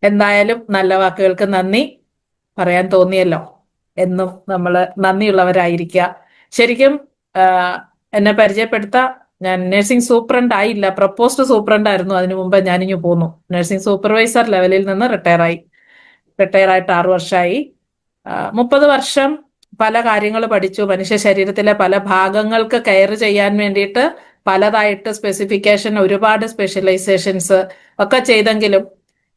എന്തായാലും നല്ല വാക്കുകൾക്ക് നന്ദി പറയാൻ തോന്നിയല്ലോ. എന്നും നമ്മൾ നന്ദിയുള്ളവരായിരിക്കുക. ശരിക്കും എന്നെ പരിചയപ്പെടുത്ത, ഞാൻ നഴ്സിംഗ് സൂപ്രണ്ട് ആയില്ല, പ്രപ്പോസ്ഡ് സൂപ്രണ്ട് ആയിരുന്നു. അതിനു മുമ്പ് ഞാനിങ്ങു പോന്നു. നഴ്സിംഗ് സൂപ്പർവൈസർ ലെവലിൽ നിന്ന് റിട്ടയർ ആയിട്ട് 6 വർഷമായി. 30 വർഷം പല കാര്യങ്ങൾ പഠിച്ചു. മനുഷ്യ ശരീരത്തിലെ പല ഭാഗങ്ങൾക്ക് കെയർ ചെയ്യാൻ വേണ്ടിയിട്ട് പലതായിട്ട് സ്പെസിഫിക്കേഷൻ, ഒരുപാട് സ്പെഷ്യലൈസേഷൻസ് ഒക്കെ ചെയ്തെങ്കിലും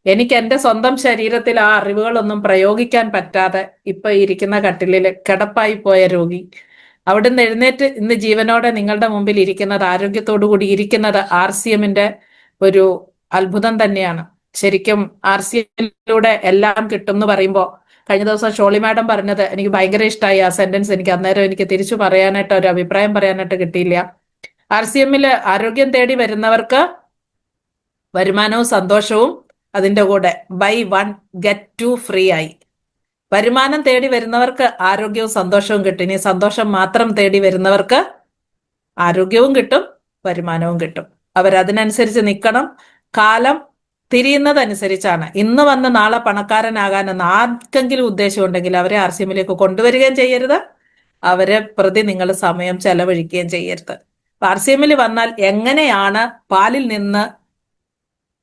എനിക്ക് എന്റെ സ്വന്തം ശരീരത്തിൽ ആ അറിവുകളൊന്നും പ്രയോഗിക്കാൻ പറ്റാതെ ഇപ്പൊ ഇരിക്കുന്ന കട്ടിലിൽ കിടപ്പായി പോയ രോഗി, അവിടുന്ന് എഴുന്നേറ്റ് ഇന്ന് ജീവനോടെ നിങ്ങളുടെ മുമ്പിൽ ഇരിക്കുന്നത്, ആരോഗ്യത്തോടു കൂടി ഇരിക്കുന്നത് RCMന്റെ ഒരു അത്ഭുതം തന്നെയാണ്. ശരിക്കും RCMലൂടെ എല്ലാം കിട്ടും എന്ന് പറയുമ്പോൾ, കഴിഞ്ഞ ദിവസം ഷോളി മാഡം പറഞ്ഞത് എനിക്ക് ഭയങ്കര ഇഷ്ടമായി. ആ സെന്റൻസ് എനിക്ക് അന്നേരം എനിക്ക് തിരിച്ചു പറയാനായിട്ട്, ഒരു അഭിപ്രായം പറയാനായിട്ട് കിട്ടിയില്ല. RCMല് ആരോഗ്യം തേടി വരുന്നവർക്ക് വരുമാനവും സന്തോഷവും, അതിന്റെ കൂടെ ബൈ 1 ഗെറ്റ് 2 ഫ്രീ ആയി. വരുമാനം തേടി വരുന്നവർക്ക് ആരോഗ്യവും സന്തോഷവും കിട്ടും. ഇനി സന്തോഷം മാത്രം തേടി വരുന്നവർക്ക് ആരോഗ്യവും കിട്ടും, വരുമാനവും കിട്ടും. അവരതിനനുസരിച്ച് നിൽക്കണം. കാലം തിരിയുന്നതനുസരിച്ചാണ്. ഇന്ന് വന്ന് നാളെ പണക്കാരനാകാനെന്ന് ആർക്കെങ്കിലും ഉദ്ദേശമുണ്ടെങ്കിൽ അവരെ RCMലേക്ക് കൊണ്ടുവരികയും ചെയ്യരുത്, അവരെ പ്രതി നിങ്ങൾ സമയം ചെലവഴിക്കുകയും ചെയ്യരുത്. RCMൽ വന്നാൽ എങ്ങനെയാണ് പാലിൽ നിന്ന്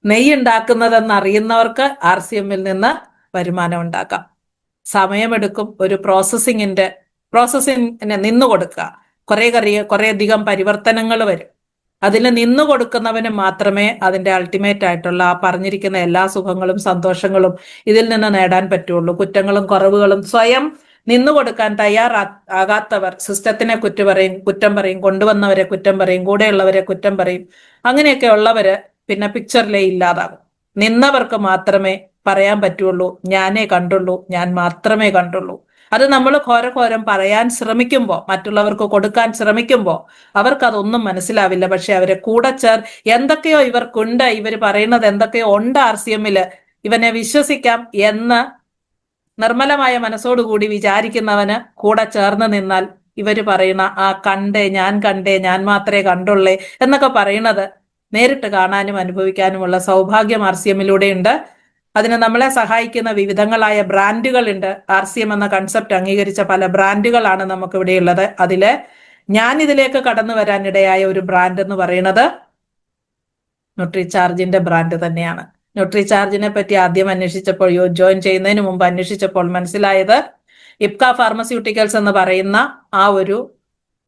നെയ്യ് ഉണ്ടാക്കുന്നതെന്ന് അറിയുന്നവർക്ക് RCMൽ നിന്ന് വരുമാനം ഉണ്ടാക്കാം. സമയമെടുക്കും. ഒരു പ്രോസസ്സിങ്ങിന് നിന്നു കൊടുക്കുക. കുറെ അധികം പരിവർത്തനങ്ങൾ വരും. അതിന് നിന്നു കൊടുക്കുന്നവന് മാത്രമേ അതിന്റെ അൾട്ടിമേറ്റ് ആയിട്ടുള്ള ആ പറഞ്ഞിരിക്കുന്ന എല്ലാ സുഖങ്ങളും സന്തോഷങ്ങളും ഇതിൽ നിന്ന് നേടാൻ പറ്റുള്ളൂ. കുറ്റങ്ങളും കുറവുകളും സ്വയം നിന്നു കൊടുക്കാൻ തയ്യാറാകാത്തവർ സിസ്റ്റത്തിനെ കുറ്റം പറയും, കൊണ്ടുവന്നവരെ കുറ്റം പറയും, കൂടെയുള്ളവരെ കുറ്റം പറയും. അങ്ങനെയൊക്കെ ഉള്ളവര് പിന്നെ പിക്ചറിലേ ഇല്ലാതാകും. നിന്നവർക്ക് മാത്രമേ പറയാൻ പറ്റുള്ളൂ, ഞാനേ കണ്ടുള്ളൂ, ഞാൻ മാത്രമേ കണ്ടുള്ളൂ. അത് നമ്മൾ ഘോരഘോരം പറയാൻ ശ്രമിക്കുമ്പോൾ, മറ്റുള്ളവർക്ക് കൊടുക്കാൻ ശ്രമിക്കുമ്പോൾ അവർക്കതൊന്നും മനസ്സിലാവില്ല. പക്ഷെ അവരെ കൂടെ എന്തൊക്കെയോ ഇവർക്കുണ്ട്, ഇവർ പറയുന്നത് എന്തൊക്കെയോ ഉണ്ട് RCMല്, ഇവനെ വിശ്വസിക്കാം എന്ന് നിർമ്മലമായ മനസ്സോടുകൂടി വിചാരിക്കുന്നവന് കൂടെ ചേർന്ന് നിന്നാൽ ഇവര് പറയുന്ന ആ കണ്ടേ ഞാൻ മാത്രമേ കണ്ടുള്ളേ എന്നൊക്കെ പറയുന്നത് നേരിട്ട് കാണാനും അനുഭവിക്കാനുമുള്ള സൗഭാഗ്യം RCMലൂടെയുണ്ട്. അതിന് നമ്മളെ സഹായിക്കുന്ന വിവിധങ്ങളായ ബ്രാൻഡുകളുണ്ട്. RCM എന്ന കൺസെപ്റ്റ് അംഗീകരിച്ച പല ബ്രാൻഡുകളാണ് നമുക്ക് ഇവിടെയുള്ളത്. അതില് ഞാൻ ഇതിലേക്ക് കടന്നു വരാനിടയായ ഒരു ബ്രാൻഡ് എന്ന് പറയുന്നത് ന്യൂട്രിചാർജിന്റെ ബ്രാൻഡ് തന്നെയാണ്. ന്യൂട്രിചാർജിനെ പറ്റി ആദ്യം അന്വേഷിച്ചപ്പോൾ, ജോയിൻ ചെയ്യുന്നതിന് മുമ്പ് അന്വേഷിച്ചപ്പോൾ മനസ്സിലായത്, ഇപ്ക ഫാർമസ്യൂട്ടിക്കൽസ് എന്ന് പറയുന്ന ആ ഒരു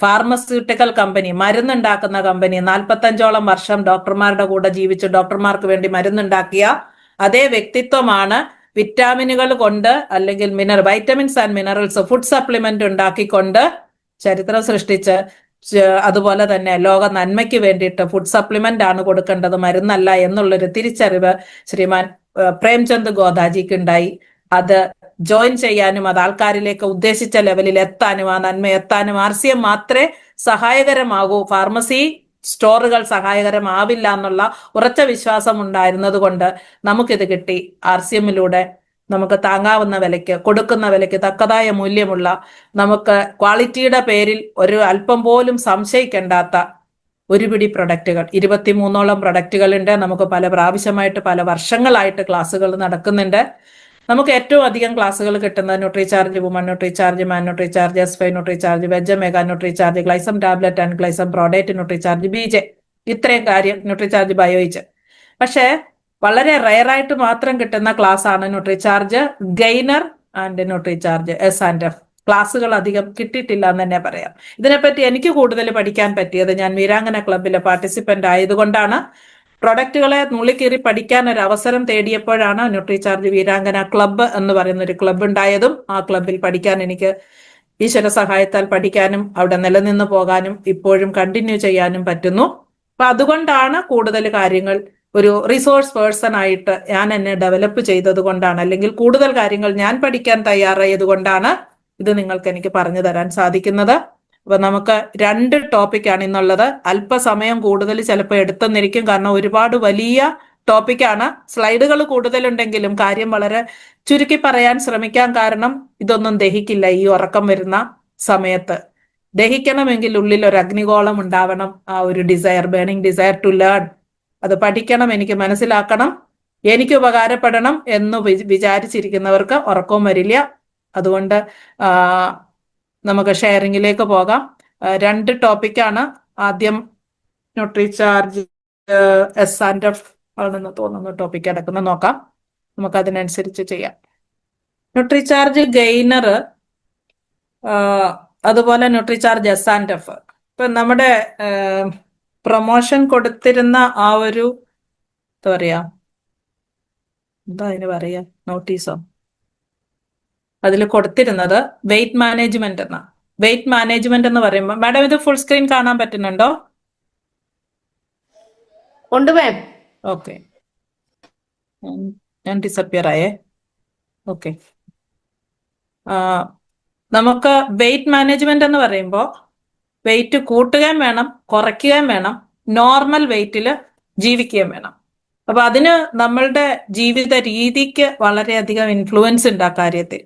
ഫാർമസ്യൂട്ടിക്കൽ കമ്പനി, മരുന്നുണ്ടാക്കുന്ന കമ്പനി, 45ഓളം വർഷം ഡോക്ടർമാരുടെ കൂടെ ജീവിച്ച് ഡോക്ടർമാർക്ക് വേണ്ടി മരുന്നുണ്ടാക്കിയ അതേ വ്യക്തിത്വമാണ് വിറ്റാമിനുകൾ കൊണ്ട്, അല്ലെങ്കിൽ vitamins and minerals, food supplement ഉണ്ടാക്കിക്കൊണ്ട് ചരിത്രം സൃഷ്ടിച്ച്, അതുപോലെ തന്നെ ലോക നന്മയ്ക്ക് വേണ്ടിയിട്ട് ഫുഡ് സപ്ലിമെന്റ് ആണ് കൊടുക്കേണ്ടത്, മരുന്നല്ല എന്നുള്ളൊരു തിരിച്ചറിവ് ശ്രീമാൻ പ്രേംചന്ദ് ഗോദാജിക്ക് ഉണ്ടായി. അത് ജോയിൻ ചെയ്യാനും അത് ആൾക്കാരിലേക്ക് ഉദ്ദേശിച്ച ലെവലിൽ എത്താനും ആ നന്മ എത്താനും RCM മാത്രമേ സഹായകരമാകൂ. ഫാർമസി സ്റ്റോറുകൾ സഹായകരമാവില്ല എന്നുള്ള ഉറച്ച വിശ്വാസം ഉണ്ടായിരുന്നത് കൊണ്ട് നമുക്കിത് കിട്ടി. RCMലൂടെ നമുക്ക് താങ്ങാവുന്ന വിലയ്ക്ക്, കൊടുക്കുന്ന വിലയ്ക്ക് തക്കതായ മൂല്യമുള്ള, നമുക്ക് ക്വാളിറ്റിയുടെ പേരിൽ ഒരു അല്പം പോലും സംശയിക്കേണ്ടാത്ത ഒരു പിടി പ്രൊഡക്റ്റുകൾ, 23ഓളം പ്രൊഡക്റ്റുകളുണ്ട്. നമുക്ക് പല പ്രാവശ്യമായിട്ട് പല വർഷങ്ങളായിട്ട് ക്ലാസ്സുകൾ നടക്കുന്നുണ്ട്. നമുക്ക് ഏറ്റവും അധികം ക്ലാസ്സുകൾ കിട്ടുന്നത് Nutricharge woman, Nutricharge man, Nutricharge S5, Nutricharge veg mega, Nutricharge Glysom tablet and Glysom product, Nutricharge BJ, ഇത്രയും കാര്യം, ന്യൂട്രിചാർജ് ബയോയിച്ച്. പക്ഷേ വളരെ റയറായിട്ട് മാത്രം കിട്ടുന്ന ക്ലാസ് ആണ് Nutricharge gainer and Nutricharge S&F. ക്ലാസ്സുകൾ അധികം കിട്ടിയിട്ടില്ല എന്ന് തന്നെ പറയാം. ഇതിനെപ്പറ്റി എനിക്ക് കൂടുതൽ പഠിക്കാൻ പറ്റിയത് ഞാൻ വീരാങ്കന ക്ലബിലെ പാർട്ടിസിപ്പന്റ് ആയതുകൊണ്ടാണ്. പ്രൊഡക്റ്റുകളെ നുള്ളിക്കീറി പഠിക്കാൻ ഒരു അവസരം തേടിയപ്പോഴാണ് ന്യൂട്രിചാർജ് വീരാങ്കന ക്ലബ്ബ് എന്ന് പറയുന്ന ഒരു ക്ലബ്ബ് ഉണ്ടായതും ആ ക്ലബിൽ പഠിക്കാൻ എനിക്ക് ഈശ്വര സഹായത്താൽ പഠിക്കാനും അവിടെ നിലനിന്ന് പോകാനും ഇപ്പോഴും കണ്ടിന്യൂ ചെയ്യാനും പറ്റുന്നു. അപ്പൊ അതുകൊണ്ടാണ് കൂടുതൽ കാര്യങ്ങൾ ഒരു റിസോഴ്സ് പേഴ്സൺ ആയിട്ട് ഞാൻ എന്നെ ഡെവലപ്പ് ചെയ്തത് കൊണ്ടാണ്, അല്ലെങ്കിൽ കൂടുതൽ കാര്യങ്ങൾ ഞാൻ പഠിക്കാൻ തയ്യാറായത് കൊണ്ടാണ് ഇത് നിങ്ങൾക്ക് എനിക്ക് പറഞ്ഞു തരാൻ സാധിക്കുന്നത്. അപ്പൊ നമുക്ക് 2 ടോപ്പിക്കാണ് ഇന്നുള്ളത്. അല്പസമയം കൂടുതൽ ചിലപ്പോൾ എടുത്തെന്നിരിക്കും, കാരണം ഒരുപാട് വലിയ ടോപ്പിക്കാണ്. സ്ലൈഡുകൾ കൂടുതലുണ്ടെങ്കിലും കാര്യം വളരെ ചുരുക്കി പറയാൻ ശ്രമിക്കാൻ, കാരണം ഇതൊന്നും ദഹിക്കില്ല ഈ ഉറക്കം വരുന്ന സമയത്ത്. ദഹിക്കണമെങ്കിൽ ഉള്ളിൽ ഒരു അഗ്നിഗോളം ഉണ്ടാവണം, ആ ഒരു ബേണിംഗ് ഡിസയർ ടു ലേൺ. അത് പഠിക്കണം, എനിക്ക് മനസ്സിലാക്കണം. എനിക്ക് ഉപകാരപ്പെടണം എന്ന് വിചാരിച്ചിരിക്കുന്നവർക്ക് ഉറക്കവും വരില്ല. അതുകൊണ്ട് നമുക്ക് ഷെയറിങ്ങിലേക്ക് പോകാം. 2 ടോപ്പിക്കാണ്. ആദ്യം ന്യൂട്രിചാർജ് എസ്&എഫ് ആണെന്ന് തോന്നുന്നു ടോപ്പിക് കിടക്കുന്നത്, നോക്കാം. നമുക്ക് അതിനനുസരിച്ച് ചെയ്യാം. ന്യൂട്രിചാർജ് ഗെയിനർ, അതുപോലെ ന്യൂട്രിചാർജ് എസ്&എഫ്. ഇപ്പൊ നമ്മുടെ പ്രൊമോഷൻ കൊടുത്തിരുന്ന ആ ഒരു എന്താ പറയാ, എന്താ അതിന് പറയാ, നോട്ടീസോ, അതിൽ കൊടുത്തിരുന്നത് വെയിറ്റ് മാനേജ്മെന്റ് എന്ന. വെയിറ്റ് മാനേജ്മെന്റ് എന്ന് പറയുമ്പോൾ, മാഡം ഇത് ഫുൾ സ്ക്രീൻ കാണാൻ പറ്റുന്നുണ്ടോ? ഉണ്ട് മാം. ഓക്കെ, ഞാൻ ഡിസപ്പിയർ ആയേ. ഓക്കെ, നമുക്ക് വെയിറ്റ് മാനേജ്മെന്റ് എന്ന് പറയുമ്പോൾ വെയിറ്റ് കൂട്ടുകയും വേണം, കുറയ്ക്കുകയും വേണം, നോർമൽ വെയിറ്റിൽ ജീവിക്കുകയും വേണം. അപ്പൊ അതിന് നമ്മളുടെ ജീവിത രീതിക്ക് വളരെയധികം ഇൻഫ്ലുവൻസ് ഉണ്ട് ആ കാര്യത്തിൽ.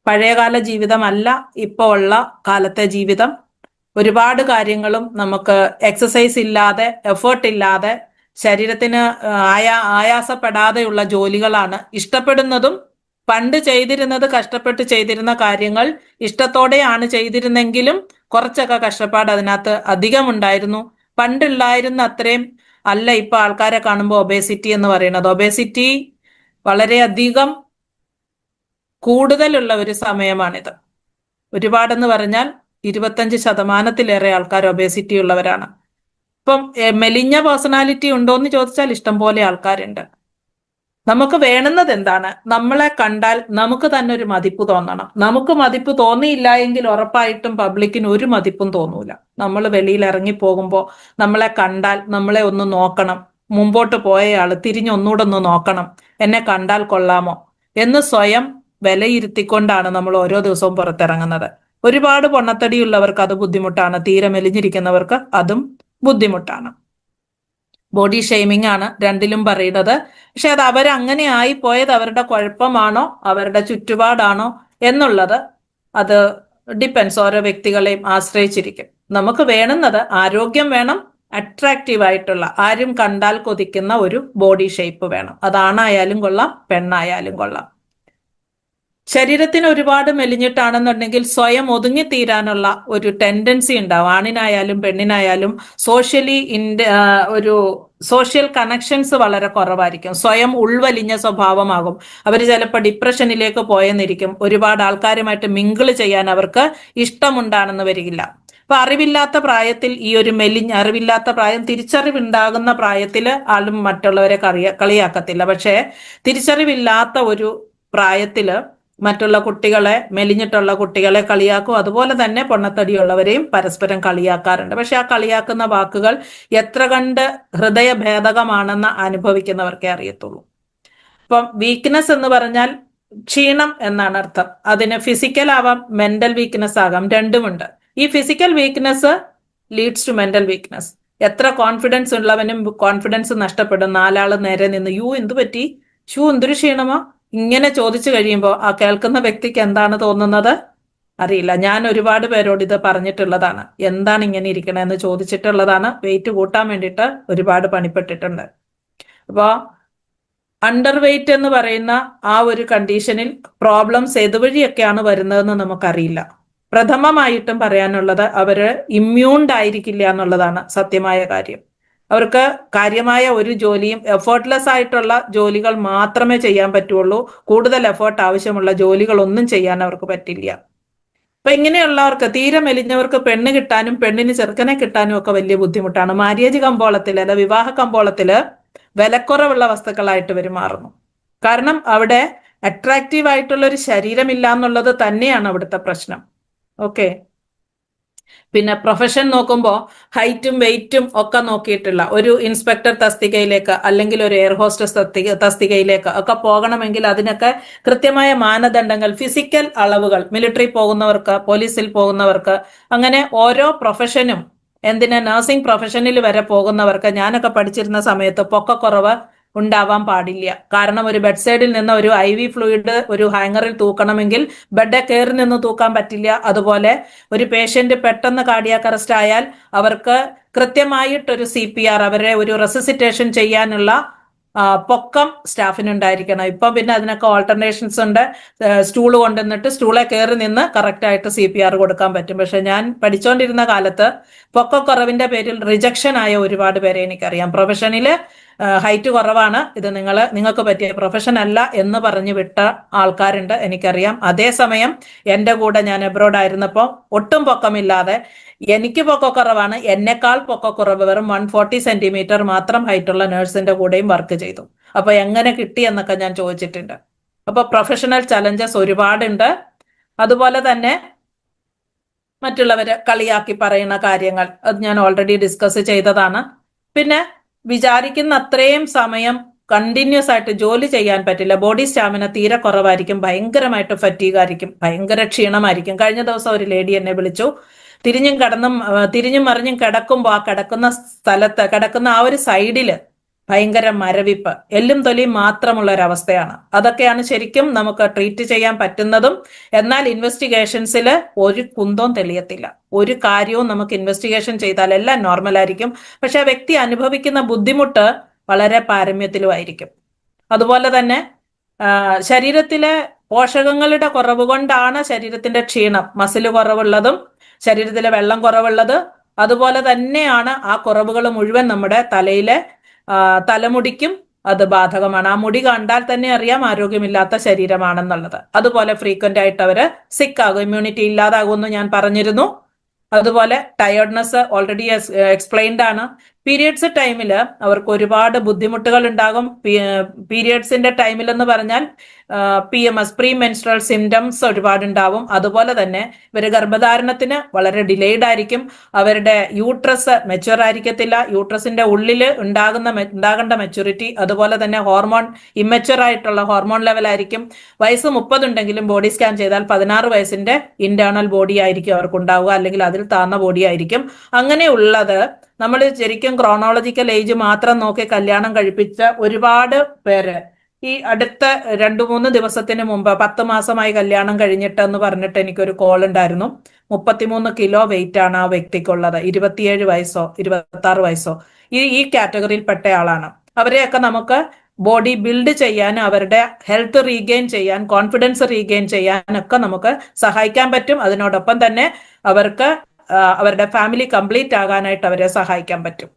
പഴയകാല ജീവിതമല്ല ഇപ്പോൾ ഉള്ള കാലത്തെ ജീവിതം. ഒരുപാട് കാര്യങ്ങളും നമുക്ക് എക്സസൈസ് ഇല്ലാതെ, എഫേർട്ട് ഇല്ലാതെ, ശരീരത്തിന് ആയാസപ്പെടാതെയുള്ള ജോലികളാണ്. ഇഷ്ടപ്പെടുന്നതും പണ്ട് ചെയ്തിരുന്നത്, കഷ്ടപ്പെട്ട് ചെയ്തിരുന്ന കാര്യങ്ങൾ ഇഷ്ടത്തോടെയാണ് ചെയ്തിരുന്നെങ്കിലും കുറച്ചൊക്കെ കഷ്ടപ്പാട് അതിനകത്ത് അധികമുണ്ടായിരുന്നു. പണ്ടുണ്ടായിരുന്ന അത്രയും അല്ല ഇപ്പൊ ആൾക്കാരെ കാണുമ്പോൾ ഒബേസിറ്റി എന്ന് പറയുന്നത്. ഒബേസിറ്റി വളരെയധികം കൂടുതലുള്ള ഒരു സമയമാണിത്. ഒരുപാടെന്ന് പറഞ്ഞാൽ 25% ആൾക്കാർ ഒബേസിറ്റി ഉള്ളവരാണ്. ഇപ്പം മെലിഞ്ഞ പേഴ്സണാലിറ്റി ഉണ്ടോ എന്ന് ചോദിച്ചാൽ ഇഷ്ടം പോലെ ആൾക്കാരുണ്ട്. നമുക്ക് വേണ്ടുന്നത് എന്താണ്? നമ്മളെ കണ്ടാൽ നമുക്ക് തന്നെ ഒരു മതിപ്പ് തോന്നണം. നമുക്ക് മതിപ്പ് തോന്നിയില്ല എങ്കിൽ ഉറപ്പായിട്ടും പബ്ലിക്കിന് ഒരു മതിപ്പും തോന്നൂല. നമ്മൾ വെളിയിൽ ഇറങ്ങി പോകുമ്പോൾ നമ്മളെ കണ്ടാൽ നമ്മളെ ഒന്ന് നോക്കണം, മുമ്പോട്ട് പോയയാൾ തിരിഞ്ഞൊന്നുകൂടെ ഒന്ന് നോക്കണം, എന്നെ കണ്ടാൽ കൊള്ളാമോ എന്ന് സ്വയം വിലയിരുത്തിക്കൊണ്ടാണ് നമ്മൾ ഓരോ ദിവസവും പുറത്തിറങ്ങുന്നത്. ഒരുപാട് പൊണ്ണത്തടിയുള്ളവർക്ക് അത് ബുദ്ധിമുട്ടാണ്, തീരെ മെലിഞ്ഞിരിക്കുന്നവർക്ക് അതും ബുദ്ധിമുട്ടാണ്. ബോഡി ഷെയ്മിംഗ് ആണ് രണ്ടിലും പറയുന്നത്. പക്ഷെ അത് അവരങ്ങനെ ആയിപ്പോയത് അവരുടെ കുഴപ്പമാണോ അവരുടെ ചുറ്റുപാടാണോ എന്നുള്ളത് അത് ഡിപ്പെൻസ്, ഓരോ വ്യക്തികളെയും ആശ്രയിച്ചിരിക്കും. നമുക്ക് വേണ്ടുന്നത് ആരോഗ്യം വേണം, അട്രാക്റ്റീവ് ആയിട്ടുള്ള, ആരും കണ്ടാൽ കൊതിക്കുന്ന ഒരു ബോഡി ഷേപ്പ് വേണം. അതാണായാലും കൊള്ളാം, പെണ്ണായാലും കൊള്ളാം. ശരീരത്തിന് ഒരുപാട് മെലിഞ്ഞിട്ടാണെന്നുണ്ടെങ്കിൽ സ്വയം ഒതുങ്ങിത്തീരാനുള്ള ഒരു ടെൻഡൻസി ഉണ്ടാവും. ആണിനായാലും പെണ്ണിനായാലും സോഷ്യലി ഒരു സോഷ്യൽ കണക്ഷൻസ് വളരെ കുറവായിരിക്കും. സ്വയം ഉൾവലിഞ്ഞ സ്വഭാവമാകും. അവർ ചിലപ്പോൾ ഡിപ്രഷനിലേക്ക് പോയെന്നിരിക്കും. ഒരുപാട് ആൾക്കാരുമായിട്ട് മിങ്കിൾ ചെയ്യാൻ അവർക്ക് ഇഷ്ടമുണ്ടാണെന്ന് വരികില്ല. അപ്പൊ അറിവില്ലാത്ത പ്രായത്തിൽ ഈ ഒരു അറിവില്ലാത്ത പ്രായം, തിരിച്ചറിവുണ്ടാകുന്ന പ്രായത്തിൽ ആളും മറ്റുള്ളവരെ കളിയാക്കത്തില്ല. പക്ഷേ തിരിച്ചറിവില്ലാത്ത ഒരു പ്രായത്തില് മറ്റുള്ള കുട്ടികളെ, മെലിഞ്ഞിട്ടുള്ള കുട്ടികളെ കളിയാക്കും. അതുപോലെ തന്നെ പൊണ്ണത്തടിയുള്ളവരെയും പരസ്പരം കളിയാക്കാറുണ്ട്. പക്ഷെ ആ കളിയാക്കുന്ന വാക്കുകൾ എത്ര കണ്ട് ഹൃദയഭേദകമാണെന്ന് അനുഭവിക്കുന്നവർക്കേ അറിയത്തുള്ളൂ. ഇപ്പം വീക്ക്നെസ് എന്ന് പറഞ്ഞാൽ ക്ഷീണം എന്നാണ് അർത്ഥം. അതിന് ഫിസിക്കൽ ആവാം, മെന്റൽ വീക്ക്നെസ് ആകാം, രണ്ടുമുണ്ട്. ഈ physical weakness leads to mental weakness. എത്ര കോൺഫിഡൻസ് ഉള്ളവനും കോൺഫിഡൻസ് നഷ്ടപ്പെടും. 4 ആള് നേരെ നിന്ന് എന്തു പറ്റി, എന്തൊരു ക്ഷീണമോ ഇങ്ങനെ ചോദിച്ചു കഴിയുമ്പോൾ ആ കേൾക്കുന്ന വ്യക്തിക്ക് എന്താണ് തോന്നുന്നത് അറിയില്ല. ഞാൻ ഒരുപാട് പേരോട് ഇത് പറഞ്ഞിട്ടുള്ളതാണ്. എന്താണ് ഇങ്ങനെ ഇരിക്കണമെന്ന് ചോദിച്ചിട്ടുള്ളതാണ്. വെയിറ്റ് കൂട്ടാൻ വേണ്ടിയിട്ട് ഒരുപാട് പണിപ്പെട്ടിട്ടുണ്ട്. അപ്പോൾ അണ്ടർ വെയിറ്റ് എന്ന് പറയുന്ന ആ ഒരു കണ്ടീഷനിൽ പ്രോബ്ലംസ് ഏതുവഴിയൊക്കെയാണ് വരുന്നതെന്ന് നമുക്കറിയില്ല. പ്രഥമമായിട്ടും പറയാനുള്ളത് അവര് ഇമ്മ്യൂൺഡ് ആയിരിക്കില്ല എന്നുള്ളതാണ് സത്യമായ കാര്യം. അവർക്ക് കാര്യമായ ഒരു ജോലിയും, എഫേർട്ട്ലെസ് ആയിട്ടുള്ള ജോലികൾ മാത്രമേ ചെയ്യാൻ പറ്റുള്ളൂ. കൂടുതൽ എഫേർട്ട് ആവശ്യമുള്ള ജോലികളൊന്നും ചെയ്യാൻ അവർക്ക് പറ്റില്ല. അപ്പൊ ഇങ്ങനെയുള്ളവർക്ക്, തീരെ മെലിഞ്ഞവർക്ക് പെണ്ണ് കിട്ടാനും പെണ്ണിന് ചെറുക്കനെ കിട്ടാനും ഒക്കെ വലിയ ബുദ്ധിമുട്ടാണ്. മാര്യേജ് കമ്പോളത്തില്, അല്ല വിവാഹ കമ്പോളത്തില് വിലക്കുറവുള്ള വസ്തുക്കളായിട്ട് പെരുമാറുന്നു. കാരണം അവിടെ അട്രാക്റ്റീവ് ആയിട്ടുള്ള ഒരു ശരീരമില്ല എന്നുള്ളത് തന്നെയാണ് അവിടുത്തെ പ്രശ്നം. ഓക്കെ, പിന്നെ പ്രൊഫഷൻ നോക്കുമ്പോൾ ഹൈറ്റും വെയിറ്റും ഒക്കെ നോക്കിയിട്ടുള്ള ഒരു ഇൻസ്പെക്ടർ തസ്തികയിലേക്ക് അല്ലെങ്കിൽ ഒരു എയർ ഹോസ്റ്റസ് തസ്തികയിലേക്ക് ഒക്കെ പോകണമെങ്കിൽ അതിനൊക്കെ കൃത്യമായ മാനദണ്ഡങ്ങൾ, ഫിസിക്കൽ അളവുകൾ, മിലിറ്ററി പോകുന്നവർക്ക്, പോലീസിൽ പോകുന്നവർക്ക്, അങ്ങനെ ഓരോ പ്രൊഫഷനും, എന്തിനാ നഴ്സിംഗ് പ്രൊഫഷനിൽ വരെ പോകുന്നവർക്ക്, ഞാനൊക്കെ പഠിച്ചിരുന്ന സമയത്ത് പൊക്കക്കുറവ് ഉണ്ടാവാൻ പാടില്ല. കാരണം ഒരു ബെഡ് സൈഡിൽ നിന്ന് ഒരു IV ഫ്ലൂയിഡ് ഒരു ഹാങ്ങറിൽ തൂക്കണമെങ്കിൽ ബെഡ് കയറി നിന്ന് തൂക്കാൻ പറ്റില്ല. അതുപോലെ ഒരു പേഷ്യന്റ് പെട്ടെന്ന് കാർഡിയാക് അറസ്റ്റ് ആയാൽ അവർക്ക് കൃത്യമായിട്ടൊരു CPR, അവരെ ഒരു റെസിസിറ്റേഷൻ ചെയ്യാനുള്ള പൊക്കം സ്റ്റാഫിനുണ്ടായിരിക്കണം. ഇപ്പം പിന്നെ അതിനൊക്കെ ഓൾട്ടർനേഷൻസ് ഉണ്ട്. സ്റ്റൂള് കൊണ്ടുവന്നിട്ട് സ്റ്റൂളെ കയറി നിന്ന് കറക്റ്റായിട്ട് CPR കൊടുക്കാൻ പറ്റും. പക്ഷെ ഞാൻ പഠിച്ചുകൊണ്ടിരുന്ന കാലത്ത് പൊക്കക്കുറവിന്റെ പേരിൽ റിജക്ഷൻ ആയ ഒരുപാട് പേരെ എനിക്കറിയാം. പ്രൊഫഷനില് ഹൈറ്റ് കുറവാണ്, ഇത് നിങ്ങൾക്ക് പറ്റിയ പ്രൊഫഷൻ അല്ല എന്ന് പറഞ്ഞു വിട്ട ആൾക്കാരുണ്ട്, എനിക്കറിയാം. അതേസമയം എൻ്റെ കൂടെ ഞാൻ എബ്രോഡ് ആയിരുന്നപ്പോൾ ഒട്ടും പൊക്കമില്ലാതെ, എനിക്ക് പൊക്കക്കുറവാണ്, എന്നെക്കാൾ പൊക്കക്കുറവ് വെറും 140 സെന്റിമീറ്റർ മാത്രം ഹൈറ്റുള്ള നേഴ്സിന്റെ കൂടെയും വർക്ക് ചെയ്തു. അപ്പൊ എങ്ങനെ കിട്ടി എന്നൊക്കെ ഞാൻ ചോദിച്ചിട്ടുണ്ട്. അപ്പൊ പ്രൊഫഷണൽ ചലഞ്ചസ് ഒരുപാടുണ്ട്. അതുപോലെ തന്നെ മറ്റുള്ളവരെ കളിയാക്കി പറയുന്ന കാര്യങ്ങൾ അത് ഞാൻ ഓൾറെഡി ഡിസ്കസ് ചെയ്തതാണ്. പിന്നെ വിചാരിക്കുന്ന അത്രയും സമയം കണ്ടിന്യൂസ് ആയിട്ട് ജോലി ചെയ്യാൻ പറ്റില്ല. ബോഡി സ്റ്റാമിന തീരെ കുറവായിരിക്കും, ഭയങ്കരമായിട്ട് ഫറ്റീഗ് ആയിരിക്കും, ഭയങ്കര ക്ഷീണമായിരിക്കും. കഴിഞ്ഞ ദിവസം ഒരു ലേഡി എന്നെ വിളിച്ചു, തിരിഞ്ഞും മറിഞ്ഞും കിടക്കുമ്പോൾ ആ കിടക്കുന്ന സ്ഥലത്ത്, കിടക്കുന്ന ആ ഒരു സൈഡില് ഭയങ്കര മരവിപ്പ്, എല്ലും തൊലിയും മാത്രമുള്ള ഒരവസ്ഥയാണ്. അതൊക്കെയാണ് ശരിക്കും നമുക്ക് ട്രീറ്റ് ചെയ്യാൻ പറ്റുന്നതും. എന്നാൽ ഇൻവെസ്റ്റിഗേഷൻസിൽ ഒരു കുന്തവും തെളിയത്തില്ല. ഒരു കാര്യവും നമുക്ക് ഇൻവെസ്റ്റിഗേഷൻ ചെയ്താൽ എല്ലാം നോർമലായിരിക്കും. പക്ഷെ ആ വ്യക്തി അനുഭവിക്കുന്ന ബുദ്ധിമുട്ട് വളരെ പാരമ്യത്തിലുമായിരിക്കും. അതുപോലെ തന്നെ ശരീരത്തിലെ പോഷകങ്ങളുടെ കുറവ് കൊണ്ടാണ് ശരീരത്തിന്റെ ക്ഷീണം, മസില് കുറവുള്ളതും ശരീരത്തിലെ വെള്ളം കുറവുള്ളത്. അതുപോലെ തന്നെയാണ് ആ കുറവുകൾ മുഴുവൻ നമ്മുടെ തലമുടിക്കും അത് ബാധകമാണ്. ആ മുടി കണ്ടാൽ തന്നെ അറിയാം ആരോഗ്യമില്ലാത്ത ശരീരമാണെന്നുള്ളത്. അതുപോലെ ഫ്രീക്വന്റ് ആയിട്ട് അവര് സിക്ക് ആകും, ഇമ്മ്യൂണിറ്റി ഇല്ലാതാകുമെന്ന് ഞാൻ പറഞ്ഞിരുന്നു. അതുപോലെ ടയർഡ്നെസ് ഓൾറെഡി എക്സ്പ്ലെയിൻഡ് ആണ്. പീരിയഡ്സ് ടൈമിൽ അവർക്ക് ഒരുപാട് ബുദ്ധിമുട്ടുകൾ ഉണ്ടാകും. പീരിയഡ്സിന്റെ ടൈമിൽ എന്ന് പറഞ്ഞാൽ PMS, പ്രീ മെൻസ്ട്രൽ സിംറ്റംസ് ഒരുപാടുണ്ടാവും. അതുപോലെ തന്നെ ഇവര് ഗർഭധാരണത്തിന് വളരെ ഡിലേഡ് ആയിരിക്കും. അവരുടെ യൂട്രസ് മെച്യൂർ ആയിരിക്കത്തില്ല. യൂട്രസിന്റെ ഉള്ളിൽ ഉണ്ടാകേണ്ട മെച്യൂരിറ്റി, അതുപോലെ തന്നെ ഹോർമോൺ ഇമ്മച്യൂർ ആയിട്ടുള്ള ഹോർമോൺ ലെവൽ ആയിരിക്കും. വയസ്സ് 30 ഉണ്ടെങ്കിലും ബോഡി സ്കാൻ ചെയ്താൽ 16 വയസ്സിന്റെ ഇന്റേണൽ ബോഡി ആയിരിക്കും അവർക്ക് ഉണ്ടാവുക, അല്ലെങ്കിൽ അതിൽ താഴ്ന്ന ബോഡി ആയിരിക്കും. അങ്ങനെയുള്ളത് നമ്മൾ ശരിക്കും ക്രോണോളജിക്കൽ ഏജ് മാത്രം നോക്കി കല്യാണം കഴിപ്പിച്ച ഒരുപാട് പേര് ഈ അടുത്ത 2-3 ദിവസത്തിന് മുമ്പ് 10 മാസമായി കല്യാണം കഴിഞ്ഞിട്ട് എന്ന് പറഞ്ഞിട്ട് എനിക്കൊരു കോൾ ഉണ്ടായിരുന്നു. 33 കിലോ വെയിറ്റ് ആണ് ആ വ്യക്തിക്കുള്ളത്. 27 വയസ്സോ 26 വയസ്സോ ഈ കാറ്റഗറിയിൽ പെട്ട ആളാണ്. അവരെയൊക്കെ നമുക്ക് ബോഡി ബിൽഡ് ചെയ്യാൻ, അവരുടെ ഹെൽത്ത് റീഗെയിൻ ചെയ്യാൻ, കോൺഫിഡൻസ് റീഗെയിൻ ചെയ്യാനൊക്കെ നമുക്ക് സഹായിക്കാൻ പറ്റും. അതിനോടൊപ്പം തന്നെ അവർക്ക് അവരുടെ ഫാമിലി കംപ്ലീറ്റ് ആകാനായിട്ട് അവരെ സഹായിക്കാൻ പറ്റും.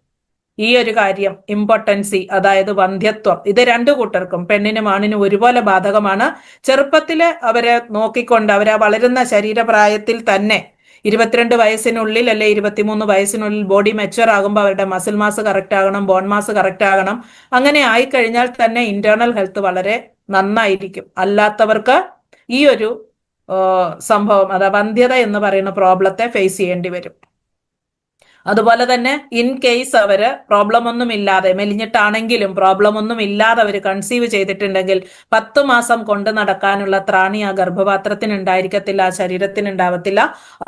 ഈ ഒരു കാര്യം, ഇമ്പോർട്ടൻസി, അതായത് വന്ധ്യത്വം, ഇത് രണ്ടു കൂട്ടർക്കും, പെണ്ണിനും ആണിനും ഒരുപോലെ ബാധകമാണ്. ചെറുപ്പത്തില് അവരെ നോക്കിക്കൊണ്ട് അവരെ വളരുന്ന ശരീരപ്രായത്തിൽ തന്നെ 22 വയസ്സിനുള്ളിൽ അല്ലെ 23 വയസ്സിനുള്ളിൽ ബോഡി മെച്യൂർ ആകുമ്പോൾ അവരുടെ മസിൽ മാസ് കറക്റ്റ് ആകണം, ബോൺ മാസ് കറക്റ്റ് ആകണം. അങ്ങനെ ആയിക്കഴിഞ്ഞാൽ തന്നെ ഇന്റേണൽ ഹെൽത്ത് വളരെ നന്നായിരിക്കും. അല്ലാത്തവർക്ക് ഈ ഒരു സംഭവം, അതായത് വന്ധ്യത എന്ന് പറയുന്ന പ്രോബ്ലത്തെ ഫേസ് ചെയ്യേണ്ടി വരും. അതുപോലെ തന്നെ ഇൻ കേസ് അവര് പ്രോബ്ലം ഒന്നും ഇല്ലാതെ, മെലിഞ്ഞിട്ടാണെങ്കിലും പ്രോബ്ലം ഒന്നും ഇല്ലാതെ അവര് കൺസീവ് ചെയ്തിട്ടുണ്ടെങ്കിൽ 10 മാസം കൊണ്ട് നടക്കാനുള്ള ത്രാണി ആ ഗർഭപാത്രത്തിന് ഉണ്ടായിരിക്കത്തില്ല, ആ ശരീരത്തിന് ഉണ്ടാവത്തില്ല.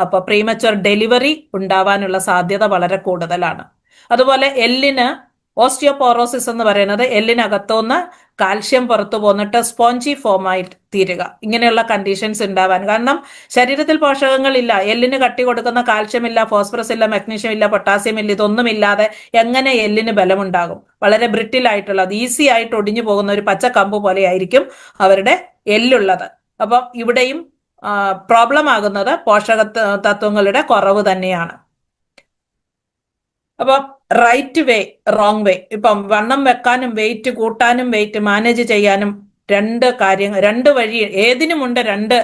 അപ്പൊ പ്രീമച്വർ ഡെലിവറി ഉണ്ടാവാനുള്ള സാധ്യത വളരെ കൂടുതലാണ്. അതുപോലെ എല്ലിന് ഓസ്റ്റിയോപോറോസിസ് എന്ന് പറയുന്നത് എല്ലിനകത്തുനിന്ന് കാൽഷ്യം പുറത്തു പോന്നിട്ട് സ്പോഞ്ചി ഫോമായി തീരുക, ഇങ്ങനെയുള്ള കണ്ടീഷൻസ് ഉണ്ടാവാൻ. കാരണം ശരീരത്തിൽ പോഷകങ്ങളില്ല, എല്ലിന് കട്ടി കൊടുക്കുന്ന കാൽഷ്യം ഇല്ല, ഫോസ്ഫറസ് ഇല്ല, മഗ്നീഷ്യം ഇല്ല, പൊട്ടാസ്യം ഇല്ല, ഇതൊന്നുമില്ലാതെ എങ്ങനെ എല്ലിന് ബലമുണ്ടാകും? വളരെ ബ്രിട്ടിൽ ആയിട്ടുള്ളത്, ഈസി ആയിട്ട് ഒടിഞ്ഞു പോകുന്ന ഒരു പച്ച കമ്പ് പോലെ ആയിരിക്കും അവരുടെ എല്ലുള്ളത്. അപ്പം ഇവിടെയും പ്രോബ്ലം ആകുന്നത് പോഷക തത്വങ്ങളുടെ കുറവ് തന്നെയാണ്. അപ്പൊ റൈറ്റ് വേ, റോങ് വേ. ഇപ്പം വണ്ണം വെക്കാനും വെയിറ്റ് കൂട്ടാനും വെയിറ്റ് മാനേജ് ചെയ്യാനും രണ്ട് വഴി, ഏതിനുമുണ്ട് 2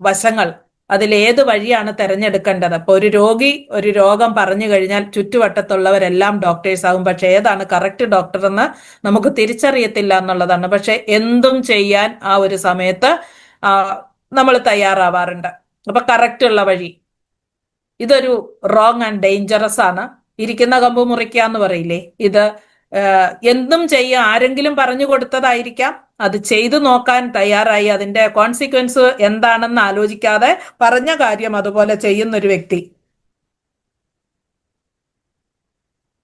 വശങ്ങൾ. അതിൽ ഏത് വഴിയാണ് തിരഞ്ഞെടുക്കേണ്ടത്? അപ്പൊ ഒരു രോഗം പറഞ്ഞു കഴിഞ്ഞാൽ ചുറ്റുവട്ടത്തുള്ളവരെല്ലാം ഡോക്ടേഴ്സ് ആകും. പക്ഷെ ഏതാണ് കറക്റ്റ് ഡോക്ടർ എന്ന് നമുക്ക് തിരിച്ചറിയത്തില്ല എന്നുള്ളതാണ്. പക്ഷെ എന്തും ചെയ്യാൻ ആ ഒരു സമയത്ത് നമ്മൾ തയ്യാറാവാറുണ്ട്. അപ്പൊ കറക്റ്റ് ഉള്ള വഴി, ഇതൊരു റോങ് ആൻഡ് ഡേഞ്ചറസ് ആണ്. ഇരിക്കുന്ന കമ്പ് മുറിക്കാന്ന് പറയില്ലേ, ഇത് എന്തും ചെയ്യാൻ ആരെങ്കിലും പറഞ്ഞു കൊടുത്തതായിരിക്കാം. അത് ചെയ്തു നോക്കാൻ തയ്യാറായി അതിന്റെ കോൺസിക്വൻസ് എന്താണെന്ന് ആലോചിക്കാതെ പറഞ്ഞ കാര്യം അതുപോലെ ചെയ്യുന്നൊരു വ്യക്തി.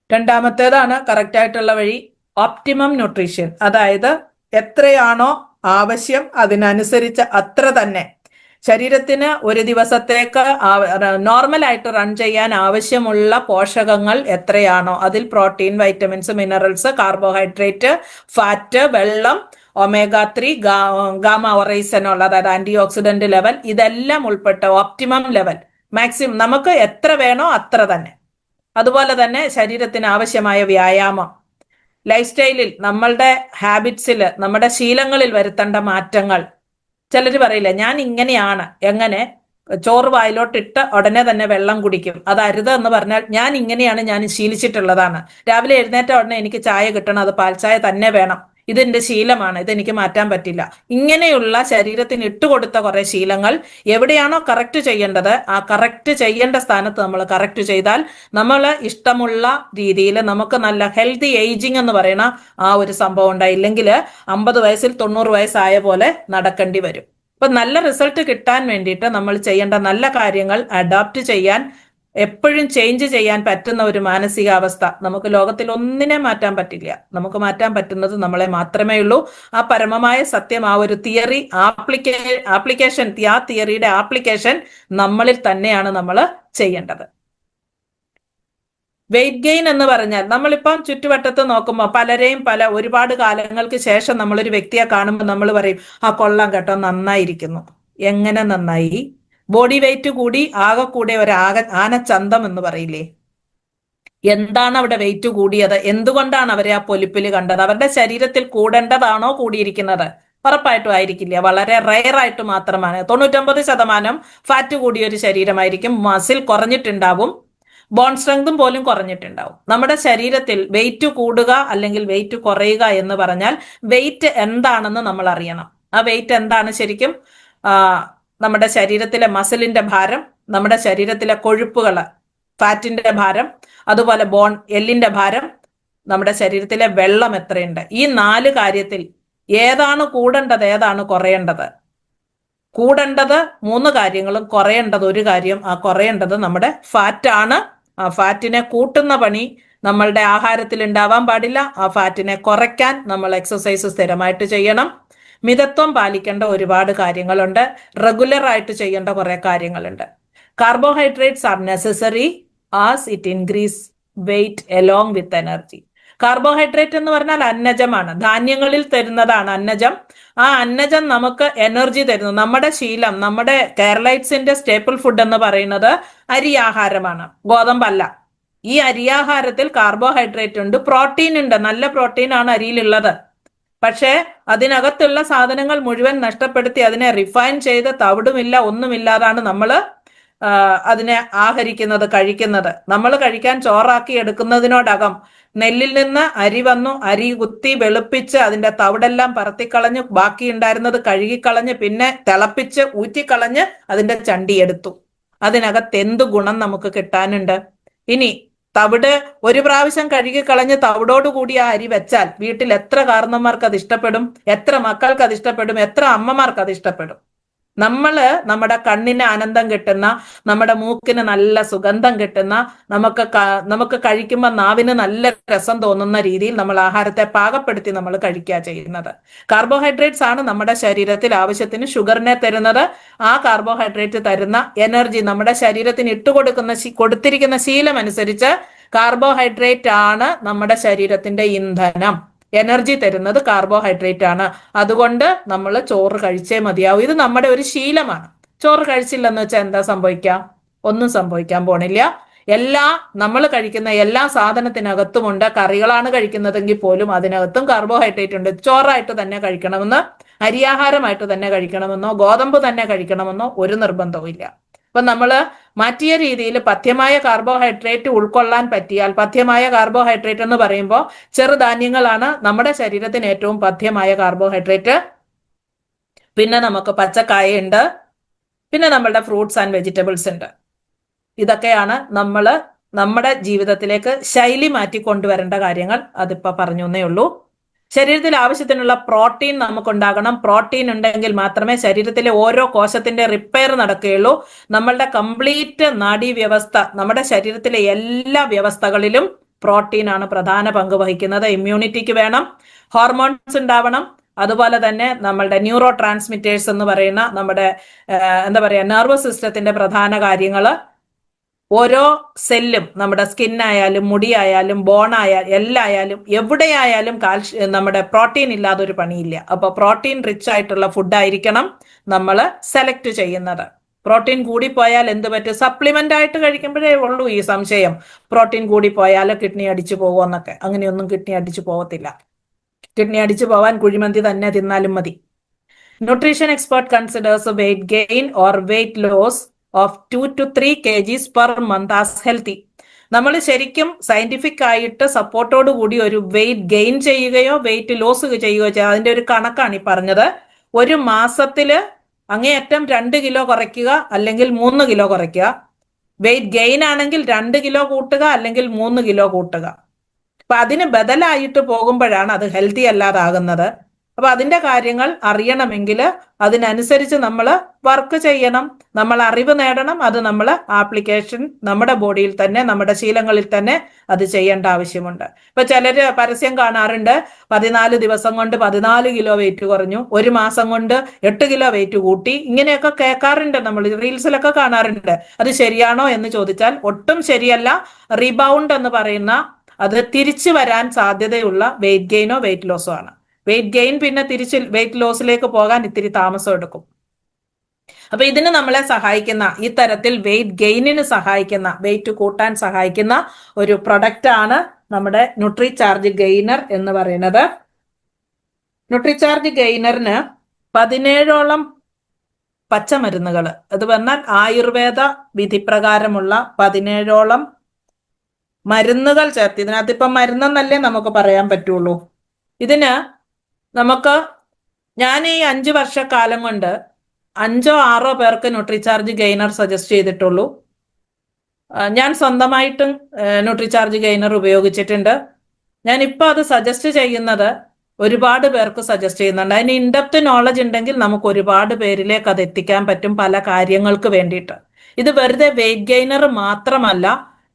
രണ്ടാമത്തേതാണ് കറക്റ്റ് ആയിട്ടുള്ള വഴി, ഓപ്റ്റിമം ന്യൂട്രീഷൻ. അതായത് എത്രയാണോ ആവശ്യം അതിനനുസരിച്ച് അത്ര തന്നെ. ശരീരത്തിന് ഒരു ദിവസത്തേക്ക് നോർമലായിട്ട് റൺ ചെയ്യാൻ ആവശ്യമുള്ള പോഷകങ്ങൾ എത്രയാണോ അതിൽ protein, vitamins, minerals, carbohydrate, fat, വെള്ളം, ഒമേഗ 3, ഗാമ ഒറൈസനോൾ, അതായത് ആന്റി ഓക്സിഡന്റ് ലെവൽ, ഇതെല്ലാം ഉൾപ്പെട്ട ഓപ്റ്റിമം ലെവൽ, മാക്സിമം നമുക്ക് എത്ര വേണോ അത്ര തന്നെ. അതുപോലെ തന്നെ ശരീരത്തിന് ആവശ്യമായ വ്യായാമം, ലൈഫ് സ്റ്റൈലിൽ, നമ്മളുടെ ഹാബിറ്റ്സിൽ, നമ്മുടെ ശീലങ്ങളിൽ വരുത്തേണ്ട മാറ്റങ്ങൾ. ചിലർ പറയില്ല ഞാൻ ഇങ്ങനെയാണ്, എങ്ങനെ? ചോറ് വായിലോട്ടിട്ട് ഉടനെ തന്നെ വെള്ളം കുടിക്കും. അത് അരുത് എന്ന് പറഞ്ഞാൽ ഞാൻ ഇങ്ങനെയാണ്, ഞാൻ ശീലിച്ചിട്ടുള്ളതാണ്. രാവിലെ എഴുന്നേറ്റ ഉടനെ എനിക്ക് ചായ കിട്ടണം, അത് പാൽച്ചായ തന്നെ വേണം, ഇതെന്റെ ശീലമാണ്, ഇതെനിക്ക് മാറ്റാൻ പറ്റില്ല. ഇങ്ങനെയുള്ള ശരീരത്തിന് ഇട്ടുകൊടുത്ത കുറെ ശീലങ്ങൾ എവിടെയാണോ കറക്റ്റ് ചെയ്യേണ്ടത് ആ കറക്റ്റ് ചെയ്യേണ്ട സ്ഥാനത്ത് നമ്മൾ കറക്റ്റ് ചെയ്താൽ നമ്മൾ ഇഷ്ടമുള്ള രീതിയിൽ നമുക്ക് നല്ല ഹെൽത്തി ഏജിങ് എന്ന് പറയുന്ന ആ ഒരു സംഭവം ഉണ്ടായില്ലെങ്കിൽ 50 വയസ്സിൽ 90 വയസ്സായ പോലെ നടക്കേണ്ടി വരും. അപ്പൊ നല്ല റിസൾട്ട് കിട്ടാൻ വേണ്ടിയിട്ട് നമ്മൾ ചെയ്യേണ്ട നല്ല കാര്യങ്ങൾ അഡാപ്റ്റ് ചെയ്യാൻ, എപ്പോഴും ചേഞ്ച് ചെയ്യാൻ പറ്റുന്ന ഒരു മാനസികാവസ്ഥ. നമുക്ക് ലോകത്തിൽ ഒന്നിനെ മാറ്റാൻ പറ്റില്ല, നമുക്ക് മാറ്റാൻ പറ്റുന്നത് നമ്മളെ മാത്രമേ ഉള്ളൂ. ആ പരമമായ സത്യം, ആ ഒരു തിയറി ആപ്ലിക്കേഷൻ, ആ തിയറിയുടെ ആപ്ലിക്കേഷൻ നമ്മളിൽ തന്നെയാണ് നമ്മൾ ചെയ്യേണ്ടത്. വെയിറ്റ് ഗെയിൻ എന്ന് പറഞ്ഞാൽ നമ്മളിപ്പം ചുറ്റുവട്ടത്ത് നോക്കുമ്പോൾ പലരെയും ഒരുപാട് കാലങ്ങൾക്ക് ശേഷം നമ്മളൊരു വ്യക്തിയെ കാണുമ്പോൾ നമ്മൾ പറയും ആ കൊള്ളാം കേട്ടോ, നന്നായിരിക്കുന്നു. എങ്ങനെ നന്നായി? ബോഡി വെയിറ്റ് കൂടി, ആകെ കൂടെ ആനച്ചന്തം എന്ന് പറയില്ലേ? എന്താണ് അവിടെ വെയിറ്റ് കൂടിയത്? എന്തുകൊണ്ടാണ് അവരെ ആ പൊലിപ്പിൽ കണ്ടത്? അവരുടെ ശരീരത്തിൽ കൂടേണ്ടതാണോ കൂടിയിരിക്കുന്നത്? ഉറപ്പായിട്ടും ആയിരിക്കില്ല. വളരെ റയർ ആയിട്ട് മാത്രമാണ്. 99% ഫാറ്റ് കൂടിയ ഒരു ശരീരമായിരിക്കും, മസിൽ കുറഞ്ഞിട്ടുണ്ടാവും, ബോൺ സ്ട്രെങ്തും പോലും കുറഞ്ഞിട്ടുണ്ടാവും. നമ്മുടെ ശരീരത്തിൽ വെയിറ്റ് കൂടുക അല്ലെങ്കിൽ വെയിറ്റ് കുറയുക എന്ന് പറഞ്ഞാൽ വെയിറ്റ് എന്താണെന്ന് നമ്മൾ അറിയണം. ആ വെയിറ്റ് എന്താണ് ശരിക്കും? നമ്മുടെ ശരീരത്തിലെ മസിലിന്റെ ഭാരം, നമ്മുടെ ശരീരത്തിലെ കൊഴുപ്പുകള്, ഫാറ്റിന്റെ ഭാരം, അതുപോലെ എല്ലിന്റെ ഭാരം, നമ്മുടെ ശരീരത്തിലെ വെള്ളം എത്രയുണ്ട്, ഈ 4 കാര്യത്തിൽ ഏതാണ് കൂടേണ്ടത്, ഏതാണ് കുറയേണ്ടത്? കൂടേണ്ടത് 3 കാര്യങ്ങളും കുറയേണ്ടത് 1 കാര്യം. ആ കുറയേണ്ടത് നമ്മുടെ ഫാറ്റാണ്. ആ ഫാറ്റിനെ കൂട്ടുന്ന പണി നമ്മളുടെ ആഹാരത്തിൽ ഉണ്ടാവാൻ പാടില്ല. ആ ഫാറ്റിനെ കുറയ്ക്കാൻ നമ്മൾ എക്സസൈസ് സ്ഥിരമായിട്ട് ചെയ്യണം. മിതത്വം പാലിക്കേണ്ട ഒരുപാട് കാര്യങ്ങളുണ്ട്. റെഗുലർ ആയിട്ട് ചെയ്യേണ്ട കുറെ കാര്യങ്ങളുണ്ട്. Carbohydrates are necessary as it increase weight along with energy. Carbohydrate എന്ന് പറഞ്ഞാൽ അന്നജമാണ്, ധാന്യങ്ങളിൽ തരുന്നതാണ് അന്നജം. ആ അന്നജം നമുക്ക് എനർജി തരുന്നു. നമ്മുടെ ശീലം, നമ്മുടെ കേരളൈറ്റ്സിന്റെ സ്റ്റേപ്പിൾ ഫുഡ് എന്ന് പറയുന്നത് അരിയാഹാരമാണ്, ഗോതമ്പല്ല. ഈ അരിയാഹാരത്തിൽ കാർബോഹൈഡ്രേറ്റ് ഉണ്ട്, പ്രോട്ടീൻ ഉണ്ട്, നല്ല പ്രോട്ടീൻ ആണ് അരിയിലുള്ളത്. പക്ഷേ അതിനകത്തുള്ള സാധനങ്ങൾ മുഴുവൻ നഷ്ടപ്പെടുത്തി അതിനെ റിഫൈൻ ചെയ്ത് തവിടുമില്ല ഒന്നുമില്ലാതാണ് നമ്മൾ അതിനെ ആഹരിക്കുന്നത്, കഴിക്കുന്നത്. നമ്മൾ കഴിക്കാൻ ചോറാക്കി എടുക്കുന്നതിനോടകം നെല്ലിൽ നിന്ന് അരി വന്നു, അരി കുത്തി വെളുപ്പിച്ച് അതിന്റെ തവിടെല്ലാം പറത്തിക്കളഞ്ഞ് ബാക്കി ഉണ്ടായിരുന്നത് കഴുകിക്കളഞ്ഞ് പിന്നെ തിളപ്പിച്ച് ഊറ്റിക്കളഞ്ഞ് അതിന്റെ ചണ്ടി എടുത്തു. അതിനകത്ത് എന്ത് ഗുണം നമുക്ക് കിട്ടാനുണ്ട്? ഇനി തവിട് ഒരു പ്രാവശ്യം കഴുകിക്കളഞ്ഞ് തവിടോടുകൂടി ആ അരി വെച്ചാൽ വീട്ടിൽ എത്ര കാരണന്മാർക്ക് അത് ഇഷ്ടപ്പെടും, എത്ര മക്കൾക്ക് അത് ഇഷ്ടപ്പെടും, എത്ര അമ്മമാർക്ക് അത് ഇഷ്ടപ്പെടും? നമ്മുടെ കണ്ണിന് ആനന്ദം കിട്ടുന്ന, നമ്മുടെ മൂക്കിന് നല്ല സുഗന്ധം കിട്ടുന്ന, നമുക്ക് കഴിക്കുമ്പോൾ നാവിന് നല്ല രസം തോന്നുന്ന രീതിയിൽ നമ്മൾ ആഹാരത്തെ പാകപ്പെടുത്തി നമ്മൾ കഴിക്കുക ചെയ്യുന്നത്. കാർബോഹൈഡ്രേറ്റ്സ് ആണ് നമ്മുടെ ശരീരത്തിൽ ആവശ്യത്തിന് ഷുഗറിനെ തരുന്നത്. ആ കാർബോഹൈഡ്രേറ്റ് തരുന്ന എനർജി നമ്മുടെ ശരീരത്തിന് കൊടുത്തിരിക്കുന്ന ശീലം അനുസരിച്ച് കാർബോഹൈഡ്രേറ്റ് ആണ് നമ്മുടെ ശരീരത്തിന്റെ ഇന്ധനം. എനർജി തരുന്നത് കാർബോഹൈഡ്രേറ്റ് ആണ്. അതുകൊണ്ട് നമ്മൾ ചോറ് കഴിച്ചേ മതിയാവും. ഇത് നമ്മുടെ ഒരു ശീലമാണ്. ചോറ് കഴിച്ചില്ലെന്ന് വെച്ചാൽ എന്താ സംഭവിക്കുക? ഒന്നും സംഭവിക്കാൻ പോണില്ല. നമ്മൾ കഴിക്കുന്ന എല്ലാ സാധനത്തിനകത്തുമുണ്ട്. കറികളാണ് കഴിക്കുന്നതെങ്കിൽ പോലും അതിനകത്തും കാർബോഹൈഡ്രേറ്റ് ഉണ്ട്. ചോറായിട്ട് തന്നെ കഴിക്കണമെന്ന്, അരിയാഹാരമായിട്ട് തന്നെ കഴിക്കണമെന്നോ ഗോതമ്പ് തന്നെ കഴിക്കണമെന്നോ ഒരു നിർബന്ധവും ഇല്ല. അപ്പൊ നമ്മൾ മാറ്റിയ രീതിയിൽ പഥ്യമായ കാർബോഹൈഡ്രേറ്റ് ഉൾക്കൊള്ളാൻ പറ്റിയാൽ, പഥ്യമായ കാർബോഹൈഡ്രേറ്റ് എന്ന് പറയുമ്പോൾ ചെറുധാന്യങ്ങളാണ് നമ്മുടെ ശരീരത്തിന് ഏറ്റവും പഥ്യമായ കാർബോഹൈഡ്രേറ്റ്. പിന്നെ നമുക്ക് പച്ചക്കായുണ്ട്, പിന്നെ നമ്മളുടെ ഫ്രൂട്ട്സ് ആൻഡ് വെജിറ്റബിൾസ് ഉണ്ട്. ഇതൊക്കെയാണ് നമ്മുടെ ജീവിതത്തിലേക്ക് ശൈലി മാറ്റി കൊണ്ടുവരേണ്ട കാര്യങ്ങൾ. അതിപ്പോ പറഞ്ഞു എന്നേ ഉള്ളൂ. ശരീരത്തിൽ ആവശ്യത്തിനുള്ള പ്രോട്ടീൻ നമുക്കുണ്ടാകണം. പ്രോട്ടീൻ ഉണ്ടെങ്കിൽ മാത്രമേ ശരീരത്തിലെ ഓരോ കോശത്തിന്റെ റിപ്പയർ നടക്കുകയുള്ളൂ. നമ്മളുടെ കംപ്ലീറ്റ് നാഡീവ്യവസ്ഥ, നമ്മുടെ ശരീരത്തിലെ എല്ലാ വ്യവസ്ഥകളിലും പ്രോട്ടീനാണ് പ്രധാന പങ്ക് വഹിക്കുന്നത്. ഇമ്മ്യൂണിറ്റിക്ക് വേണം, ഹോർമോൺസ് ഉണ്ടാവണം, അതുപോലെ തന്നെ നമ്മളുടെ ന്യൂറോ ട്രാൻസ്മിറ്റേഴ്സ് എന്ന് പറയുന്ന നമ്മുടെ എന്താ പറയുക നെർവസ് സിസ്റ്റത്തിന്റെ പ്രധാന കാര്യങ്ങള്, ഓരോ സെല്ലും നമ്മുടെ സ്കിന്നായാലും മുടിയായാലും ബോണായാലും എല്ലായാലും എവിടെയായാലും നമ്മുടെ പ്രോട്ടീൻ ഇല്ലാതെ ഒരു പണിയില്ല. അപ്പൊ പ്രോട്ടീൻ റിച്ച് ആയിട്ടുള്ള ഫുഡ് ആയിരിക്കണം നമ്മൾ സെലക്ട് ചെയ്യുന്നത്. പ്രോട്ടീൻ കൂടിപ്പോയാൽ എന്ത് പറ്റും? സപ്ലിമെന്റ് ആയിട്ട് കഴിക്കുമ്പോഴേ ഉള്ളൂ ഈ സംശയം, പ്രോട്ടീൻ കൂടിപ്പോയാൽ കിഡ്നി അടിച്ചു പോകുമെന്നൊക്കെ. അങ്ങനെയൊന്നും കിഡ്നി അടിച്ചു പോകത്തില്ല. കിഡ്നി അടിച്ചു പോവാൻ കുഴിമന്തി തന്നെ തിന്നാലും മതി. Nutrition expert considers weight gain or weight loss of 2 to 3 kgs per month as healthy. നമ്മൾ ശരിക്കും സയന്റിഫിക് ആയിട്ട് സപ്പോർട്ടോട് കൂടി ഒരു വെയിറ്റ് ഗെയിൻ ചെയ്യുകയോ വെയിറ്റ് ലോസ് ചെയ്യുകയോ ചെയ്യുക, അതിന്റെ ഒരു കണക്കാണ് ഈ പറഞ്ഞത്. ഒരു മാസത്തില് അങ്ങേയറ്റം 2 കിലോ കുറയ്ക്കുക അല്ലെങ്കിൽ 3 കിലോ കുറയ്ക്കുക. വെയിറ്റ് ഗെയിൻ ആണെങ്കിൽ 2 കിലോ കൂട്ടുക അല്ലെങ്കിൽ 3 കിലോ കൂട്ടുക. അപ്പൊ അതിന് ബദലായിട്ട് പോകുമ്പോഴാണ് അത് ഹെൽത്തി അല്ലാതാകുന്നത്. അപ്പൊ അതിന്റെ കാര്യങ്ങൾ അറിയണമെങ്കിൽ അതിനനുസരിച്ച് നമ്മൾ വർക്ക് ചെയ്യണം, നമ്മൾ അറിവ് നേടണം. അത് നമ്മൾ ആപ്ലിക്കേഷൻ നമ്മുടെ ബോഡിയിൽ തന്നെ നമ്മുടെ ശീലങ്ങളിൽ തന്നെ അത് ചെയ്യേണ്ട ആവശ്യമുണ്ട്. ഇപ്പൊ ചിലര് പരസ്യം കാണാറുണ്ട്, 14 ദിവസം കൊണ്ട് 14 കിലോ വെയിറ്റ് കുറഞ്ഞു, ഒരു മാസം കൊണ്ട് 8 കിലോ വെയിറ്റ് കൂട്ടി. ഇങ്ങനെയൊക്കെ കേൾക്കാറുണ്ട്, നമ്മൾ റീൽസിലൊക്കെ കാണാറുണ്ട്. അത് ശരിയാണോ എന്ന് ചോദിച്ചാൽ ഒട്ടും ശരിയല്ല. റീബൗണ്ട് എന്ന് പറയുന്ന അത് തിരിച്ചു വരാൻ സാധ്യതയുള്ള വെയിറ്റ് ഗെയിനോ വെയിറ്റ് ലോസോ ആണ്. വെയിറ്റ് ഗെയിൻ പിന്നെ തിരിച്ച് വെയിറ്റ് ലോസിലേക്ക് പോകാൻ ഇത്തിരി താമസം എടുക്കും. അപ്പൊ ഇതിന് നമ്മളെ സഹായിക്കുന്ന, ഈ തരത്തിൽ വെയിറ്റ് ഗെയിനിന് സഹായിക്കുന്ന, വെയിറ്റ് കൂട്ടാൻ സഹായിക്കുന്ന ഒരു പ്രൊഡക്റ്റ് ആണ് നമ്മുടെ ന്യൂട്രിചാർജ് ഗെയിനർ എന്ന് പറയുന്നത്. ന്യൂട്രിചാർജ് ഗെയിനറിന് 17ഓളം പച്ചമരുന്നുകൾ, അത് പറഞ്ഞാൽ ആയുർവേദ വിധിപ്രകാരമുള്ള 17ഓളം മരുന്നുകൾ ചേർത്ത്, ഇതിനകത്ത് ഇപ്പം മരുന്നെന്നല്ലേ നമുക്ക് പറയാൻ പറ്റുള്ളൂ. ഇതിന് നമുക്ക്, ഞാൻ ഈ 5 വർഷക്കാലം കൊണ്ട് 5 or 6 പേർക്ക് ന്യൂട്രിചാർജ് ഗെയിനർ സജസ്റ്റ് ചെയ്തിട്ടുള്ളൂ. ഞാൻ സ്വന്തമായിട്ടും ന്യൂട്രിചാർജ് ഗെയിനർ ഉപയോഗിച്ചിട്ടുണ്ട്. ഞാൻ ഇപ്പൊ അത് സജസ്റ്റ് ചെയ്യുന്നത് ഒരുപാട് പേർക്ക് സജസ്റ്റ് ചെയ്യുന്നുണ്ട്. അതിന് ഇൻഡെപ്ത് നോളജ് ഉണ്ടെങ്കിൽ നമുക്ക് ഒരുപാട് പേരിലേക്ക് അത് എത്തിക്കാൻ പറ്റും, പല കാര്യങ്ങൾക്ക് വേണ്ടിയിട്ട്. ഇത് വെറുതെ വെയിറ്റ് ഗെയിനർ മാത്രമല്ല,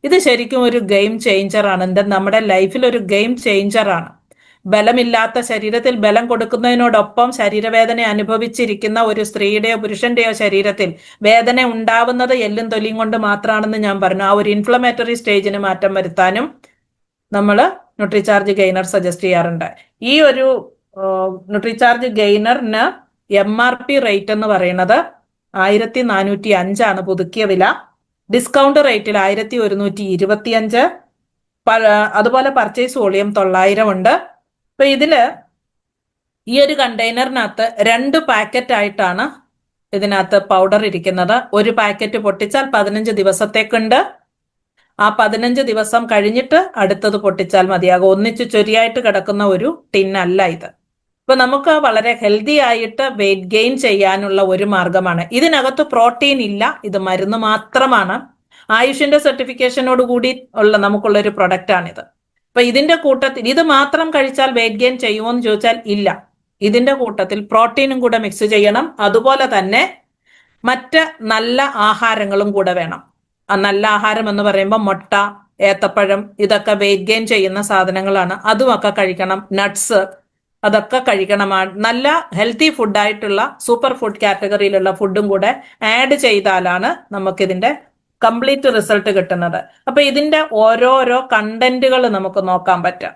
ഇത് ശരിക്കും ഒരു ഗെയിം ചേഞ്ചറാണ്. നമ്മുടെ ലൈഫിൽ ഒരു ഗെയിം ചേഞ്ചറാണ്. ബലമില്ലാത്ത ശരീരത്തിൽ ബലം കൊടുക്കുന്നതിനോടൊപ്പം ശരീരവേദന അനുഭവിച്ചിരിക്കുന്ന ഒരു സ്ത്രീയുടെയോ പുരുഷന്റെയോ ശരീരത്തിൽ വേദന ഉണ്ടാവുന്നത് എല്ലും തൊലിയും കൊണ്ട് മാത്രമാണെന്ന് ഞാൻ പറഞ്ഞു. ആ ഒരു ഇൻഫ്ലമേറ്ററി സ്റ്റേജിന് മാറ്റം വരുത്താനും നമ്മൾ ന്യൂട്രിചാർജ് ഗെയിനർ സജസ്റ്റ് ചെയ്യാറുണ്ട്. ഈ ഒരു ന്യൂട്രിചാർജ് ഗെയിനറിന് MRP റേറ്റ് എന്ന് പറയുന്നത് 1405 പുതുക്കിയ വില. ഡിസ്കൗണ്ട് റേറ്റിൽ 1125. അതുപോലെ പർച്ചേസ് വോളിയം 900 ഉണ്ട്. അപ്പൊ ഇതില് ഈ ഒരു കണ്ടെയ്നറിനകത്ത് 2 പാക്കറ്റ് ആയിട്ടാണ് ഇതിനകത്ത് പൗഡർ ഇരിക്കുന്നത്. ഒരു പാക്കറ്റ് പൊട്ടിച്ചാൽ 15 ദിവസത്തേക്കുണ്ട്. ആ 15 ദിവസം കഴിഞ്ഞിട്ട് അടുത്തത് പൊട്ടിച്ചാൽ മതിയാകും. ഒന്നിച്ച് ചൊരിയായിട്ട് കിടക്കുന്ന ഒരു ടിന്നല്ല ഇത്. ഇപ്പൊ നമുക്ക് വളരെ ഹെൽത്തി ആയിട്ട് വെയിറ്റ് ഗെയിൻ ചെയ്യാനുള്ള ഒരു മാർഗമാണ്. ഇതിനകത്ത് പ്രോട്ടീൻ ഇല്ല, ഇത് മരുന്ന് മാത്രമാണ്. ആയുഷിന്റെ സർട്ടിഫിക്കേഷനോട് കൂടി ഉള്ള നമുക്കുള്ള ഒരു പ്രൊഡക്റ്റ് ആണിത്. അപ്പൊ ഇതിന്റെ കൂട്ടത്തിൽ ഇത് മാത്രം കഴിച്ചാൽ വെയിറ്റ് ഗെയിൻ ചെയ്യുമോ എന്ന് ചോദിച്ചാൽ ഇല്ല. ഇതിന്റെ കൂട്ടത്തിൽ പ്രോട്ടീനും കൂടെ മിക്സ് ചെയ്യണം. അതുപോലെ തന്നെ മറ്റ് നല്ല ആഹാരങ്ങളും കൂടെ വേണം. ആ നല്ല ആഹാരം എന്ന് പറയുമ്പോൾ മുട്ട, ഏത്തപ്പഴം, ഇതൊക്കെ വെയിറ്റ് ഗെയിൻ ചെയ്യുന്ന സാധനങ്ങളാണ്. അതുമൊക്കെ കഴിക്കണം. നട്ട്സ്, അതൊക്കെ കഴിക്കണം. നല്ല ഹെൽത്തി ഫുഡായിട്ടുള്ള സൂപ്പർ ഫുഡ് കാറ്റഗറിയിലുള്ള ഫുഡും കൂടെ ആഡ് ചെയ്താലാണ് നമുക്കിതിന്റെ കംപ്ലീറ്റ് റിസൾട്ട് കിട്ടുന്നത്. അപ്പൊ ഇതിന്റെ ഓരോരോ കണ്ടന്റുകൾ നമുക്ക് നോക്കാൻ പറ്റും.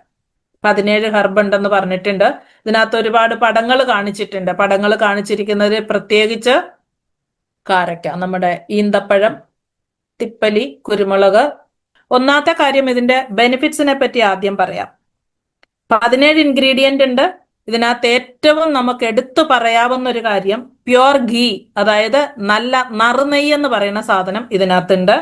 17 ഹെർബ് ഉണ്ടെന്ന് പറഞ്ഞിട്ടുണ്ട്. ഇതിനകത്ത് ഒരുപാട് പടങ്ങൾ കാണിച്ചിട്ടുണ്ട്. പടങ്ങൾ കാണിച്ചിരിക്കുന്നത് പ്രത്യേകിച്ച് കാരക്ക, നമ്മുടെ ഈന്തപ്പഴം, തിപ്പലി, കുരുമുളക്. ഒന്നാമത്തെ കാര്യം, ഇതിന്റെ ബെനിഫിറ്റ്സിനെ പറ്റി ആദ്യം പറയാം. 17 ഇൻഗ്രീഡിയന്റ് ഉണ്ട്. ഇതിനകത്ത് ഏറ്റവും നമുക്ക് എടുത്തു പറയാവുന്ന ഒരു കാര്യം പ്യുവർ ഗീ, അതായത് നല്ല നറുനെയ്യ് എന്ന് പറയുന്ന സാധനം ഇതിനകത്തുണ്ട്.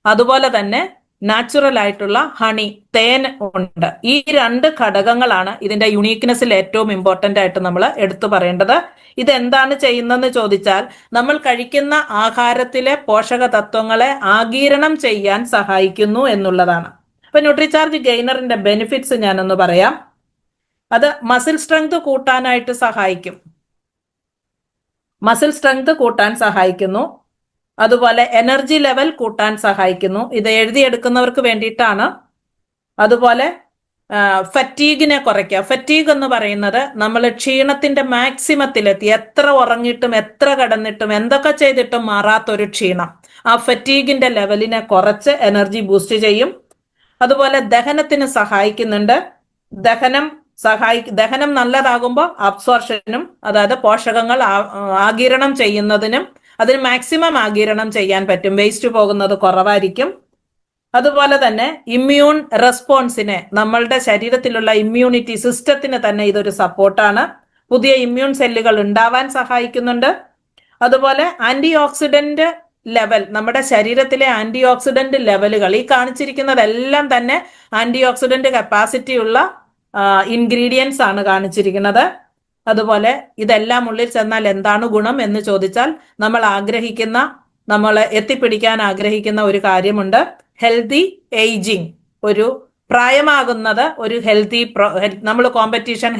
അതുപോലെ തന്നെ നാച്ചുറൽ ആയിട്ടുള്ള ഹണി, തേൻ ഉണ്ട്. ഈ 2 ഘടകങ്ങളാണ് ഇതിന്റെ യുണീക്നെസ്സിൽ ഏറ്റവും ഇമ്പോർട്ടന്റ് ആയിട്ട് നമ്മൾ എടുത്തു പറയേണ്ടത്. ഇതെന്താണ് ചെയ്യുന്നതെന്ന് ചോദിച്ചാൽ, നമ്മൾ കഴിക്കുന്ന ആഹാരത്തിലെ പോഷക തത്വങ്ങളെ ആഗിരണം ചെയ്യാൻ സഹായിക്കുന്നു എന്നുള്ളതാണ്. അപ്പൊ ന്യൂട്രിചാർജ് ഗെയിനറിന്റെ ബെനിഫിറ്റ്സ് ഞാനൊന്ന് പറയാം. അത് മസിൽ സ്ട്രെങ്ത് കൂട്ടാനായിട്ട് സഹായിക്കും. മസിൽ സ്ട്രെങ്ത് കൂട്ടാൻ സഹായിക്കുന്നു. അതുപോലെ എനർജി ലെവൽ കൂട്ടാൻ സഹായിക്കുന്നു. ഇത് എഴുതിയെടുക്കുന്നവർക്ക് വേണ്ടിയിട്ടാണ്. അതുപോലെ ഫറ്റീഗിനെ കുറയ്ക്കുക. ഫറ്റീഗ് എന്ന് പറയുന്നത് നമ്മൾ ക്ഷീണത്തിന്റെ മാക്സിമത്തിലെത്തി, എത്ര ഉറങ്ങിയിട്ടും എത്ര കിടന്നിട്ടും എന്തൊക്കെ ചെയ്തിട്ടും മാറാത്തൊരു ക്ഷീണം, ആ ഫറ്റീഗിന്റെ ലെവലിനെ കുറച്ച് എനർജി ബൂസ്റ്റ് ചെയ്യും. അതുപോലെ ദഹനത്തിന് സഹായിക്കുന്നുണ്ട്. ദഹനം നല്ലതാകുമ്പോൾ അബ്സോർഷനും, അതായത് പോഷകങ്ങൾ ആഗിരണം ചെയ്യുന്നതിനും, അതിന് മാക്സിമം ആഗിരണം ചെയ്യാൻ പറ്റും, വേസ്റ്റ് പോകുന്നത് കുറവായിരിക്കും. അതുപോലെ തന്നെ ഇമ്മ്യൂൺ റെസ്പോൺസിനെ, നമ്മളുടെ ശരീരത്തിലുള്ള ഇമ്മ്യൂണിറ്റി സിസ്റ്റത്തിന് തന്നെ ഇതൊരു സപ്പോർട്ടാണ്. പുതിയ ഇമ്മ്യൂൺ സെല്ലുകൾ ഉണ്ടാവാൻ സഹായിക്കുന്നുണ്ട്. അതുപോലെ ആന്റി ഓക്സിഡന്റ് ലെവൽ, നമ്മുടെ ശരീരത്തിലെ ആന്റി ഓക്സിഡന്റ് ലെവലുകൾ, ഈ കാണിച്ചിരിക്കുന്നതെല്ലാം തന്നെ ആന്റി ഓക്സിഡന്റ് കപ്പാസിറ്റി ഉള്ള ഇൻഗ്രീഡിയൻസ് ആണ് കാണിച്ചിരിക്കുന്നത്. അതുപോലെ ഇതെല്ലാം ഉള്ളിൽ ചെന്നാൽ എന്താണ് ഗുണം എന്ന് ചോദിച്ചാൽ, നമ്മൾ എത്തിപ്പിടിക്കാൻ ആഗ്രഹിക്കുന്ന ഒരു കാര്യമുണ്ട്, ഹെൽത്തി ഏജിങ്. ഒരു പ്രായമാകുന്നത് ഒരു നമ്മൾ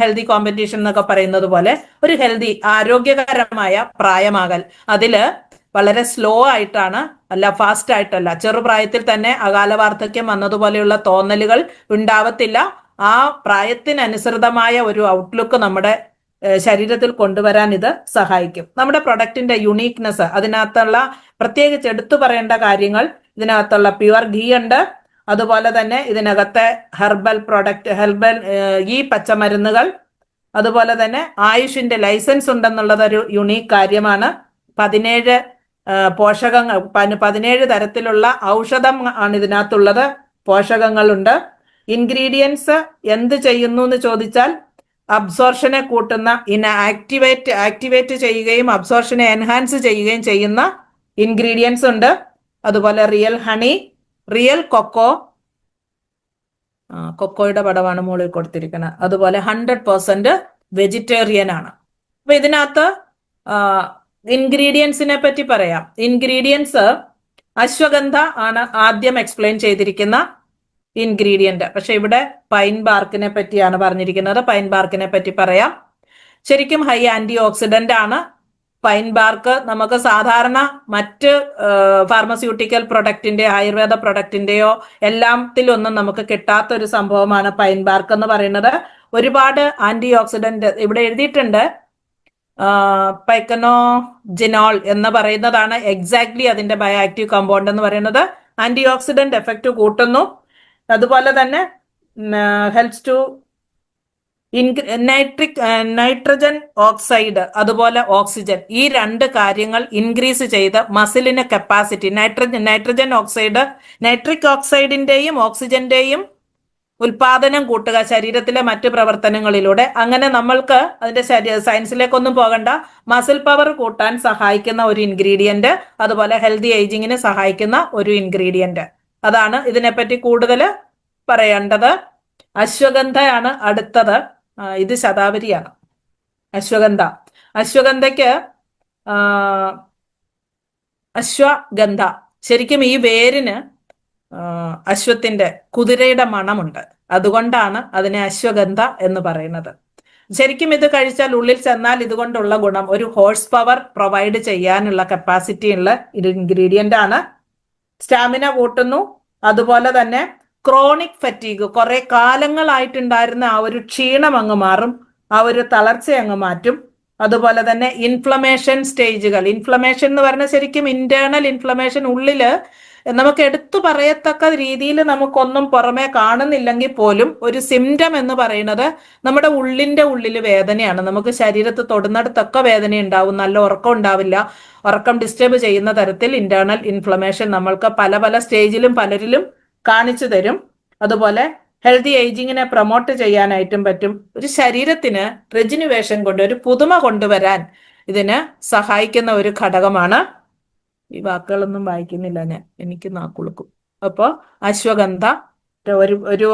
ഹെൽത്തി കോമ്പറ്റീഷൻ എന്നൊക്കെ പറയുന്നത് പോലെ ഒരു ആരോഗ്യകരമായ പ്രായമാകൽ. അതില് വളരെ സ്ലോ ആയിട്ടാണ്, അല്ല ഫാസ്റ്റ് ആയിട്ടല്ല. ചെറുപ്രായത്തിൽ തന്നെ അകാല വാർദ്ധക്യം വന്നതുപോലെയുള്ള തോന്നലുകൾ ഉണ്ടാവത്തില്ല. ആ പ്രായത്തിനനുസൃതമായ ഒരു ഔട്ട്ലുക്ക് നമ്മുടെ ശരീരത്തിൽ കൊണ്ടുവരാൻ ഇത് സഹായിക്കും. നമ്മുടെ പ്രൊഡക്റ്റിന്റെ യുണീക്നെസ്, അതിനകത്തുള്ള പ്രത്യേകിച്ച് എടുത്തു പറയേണ്ട കാര്യങ്ങൾ, ഇതിനകത്തുള്ള പ്യുവർ ഗീ ഉണ്ട്. അതുപോലെ തന്നെ ഇതിനകത്തെ ഹെർബൽ ഈ പച്ചമരുന്നുകൾ, അതുപോലെ തന്നെ ആയുഷിന്റെ ലൈസൻസ് ഉണ്ടെന്നുള്ളത് ഒരു യുണീക്ക് കാര്യമാണ്. 17 പോഷകങ്ങൾ, 17 തരത്തിലുള്ള ഔഷധം ആണ് ഇതിനകത്തുള്ളത്, പോഷകങ്ങളുണ്ട്. ഇൻഗ്രീഡിയൻസ് എന്ത് ചെയ്യുന്നു എന്ന് ചോദിച്ചാൽ, അബ്സോർഷനെ കൂട്ടുന്ന, ആക്ടിവേറ്റ് ചെയ്യുകയും അബ്സോർഷനെ എൻഹാൻസ് ചെയ്യുകയും ചെയ്യുന്ന ഇൻഗ്രീഡിയൻസ് ഉണ്ട്. അതുപോലെ റിയൽ ഹണി, റിയൽ കൊക്കോയുടെ പടമാണ് മുകളിൽ കൊടുത്തിരിക്കുന്നത്. അതുപോലെ 100% വെജിറ്റേറിയൻ ആണ്. അപ്പൊ ഇതിനകത്ത് ഇൻഗ്രീഡിയൻസിനെ പറ്റി പറയാം. ഇൻഗ്രീഡിയൻസ് അശ്വഗന്ധ ആണ് ആദ്യം എക്സ്പ്ലെയിൻ ചെയ്തിരിക്കുന്ന ഇൻഗ്രീഡിയന്റ്. പക്ഷെ ഇവിടെ പൈൻ ബാർക്കിനെ പറ്റിയാണ് പറഞ്ഞിരിക്കുന്നത്. പൈൻ ബാർക്കിനെ പറ്റി പറയാം. ശരിക്കും ഹൈ ആന്റി ഓക്സിഡന്റ് ആണ് പൈൻ ബാർക്ക്. നമുക്ക് സാധാരണ മറ്റ് ഫാർമസ്യൂട്ടിക്കൽ പ്രൊഡക്റ്റിന്റെ, ആയുർവേദ പ്രൊഡക്റ്റിന്റെയോ എല്ലാത്തിലൊന്നും നമുക്ക് കിട്ടാത്ത ഒരു സംഭവമാണ് പൈൻ ബാർക്ക് എന്ന് പറയുന്നത്. ഒരുപാട് ആന്റി ഓക്സിഡന്റ് ഇവിടെ എഴുതിയിട്ടുണ്ട്. പൈക്കനോജിനോൾ എന്ന് പറയുന്നതാണ് എക്സാക്ട്ലി അതിന്റെ ബയോ ആക്റ്റീവ് കമ്പൗണ്ട് എന്ന് പറയുന്നത്. ആന്റി ഓക്സിഡന്റ് എഫക്റ്റ് കൂട്ടുന്നു. അതുപോലെ തന്നെ ഹെൽപ്സ് ടു നൈട്രജൻ ഓക്സൈഡ്, അതുപോലെ ഓക്സിജൻ, ഈ 2 കാര്യങ്ങൾ ഇൻക്രീസ് ചെയ്ത് മസിലിന് കപ്പാസിറ്റി, നൈട്രജൻ ഓക്സൈഡ്, നൈട്രിക് ഓക്സൈഡിന്റെയും ഓക്സിജന്റെയും ഉൽപാദനം കൂട്ടുക ശരീരത്തിലെ മറ്റു പ്രവർത്തനങ്ങളിലൂടെ. അങ്ങനെ നമ്മൾക്ക് അതിന്റെ സയൻസിലേക്കൊന്നും പോകണ്ട, മസിൽ പവർ കൂട്ടാൻ സഹായിക്കുന്ന ഒരു ഇൻഗ്രീഡിയന്റ്, അതുപോലെ ഹെൽത്തി ഏജിങ്ങിന് സഹായിക്കുന്ന ഒരു ഇൻഗ്രീഡിയന്റ്. അതാണ് ഇതിനെപ്പറ്റി കൂടുതൽ പറയേണ്ടത്. അശ്വഗന്ധയാണ് അടുത്തത്. ഇത് ശതാവരിയാണ്. അശ്വഗന്ധയ്ക്ക് അശ്വഗന്ധ, ശരിക്കും ഈ വേരിന് അശ്വത്തിന്റെ, കുതിരയുടെ മണമുണ്ട്. അതുകൊണ്ടാണ് അതിനെ അശ്വഗന്ധ എന്ന് പറയുന്നത്. ശരിക്കും ഇത് കഴിച്ചാൽ, ഉള്ളിൽ ചെന്നാൽ ഇതുകൊണ്ടുള്ള ഗുണം, ഒരു ഹോഴ്സ് പവർ പ്രൊവൈഡ് ചെയ്യാനുള്ള കപ്പാസിറ്റി ഉള്ള ഒരു ഇൻഗ്രീഡിയന്റ് ആണ്. സ്റ്റാമിന കൂട്ടുന്നു. അതുപോലെ തന്നെ ക്രോണിക് ഫറ്റീഗ്, കുറെ കാലങ്ങളായിട്ടുണ്ടായിരുന്ന ആ ഒരു ക്ഷീണം അങ്ങ് മാറും, ആ ഒരു തളർച്ച അങ്ങ് മാറ്റും. അതുപോലെ തന്നെ ഇൻഫ്ലമേഷൻ സ്റ്റേജുകൾ, ഇൻഫ്ലമേഷൻ എന്ന് പറഞ്ഞാൽ ശരിക്കും ഇന്റേണൽ ഇൻഫ്ലമേഷൻ, ഉള്ളില് നമുക്ക് എടുത്തു പറയത്തക്ക രീതിയിൽ നമുക്കൊന്നും പുറമെ കാണുന്നില്ലെങ്കിൽ പോലും ഒരു സിംറ്റം എന്ന് പറയുന്നത് നമ്മുടെ ഉള്ളിന്റെ ഉള്ളിൽ വേദനയാണ്. നമുക്ക് ശരീരത്ത് തൊടുന്നിടത്തൊക്കെ വേദന ഉണ്ടാവും, നല്ല ഉറക്കം ഉണ്ടാവില്ല, ഉറക്കം ഡിസ്റ്റർബ് ചെയ്യുന്ന തരത്തിൽ ഇന്റേണൽ ഇൻഫ്ലമേഷൻ നമ്മൾക്ക് പല പല സ്റ്റേജിലും പലരിലും കാണിച്ചു തരും. അതുപോലെ ഹെൽത്തി ഏജിങ്ങിനെ പ്രൊമോട്ട് ചെയ്യാനായിട്ടും പറ്റും. ഒരു ശരീരത്തിന് റെജിനുവേഷൻ കൊണ്ട്, ഒരു പുതുമ കൊണ്ടുവരാൻ ഇതിന് സഹായിക്കുന്ന ഒരു ഘടകമാണ്. ഈ വാക്കുകളൊന്നും വായിക്കുന്നില്ല ഞാൻ, എനിക്ക് നാക്കുളുക്കും. അപ്പോൾ അശ്വഗന്ധ ഒരു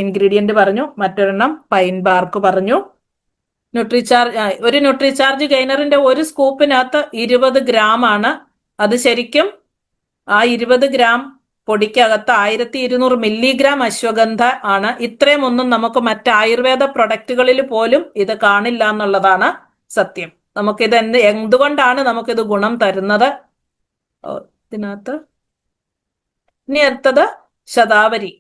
ഇൻഗ്രീഡിയന്റ് പറഞ്ഞു, മറ്റൊരെണ്ണം പൈൻ ബാർക്ക് പറഞ്ഞു. ഒരു ന്യൂട്രിചാർജ് ഗെയിനറിന്റെ ഒരു സ്കൂപ്പിനകത്ത് 20 ഗ്രാം ആണ്. അത് ശരിക്കും ആ 20 ഗ്രാം പൊടിക്കകത്ത് 1200 മില്ലിഗ്രാം അശ്വഗന്ധ ആണ്. ഇത്രയും ഒന്നും നമുക്ക് മറ്റ് ആയുർവേദ പ്രൊഡക്റ്റുകളിൽ പോലും ഇത് കാണില്ല എന്നുള്ളതാണ് സത്യം. നമുക്കിത് എന്തുകൊണ്ടാണ് നമുക്കിത് ഗുണം തരുന്നത്? ഇതിനകത്ത് ഇനി അടുത്തത് ശതാവരി.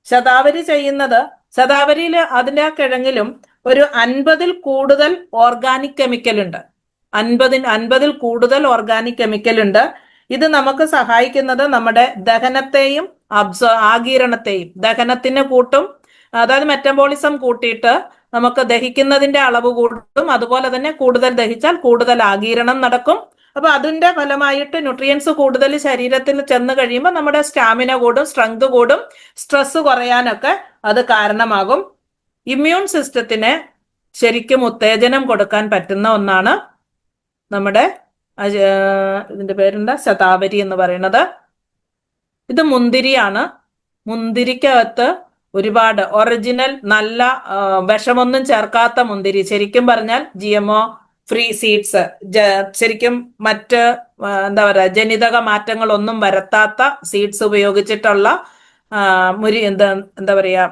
ശതാവരി ചെയ്യുന്നത് ശതാവരിയിൽ അതിന്റെ ആ കിഴങ്ങിലും ഒരു 50-ൽ കൂടുതൽ ഓർഗാനിക് കെമിക്കൽ ഉണ്ട്. 50-ൽ കൂടുതൽ ഓർഗാനിക് കെമിക്കൽ ഉണ്ട്. ഇത് നമുക്ക് സഹായിക്കുന്നത് നമ്മുടെ ദഹനത്തെയും ആഗീരണത്തെയും, ദഹനത്തിന് കൂട്ടും, അതായത് മെറ്റബോളിസം കൂട്ടിയിട്ട് നമുക്ക് ദഹിക്കുന്നതിന്റെ അളവ് കൂടും. അതുപോലെ തന്നെ കൂടുതൽ ദഹിച്ചാൽ കൂടുതൽ ആഗീരണം നടക്കും. അപ്പൊ അതിന്റെ ഫലമായിട്ട് ന്യൂട്രിയൻസ് കൂടുതൽ ശരീരത്തിൽ ചെന്ന് കഴിയുമ്പോൾ നമ്മുടെ സ്റ്റാമിന കൂടും, സ്ട്രെങ്ത് കൂടും, സ്ട്രെസ് കുറയാനൊക്കെ അത് കാരണമാകും. ഇമ്മ്യൂൺ സിസ്റ്റത്തിന് ശരിക്കും ഉത്തേജനം കൊടുക്കാൻ പറ്റുന്ന ഒന്നാണ് നമ്മുടെ ഇതിന്റെ പേരെന്താ, ശതാവരി എന്ന് പറയുന്നത്. ഇത് മുന്തിരിയാണ്. മുന്തിരിക്കകത്ത് ഒരുപാട് ഒറിജിനൽ നല്ല വിഷമൊന്നും ചേർക്കാത്ത മുന്തിരി, ശരിക്കും പറഞ്ഞാൽ GMO ഫ്രീ സീഡ്സ്, ശരിക്കും മറ്റ് എന്താ പറയാ ജനിതക മാറ്റങ്ങളൊന്നും വരുത്താത്ത സീഡ്സ് ഉപയോഗിച്ചിട്ടുള്ള എന്താ പറയാ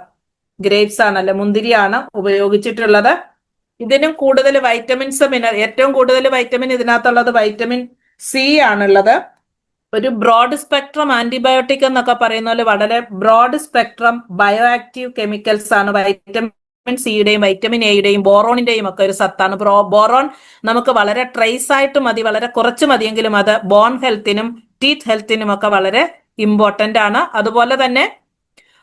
ഗ്രേപ്സ് ആണല്ലേ, മുന്തിരിയാണ് ഉപയോഗിച്ചിട്ടുള്ളത്. ഇതിനും കൂടുതൽ വൈറ്റമിൻസ്, ഏറ്റവും കൂടുതൽ വൈറ്റമിൻ ഇതിനകത്തുള്ളത് വൈറ്റമിൻ C ആണുള്ളത്. ഒരു ബ്രോഡ് സ്പെക്ട്രം ആന്റിബയോട്ടിക് എന്നൊക്കെ പറയുന്ന പോലെ വളരെ broad spectrum bio active chemicals ആണ് വൈറ്റമിൻ സിയുടെയും വൈറ്റമിൻ എയുടെയും ബോറോണിന്റെയും ഒക്കെ ഒരു സത്താണ്. ബോറോൺ നമുക്ക് വളരെ ട്രേസ് ആയിട്ട് മതി, വളരെ കുറച്ച് മതിയെങ്കിലും അത് ബോൺ ഹെൽത്തിനും ടീത്ത് ഹെൽത്തിനും ഒക്കെ വളരെ ഇമ്പോർട്ടന്റ് ആണ്. അതുപോലെ തന്നെ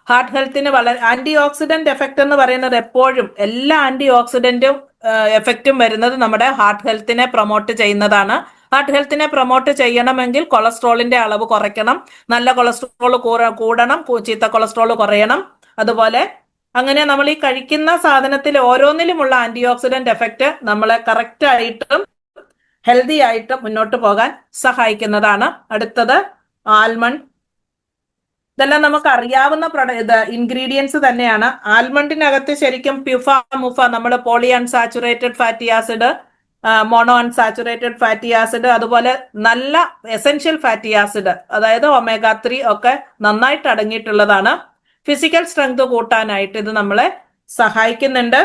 ഹാർട്ട് ഹെൽത്തിന് വളരെ ആന്റി ഓക്സിഡന്റ് എഫക്ട് എന്ന് പറയുന്നത് എപ്പോഴും എല്ലാ ആന്റി ഓക്സിഡന്റും എഫക്റ്റും വരുന്നത് നമ്മുടെ ഹാർട്ട് ഹെൽത്തിനെ പ്രൊമോട്ട് ചെയ്യുന്നതാണ്. ഹാർട്ട് ഹെൽത്തിനെ പ്രൊമോട്ട് ചെയ്യണമെങ്കിൽ കൊളസ്ട്രോളിന്റെ അളവ് കുറയ്ക്കണം, നല്ല കൊളസ്ട്രോൾ കൂടണം, ചീത്ത കൊളസ്ട്രോൾ കുറയണം. അതുപോലെ അങ്ങനെ നമ്മൾ ഈ കഴിക്കുന്ന സാധനത്തിൽ ഓരോന്നിലുമുള്ള ആന്റി ഓക്സിഡന്റ് എഫക്റ്റ് നമ്മളെ കറക്റ്റ് ആയിട്ടും ഹെൽത്തി ആയിട്ടും മുന്നോട്ട് പോകാൻ സഹായിക്കുന്നതാണ്. അടുത്തത് ആൽമണ്ട്. ഇതെല്ലാം നമുക്ക് അറിയാവുന്ന ഇൻഗ്രീഡിയൻസ് തന്നെയാണ്. ആൽമണ്ടിനകത്ത് ശരിക്കും പ്യുഫ, മുഫ, നമ്മൾ poly unsaturated fatty acid, mono unsaturated fatty acid, അതുപോലെ നല്ല എസെൻഷ്യൽ ഫാറ്റി ആസിഡ്, അതായത് omega-3 ഒക്കെ നന്നായിട്ട് അടങ്ങിയിട്ടുള്ളതാണ്. ഫിസിക്കൽ സ്ട്രെങ്ത് കൂട്ടാനായിട്ട് ഇത് നമ്മളെ സഹായിക്കുന്നുണ്ട്.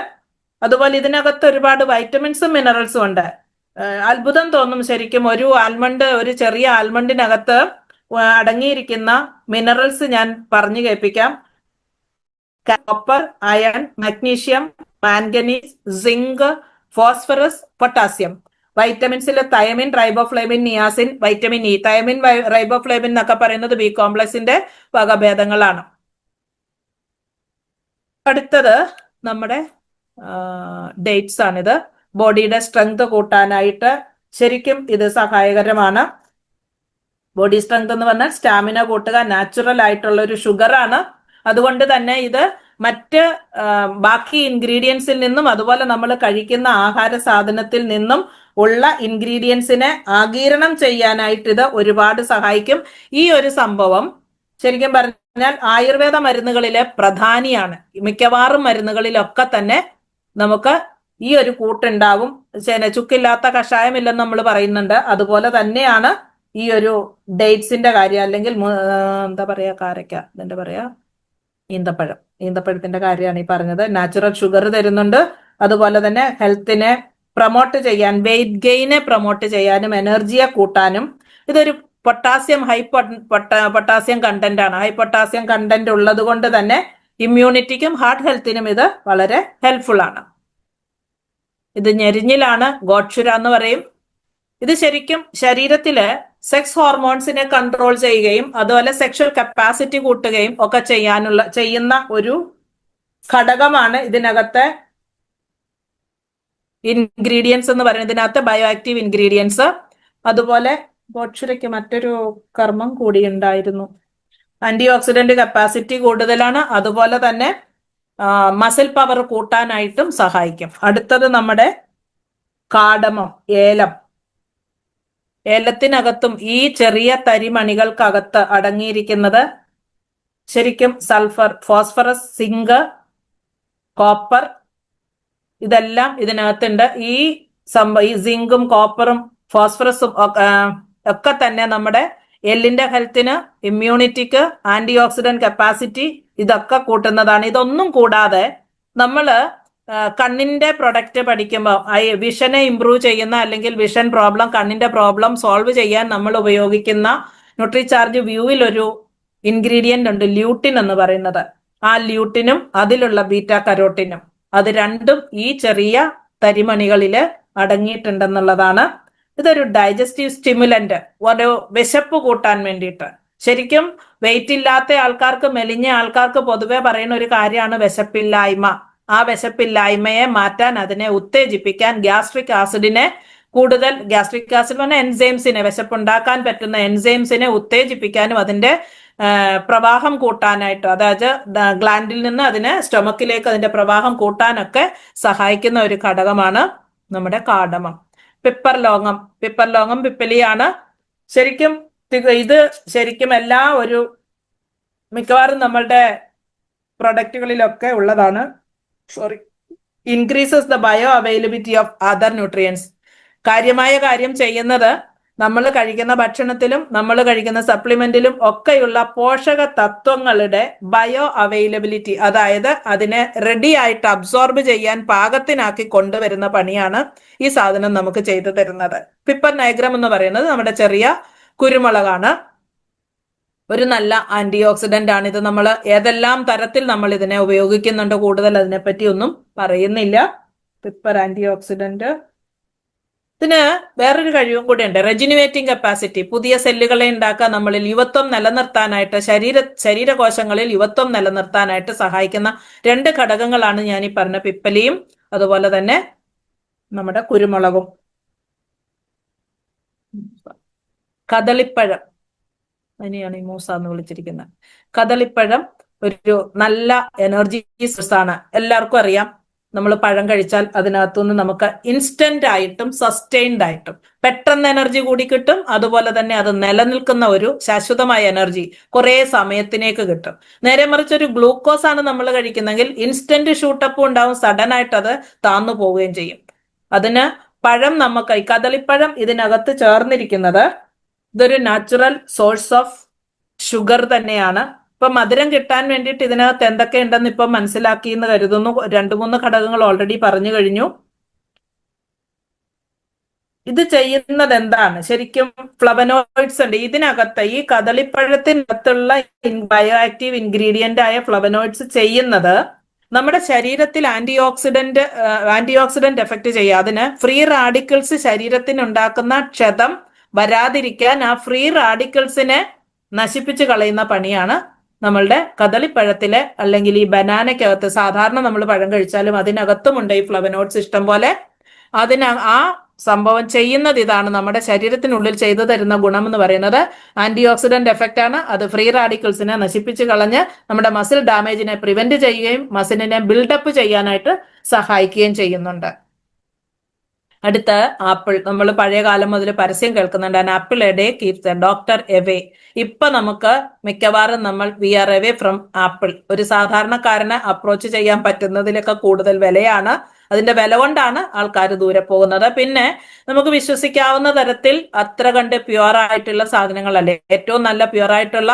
അതുപോലെ ഇതിനകത്ത് ഒരുപാട് വൈറ്റമിൻസും മിനറൽസും ഉണ്ട്. അത്ഭുതം തോന്നും ശരിക്കും ഒരു ചെറിയ ആൽമണ്ടിനകത്ത് അടങ്ങിയിരിക്കുന്ന മിനറൽസ് ഞാൻ പറഞ്ഞു കേൾപ്പിക്കാം. Copper, iron, magnesium, manganese, zinc, phosphorus, potassium. വൈറ്റമിൻസിൽ thiamine, riboflavin, niacin, vitamin E. Thiamine, riboflavin എന്നൊക്കെ പറയുന്നത് ബി കോംപ്ലക്സിന്റെ വകഭേദങ്ങളാണ്. അടുത്തത് നമ്മുടെ ഡേറ്റ്സ് ആണിത്. ബോഡിയുടെ സ്ട്രെങ്ത് കൂട്ടാനായിട്ട് ശരിക്കും ഇത് സഹായകരമാണ്. ബോഡി സ്ട്രെങ്ത് എന്ന് പറഞ്ഞാൽ സ്റ്റാമിന കൂട്ടുക, നാച്ചുറൽ ആയിട്ടുള്ള ഒരു ഷുഗർ ആണ്. അതുകൊണ്ട് തന്നെ ഇത് മറ്റ് ബാക്കി ഇൻഗ്രീഡിയൻസിൽ നിന്നും അതുപോലെ നമ്മൾ കഴിക്കുന്ന ആഹാര സാധനത്തിൽ നിന്നും ഉള്ള ഇൻഗ്രീഡിയൻസിനെ ആഗീരണം ചെയ്യാനായിട്ട് ഇത് ഒരുപാട് സഹായിക്കും. ഈ ഒരു സംഭവം ശരിക്കും പറഞ്ഞാൽ ആയുർവേദ മരുന്നുകളിലെ പ്രധാനിയാണ്. മിക്കവാറും മരുന്നുകളിലൊക്കെ തന്നെ നമുക്ക് ഈ ഒരു കൂട്ടുണ്ടാവും. ചുക്കില്ലാത്ത കഷായമില്ലെന്ന് നമ്മൾ പറയുന്നുണ്ട്. അതുപോലെ തന്നെയാണ് ഈ ഒരു ഡേറ്റ്സിന്റെ കാര്യം, അല്ലെങ്കിൽ എന്താ പറയാ കാരക്ക, എന്താ പറയാ ഈന്തപ്പഴത്തിന്റെ കാര്യമാണ് ഈ പറഞ്ഞത്. നാച്ചുറൽ ഷുഗർ തരുന്നുണ്ട്. അതുപോലെ തന്നെ ഹെൽത്തിനെ പ്രൊമോട്ട് ചെയ്യാൻ, വെയിറ്റ് ഗെയിനെ പ്രൊമോട്ട് ചെയ്യാനും എനർജിയെ കൂട്ടാനും. ഇതൊരു പൊട്ടാസ്യം പൊട്ടാസ്യം കണ്ടന്റ് ആണ്. ഹൈ പൊട്ടാസ്യം കണ്ടന്റ് ഉള്ളത് കൊണ്ട് തന്നെ ഇമ്മ്യൂണിറ്റിക്കും ഹാർട്ട് ഹെൽത്തിനും ഇത് വളരെ ഹെൽപ്ഫുൾ ആണ്. ഇത് ഞെരിഞ്ഞിലാണ്, ഗോഡ്ഷുര എന്ന് പറയും. ഇത് ശരിക്കും ശരീരത്തില് സെക്സ് ഹോർമോൺസിനെ കൺട്രോൾ ചെയ്യുകയും അതുപോലെ സെക്ഷൽ കപ്പാസിറ്റി കൂട്ടുകയും ഒക്കെ ചെയ്യുന്ന ഒരു ഘടകമാണ് ഇതിനകത്തെ ഇൻഗ്രീഡിയൻസ് എന്ന് പറയുന്നത്. ഇതിനകത്ത് ബയോ ആക്റ്റീവ് ഇൻഗ്രീഡിയൻസ്. അതുപോലെ ഗോഡ്ഷുരയ്ക്ക് മറ്റൊരു കർമ്മം കൂടി ഉണ്ടായിരുന്നു. ആന്റി ഓക്സിഡന്റ് കപ്പാസിറ്റി കൂടുതലാണ്. അതുപോലെ തന്നെ മസിൽ പവർ കൂട്ടാനായിട്ടും സഹായിക്കും. അടുത്തത് നമ്മുടെ കാടമം, ഏലം. ഏലത്തിനകത്തും ഈ ചെറിയ തരിമണികൾക്കകത്ത് അടങ്ങിയിരിക്കുന്നത് ശരിക്കും സൾഫർ, ഫോസ്ഫറസ്, സിങ്ക്, കോപ്പർ, ഇതെല്ലാം ഇതിനകത്തുണ്ട്. ഈ സിങ്കും കോപ്പറും ഫോസ്ഫറസും ഒക്കെ തന്നെ നമ്മുടെ എല്ലിന്റെ ഹെൽത്തിന്, ഇമ്മ്യൂണിറ്റിക്ക്, ആന്റി ഓക്സിഡന്റ് കപ്പാസിറ്റി ഇതൊക്കെ കൂട്ടുന്നതാണ്. ഇതൊന്നും കൂടാതെ നമ്മള് കണ്ണിന്റെ പ്രൊഡക്റ്റ് പഠിക്കുമ്പോൾ വിഷനെ ഇംപ്രൂവ് ചെയ്യുന്ന, അല്ലെങ്കിൽ വിഷൻ പ്രോബ്ലം, കണ്ണിന്റെ പ്രോബ്ലം സോൾവ് ചെയ്യാൻ നമ്മൾ ഉപയോഗിക്കുന്ന ന്യൂട്രിചാർജ് വ്യൂവിൽ ഒരു ഇൻഗ്രീഡിയന്റ് ഉണ്ട്, ല്യൂട്ടിൻ എന്ന് പറയുന്നത്. ആ ല്യൂട്ടിനും അതിലുള്ള ബീറ്റ കരോട്ടിനും. അത് രണ്ടും ഈ ചെറിയ തരിമണികളില് അടങ്ങിയിട്ടുണ്ടെന്നുള്ളതാണ്. ഇതൊരു ഡൈജസ്റ്റീവ് സ്റ്റിമുലന്റ്, ഒരു വിശപ്പ് കൂട്ടാൻ വേണ്ടിയിട്ട്. ശരിക്കും വെയിറ്റ് ഇല്ലാത്ത ആൾക്കാർക്ക്, മെലിഞ്ഞ ആൾക്കാർക്ക് പൊതുവെ പറയുന്ന ഒരു കാര്യമാണ് വിശപ്പില്ലായ്മ. ആ വിശപ്പില്ലായ്മയെ മാറ്റാൻ, അതിനെ ഉത്തേജിപ്പിക്കാൻ ഗ്യാസ്ട്രിക് ആസിഡിനെ കൂടുതൽ, ഗ്യാസ്ട്രിക് ആസിഡ് പറഞ്ഞ എൻസൈംസിനെ, വിശപ്പുണ്ടാക്കാൻ പറ്റുന്ന എൻസൈംസിനെ ഉത്തേജിപ്പിക്കാനും അതിന്റെ പ്രവാഹം കൂട്ടാനായിട്ട്, അതായത് ഗ്ലാൻഡിൽ നിന്ന് അതിനെ സ്റ്റൊമക്കിലേക്ക് അതിന്റെ പ്രവാഹം കൂട്ടാനൊക്കെ സഹായിക്കുന്ന ഒരു ഘടകമാണ് നമ്മുടെ കാർഡമം. പിപ്പർ ലോങ്ങം പിപ്പലിയാണ്. ശരിക്കും ഇത് ശരിക്കും മിക്കവാറും നമ്മളുടെ പ്രൊഡക്റ്റുകളിലൊക്കെ ഉള്ളതാണ്. Increases the bio availability of other nutrients. കാര്യമായ കാര്യം ചെയ്യുന്നത്, നമ്മൾ കഴിക്കുന്ന ഭക്ഷണത്തിലും നമ്മൾ കഴിക്കുന്ന സപ്ലിമെന്റിലും ഒക്കെയുള്ള പോഷക തത്വങ്ങളുടെ ബയോ അവൈലബിലിറ്റി, അതായത് അതിനെ റെഡി ആയിട്ട് അബ്സോർബ് ചെയ്യാൻ പാകത്തിനാക്കി കൊണ്ടുവരുന്ന പണിയാണ് ഈ സാധനം നമുക്ക് ചെയ്തു തരുന്നത്. പിപ്പർ നൈഗ്രം എന്ന് പറയുന്നത് നമ്മുടെ ചെറിയ കുരുമുളകാണ്. ഒരു നല്ല ആന്റി ഓക്സിഡന്റ് ആണ് ഇത്. നമ്മൾ ഏതെല്ലാം തരത്തിൽ നമ്മൾ ഇതിനെ ഉപയോഗിക്കുന്നുണ്ട്, കൂടുതൽ അതിനെപ്പറ്റി ഒന്നും പറയുന്നില്ല. പിപ്പർ ആന്റി ഓക്സിഡന്റ്. ഇതിന് വേറൊരു കഴിവും കൂടിയുണ്ട്, റെജിനുവേറ്റിംഗ് കപ്പാസിറ്റി. പുതിയ സെല്ലുകളെ ഉണ്ടാക്കാൻ, നമ്മളിൽ യുവത്വം നിലനിർത്താനായിട്ട്, ശരീരകോശങ്ങളിൽ യുവത്വം നിലനിർത്താനായിട്ട് സഹായിക്കുന്ന രണ്ട് ഘടകങ്ങളാണ് ഞാൻ ഈ പറഞ്ഞ പിപ്പലിയും അതുപോലെ തന്നെ നമ്മുടെ കുരുമുളകും. കദളിപ്പഴം, അതിനെയാണ് ഈ മൂസ എന്ന് വിളിച്ചിരിക്കുന്നത്. കദളിപ്പഴം ഒരു നല്ല എനർജി സോഴ്സ് ആണ്. എല്ലാവർക്കും അറിയാം, നമ്മൾ പഴം കഴിച്ചാൽ അതിനകത്തുനിന്ന് നമുക്ക് ഇൻസ്റ്റന്റ് ആയിട്ടും സസ്റ്റൈൻഡ് ആയിട്ടും പെട്ടെന്ന് എനർജി കൂടി കിട്ടും. അതുപോലെ തന്നെ അത് നിലനിൽക്കുന്ന ഒരു ശാശ്വതമായ എനർജി കുറെ സമയത്തിനേക്ക് കിട്ടും. നേരെ മറിച്ച് ഒരു ഗ്ലൂക്കോസ് ആണ് നമ്മൾ കഴിക്കുന്നെങ്കിൽ ഇൻസ്റ്റന്റ് ഷൂട്ടപ്പും ഉണ്ടാവും, സഡൻ ആയിട്ട് അത് താന്നു പോവുകയും ചെയ്യും. അതിന് പഴം നമുക്ക്, കദളിപ്പഴം ഇതിനകത്ത് ചേർന്നിരിക്കുന്നത്, ഇതൊരു നാച്ചുറൽ സോഴ്സ് ഓഫ് ഷുഗർ തന്നെയാണ്. ഇപ്പൊ മധുരം കിട്ടാൻ വേണ്ടിയിട്ട് ഇതിനകത്ത് എന്തൊക്കെ ഉണ്ടെന്ന് ഇപ്പൊ മനസ്സിലാക്കി എന്ന് കരുതുന്നു. 2-3 ഘടകങ്ങൾ ഓൾറെഡി പറഞ്ഞു കഴിഞ്ഞു. ഇത് ചെയ്യുന്നത് എന്താണ്? ശരിക്കും ഫ്ലവനോയിഡ്സ് ഉണ്ട് ഇതിനകത്ത്. ഈ കദളിപ്പഴത്തിനകത്തുള്ള ബയോ ആക്റ്റീവ് ഇൻഗ്രീഡിയന്റ് ആയ ഫ്ലവനോയിഡ്സ് ചെയ്യുന്നത് നമ്മുടെ ശരീരത്തിൽ ആന്റി ഓക്സിഡന്റ് എഫക്ട് ചെയ്യുക. അതിന് ഫ്രീ റാഡിക്കൽസ് ശരീരത്തിന് ഉണ്ടാക്കുന്ന ക്ഷതം വരാതിരിക്കാൻ ആ ഫ്രീ റാഡിക്കൽസിനെ നശിപ്പിച്ച് കളയുന്ന പണിയാണ് നമ്മളുടെ കദളിപ്പഴത്തിലെ, അല്ലെങ്കിൽ ഈ ബനാനയ്ക്കകത്ത്. സാധാരണ നമ്മൾ പഴം കഴിച്ചാലും അതിനകത്തുമുണ്ട് ഈ ഫ്ലവനോയിഡ്സ് ഇഷ്ടം പോലെ. ആ സംഭവം ചെയ്യുന്നത് ഇതാണ്. നമ്മുടെ ശരീരത്തിനുള്ളിൽ ചെയ്തു തരുന്ന ഗുണം എന്ന് പറയുന്നത് ആന്റി ഓക്സിഡന്റ് എഫക്റ്റ് ആണ്. അത് ഫ്രീ റാഡിക്കൽസിനെ നശിപ്പിച്ച് കളഞ്ഞ് നമ്മുടെ മസിൽ ഡാമേജിനെ പ്രിവെന്റ് ചെയ്യുകയും മസിലിനെ ബിൽഡപ്പ് ചെയ്യാനായിട്ട് സഹായിക്കുകയും ചെയ്യുന്നുണ്ട്. അടുത്ത ആപ്പിൾ. നമ്മൾ പഴയ കാലം മുതൽ പരസ്യം കേൾക്കുന്നുണ്ട്, an apple a day keeps a doctor away. ഇപ്പൊ നമുക്ക് മിക്കവാറും we are away from apple. ഒരു സാധാരണക്കാരനെ അപ്രോച്ച് ചെയ്യാൻ പറ്റുന്നതിലൊക്കെ കൂടുതൽ വിലയാണ്. അതിന്റെ വില കൊണ്ടാണ് ആൾക്കാർ ദൂരെ പോകുന്നത്. പിന്നെ നമുക്ക് വിശ്വസിക്കാവുന്ന തരത്തിൽ അത്ര കണ്ട് പ്യുവർ ആയിട്ടുള്ള സാധനങ്ങളല്ലേ. ഏറ്റവും നല്ല പ്യുവർ ആയിട്ടുള്ള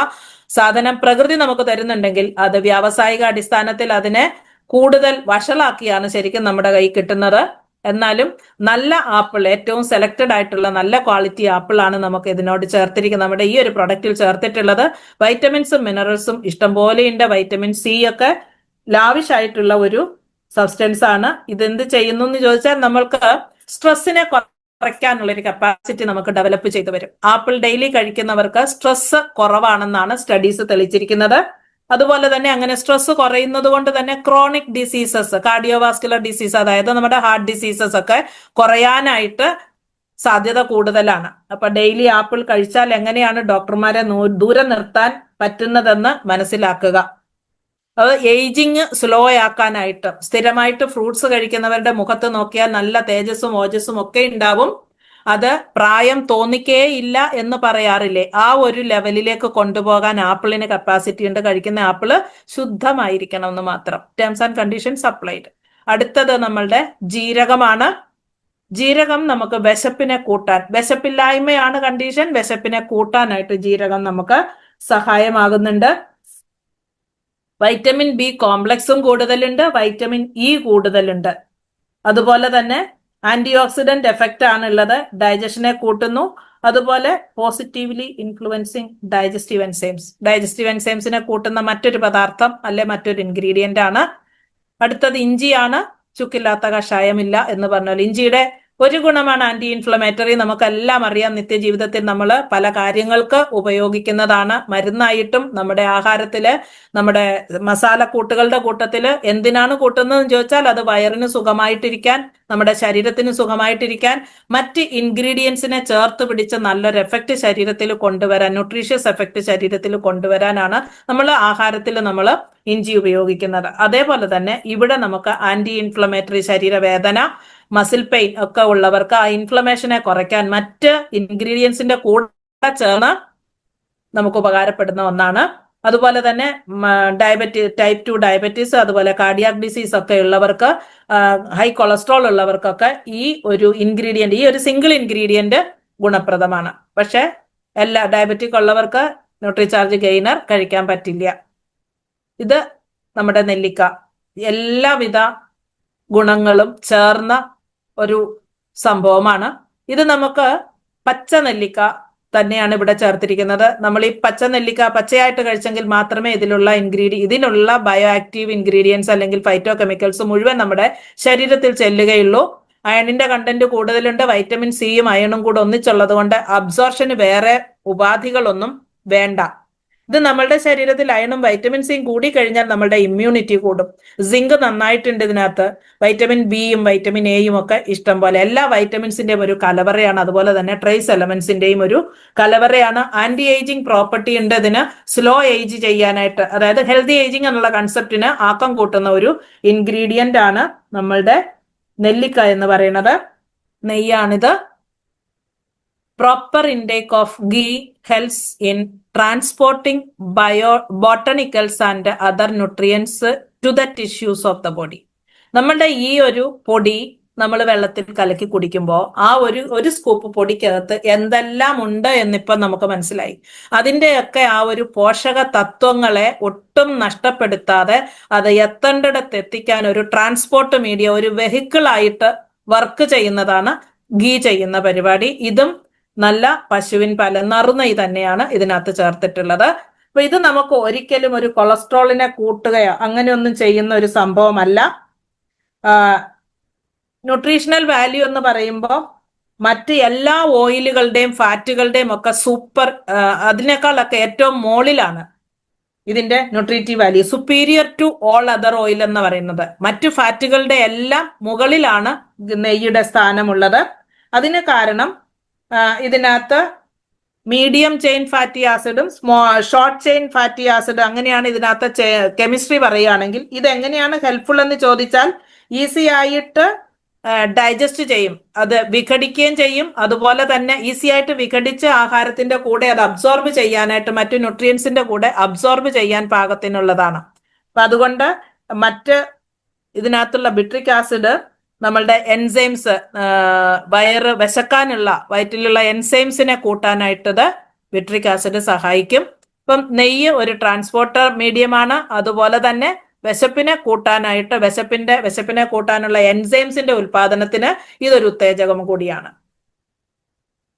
സാധനം പ്രകൃതി നമുക്ക് തരുന്നുണ്ടെങ്കിൽ അത് വ്യാവസായിക അടിസ്ഥാനത്തിൽ അതിനെ കൂടുതൽ വഷളാക്കിയാണ് ശരിക്കും നമ്മുടെ കൈ കിട്ടുന്നത്. എന്നാലും നല്ല ആപ്പിൾ, ഏറ്റവും സെലക്റ്റഡ് ആയിട്ടുള്ള നല്ല ക്വാളിറ്റി ആപ്പിൾ ആണ് നമുക്ക് ഇതിനോട് ചേർത്തിരിക്കുന്നത്. നമ്മുടെ ഈ ഒരു പ്രൊഡക്റ്റിൽ ചേർത്തിട്ടുള്ളത് വൈറ്റമിൻസും മിനറൽസും ഇഷ്ടംപോലെയുണ്ട്. വൈറ്റമിൻ സി ഒക്കെ ലാവിഷ് ആയിട്ടുള്ള ഒരു സബ്സ്റ്റൻസ് ആണ്. ഇതെന്ത് ചെയ്യുന്നു എന്ന് ചോദിച്ചാൽ നമ്മൾക്ക് സ്ട്രെസ്സിനെ കുറയ്ക്കാനുള്ള ഒരു കപ്പാസിറ്റി നമുക്ക് ഡെവലപ്പ് ചെയ്തു വരും. ആപ്പിൾ ഡെയിലി കഴിക്കുന്നവർക്ക് സ്ട്രെസ് കുറവാണെന്നാണ് സ്റ്റഡീസ് തെളിയിച്ചിരിക്കുന്നത്. അതുപോലെ തന്നെ അങ്ങനെ സ്ട്രെസ് കുറയുന്നത് കൊണ്ട് തന്നെ ക്രോണിക് ഡിസീസസ്, കാർഡിയോവാസ്കുലർ ഡിസീസ്, അതായത് നമ്മുടെ ഹാർട്ട് ഡിസീസസ് ഒക്കെ കുറയാനായിട്ട് സാധ്യത കൂടുതലാണ്. അപ്പൊ ഡെയിലി ആപ്പിൾ കഴിച്ചാൽ എങ്ങനെയാണ് ഡോക്ടർമാരെ ദൂരെ നിർത്താൻ പറ്റുന്നതെന്ന് മനസ്സിലാക്കുക. അത് ഏജിങ് സ്ലോ ആക്കാനായിട്ട് സ്ഥിരമായിട്ട് ഫ്രൂട്ട്സ് കഴിക്കുന്നവരുടെ മുഖത്ത് നോക്കിയാൽ നല്ല തേജസ്സും ഓജസ്സും ഒക്കെ ഉണ്ടാവും. അത് പ്രായം തോന്നിക്കേ ഇല്ല എന്ന് പറയാറില്ലേ, ആ ഒരു ലെവലിലേക്ക് കൊണ്ടുപോകാൻ ആപ്പിളിന് കപ്പാസിറ്റി ഉണ്ട്. കഴിക്കുന്ന ആപ്പിള് ശുദ്ധമായിരിക്കണം എന്ന് മാത്രം. Terms and conditions applied. അടുത്തത് നമ്മളുടെ ജീരകമാണ്. ജീരകം നമുക്ക് വിശപ്പിനെ കൂട്ടാൻ, വിശപ്പില്ലായ്മയാണ് കണ്ടീഷൻ, വിശപ്പിനെ കൂട്ടാനായിട്ട് ജീരകം നമുക്ക് സഹായമാകുന്നുണ്ട്. വൈറ്റമിൻ ബി കോംപ്ലക്സും കൂടുതലുണ്ട്, വൈറ്റമിൻ ഇ കൂടുതലുണ്ട്. അതുപോലെ തന്നെ ആന്റി ഓക്സിഡന്റ് എഫക്റ്റ് ആണുള്ളത്, ഡൈജഷനെ കൂട്ടുന്നു. അതുപോലെ പോസിറ്റീവ്ലി ഇൻഫ്ലുവൻസിങ് ഡൈജസ്റ്റീവ് എൻസൈംസിനെ കൂട്ടുന്ന മറ്റൊരു പദാർത്ഥം അല്ലെ മറ്റൊരു ഇൻഗ്രീഡിയന്റ് ആണ്. അടുത്തത് ഇഞ്ചിയാണ്. ചുക്കില്ലാത്ത കഷായമില്ല എന്ന് പറഞ്ഞാൽ ഇഞ്ചിയുടെ ഒരു ഗുണമാണ് ആന്റി ഇൻഫ്ലമേറ്ററി. നമുക്കെല്ലാം അറിയാം, നിത്യജീവിതത്തിൽ നമ്മൾ പല കാര്യങ്ങൾക്ക് ഉപയോഗിക്കുന്നതാണ്. മരുന്നായിട്ടും നമ്മുടെ ആഹാരത്തില് നമ്മുടെ മസാലക്കൂട്ടുകളുടെ കൂട്ടത്തില് എന്തിനാണ് കൂട്ടുന്നതെന്ന് ചോദിച്ചാൽ അത് വയറിന് സുഖമായിട്ടിരിക്കാൻ, നമ്മുടെ ശരീരത്തിന് സുഖമായിട്ടിരിക്കാൻ, മറ്റ് ഇൻഗ്രീഡിയൻസിനെ ചേർത്ത് പിടിച്ച് നല്ലൊരു എഫക്റ്റ് ശരീരത്തിൽ കൊണ്ടുവരാൻ, ന്യൂട്രീഷ്യസ് എഫക്റ്റ് ശരീരത്തിൽ കൊണ്ടുവരാനാണ് നമ്മൾ ആഹാരത്തിൽ നമ്മൾ ഇഞ്ചി ഉപയോഗിക്കുന്നത്. അതേപോലെ തന്നെ ഇവിടെ നമുക്ക് ആന്റി ഇൻഫ്ലമേറ്ററി, ശരീരവേദന, മസിൽ പെയിൻ ഒക്കെ ഉള്ളവർക്ക് ആ ഇൻഫ്ലമേഷനെ കുറയ്ക്കാൻ മറ്റ് ഇൻഗ്രീഡിയൻസിന്റെ കൂടെ ചേർന്ന് നമുക്ക് ഉപകാരപ്പെടുന്ന ഒന്നാണ്. അതുപോലെ തന്നെ ടൈപ്പ് 2 ഡയബറ്റീസ്, അതുപോലെ കാർഡിയാക് ഡിസീസ് ഒക്കെ ഉള്ളവർക്ക്, ഹൈ കൊളസ്ട്രോൾ ഉള്ളവർക്കൊക്കെ ഈ ഒരു ഇൻഗ്രീഡിയന്റ്, ഈ ഒരു സിംഗിൾ ഇൻഗ്രീഡിയന്റ് ഗുണപ്രദമാണ്. പക്ഷെ എല്ലാ ഡയബറ്റിക് ഉള്ളവർക്ക് ന്യൂട്രിചാർജ് ഗെയിനർ കഴിക്കാൻ പറ്റില്ല. ഇത് നമ്മുടെ നെല്ലിക്ക എല്ലാവിധ ഗുണങ്ങളും ചേർന്ന ഒരു സംഭവമാണ്. ഇത് നമുക്ക് പച്ച നെല്ലിക്ക തന്നെയാണ് ഇവിടെ ചേർത്തിരിക്കുന്നത്. നമ്മൾ ഈ പച്ച നെല്ലിക്ക പച്ചയായിട്ട് കഴിച്ചെങ്കിൽ മാത്രമേ ഇതിനുള്ള ബയോ ആക്റ്റീവ് ഇൻഗ്രീഡിയൻസ് അല്ലെങ്കിൽ ഫൈറ്റോ കെമിക്കൽസ് മുഴുവൻ നമ്മുടെ ശരീരത്തിൽ ചെല്ലുകയുള്ളൂ. അയണിന്റെ കണ്ടന്റ് കൂടുതലുണ്ട്. വൈറ്റമിൻ സിയും അയണും കൂടെ ഒന്നിച്ചുള്ളത് കൊണ്ട് അബ്സോർഷന് വേറെ ഉപാധികളൊന്നും വേണ്ട. ഇത് നമ്മളുടെ ശരീരത്തിൽ അയണും വൈറ്റമിൻ സിയും കൂടി കഴിഞ്ഞാൽ നമ്മളുടെ ഇമ്മ്യൂണിറ്റി കൂടും. സിങ്ക് നന്നായിട്ടുണ്ട് ഇതിനകത്ത്. വൈറ്റമിൻ ബിയും വൈറ്റമിൻ എയും ഒക്കെ ഇഷ്ടം പോലെ. എല്ലാ വൈറ്റമിൻസിന്റെയും ഒരു കലവറയാണ്. അതുപോലെ തന്നെ ട്രേസ് എലമെന്റ്സിന്റെയും ഒരു കലവറയാണ്. ആന്റി ഏജിങ് പ്രോപ്പർട്ടി ഉണ്ട് ഇതിന്. സ്ലോ ഏജ് ചെയ്യാനായിട്ട്, അതായത് ഹെൽത്തി ഏജിങ് എന്നുള്ള കൺസെപ്റ്റിന് ആക്കം കൂട്ടുന്ന ഒരു ഇൻഗ്രീഡിയന്റ് ആണ് നമ്മളുടെ നെല്ലിക്ക എന്ന് പറയുന്നത്. നെയ്യാണിത്. Proper intake of ghee helps in transporting botanicals and other nutrients to the tissues of the body. നമ്മളുടെ ഈ ഒരു പൊടി നമ്മൾ വെള്ളത്തിൽ കലക്കി കുടിക്കുമ്പോൾ ആ ഒരു സ്കൂപ്പ് പൊടിക്കകത്ത് എന്തെല്ലാം ഉണ്ട് എന്നിപ്പോ നമുക്ക് മനസ്സിലായി. അതിന്റെയൊക്കെ ആ ഒരു പോഷക തത്വങ്ങളെ ഒട്ടും നഷ്ടപ്പെടുത്താതെ അത് എത്തേണ്ടിടത്ത് എത്തിക്കാൻ ഒരു ട്രാൻസ്പോർട്ട് മീഡിയ, ഒരു വെഹിക്കിൾ ആയിട്ട് വർക്ക് ചെയ്യുന്നതാണ് ഗീ ചെയ്യുന്ന പരിപാടി. ഇതും നല്ല പശുവിൻ പാല്, നറുനെയ്യ് തന്നെയാണ് ഇതിനകത്ത് ചേർത്തിട്ടുള്ളത്. അപ്പൊ ഇത് നമുക്ക് ഒരിക്കലും ഒരു കൊളസ്ട്രോളിനെ കൂട്ടുകയോ അങ്ങനെയൊന്നും ചെയ്യുന്ന ഒരു സംഭവമല്ല. ന്യൂട്രീഷണൽ വാല്യൂ എന്ന് പറയുമ്പോൾ മറ്റ് എല്ലാ ഓയിലുകളുടെയും ഫാറ്റുകളുടെയും ഒക്കെ അതിനേക്കാളൊക്കെ ഏറ്റവും മുകളിലാണ് ഇതിന്റെ nutritive value. Superior to all other oil എന്ന് പറയുന്നത്. മറ്റു ഫാറ്റുകളുടെ എല്ലാം മുകളിലാണ് നെയ്യുടെ സ്ഥാനമുള്ളത്. അതിന് കാരണം ഇതിനകത്ത് മീഡിയം ചെയിൻ ഫാറ്റി ആസിഡും ഷോർട്ട് ചെയിൻ ഫാറ്റി ആസിഡ്, അങ്ങനെയാണ് ഇതിനകത്ത് കെമിസ്ട്രി പറയുകയാണെങ്കിൽ. ഇത് എങ്ങനെയാണ് ഹെൽപ്ഫുൾ എന്ന് ചോദിച്ചാൽ ഈസി ആയിട്ട് ഡൈജസ്റ്റ് ചെയ്യും, അത് വിഘടിക്കുകയും ചെയ്യും. അതുപോലെ തന്നെ ഈസി ആയിട്ട് വിഘടിച്ച് ആഹാരത്തിന്റെ കൂടെ അത് അബ്സോർബ് ചെയ്യാനായിട്ട്, മറ്റു ന്യൂട്രിയൻസിന്റെ കൂടെ അബ്സോർബ് ചെയ്യാൻ പാകത്തിനുള്ളതാണ്. അപ്പൊ അതുകൊണ്ട് ഇതിനകത്തുള്ള ബിട്രിക് ആസിഡ് നമ്മളുടെ എൻസൈംസ്, വയറ് വിശക്കാനുള്ള വയറ്റിലുള്ള എൻസൈംസിനെ കൂട്ടാനായിട്ടത് ബിട്രിക് ആസിഡ് സഹായിക്കും. ഇപ്പം നെയ്യ് ഒരു ട്രാൻസ്പോർട്ടർ മീഡിയമാണ്. അതുപോലെ തന്നെ വിശപ്പിനെ കൂട്ടാനായിട്ട്, വിശപ്പിനെ കൂട്ടാനുള്ള എൻസൈംസിന്റെ ഉൽപാദനത്തിന് ഇതൊരു ഉത്തേജകം കൂടിയാണ്.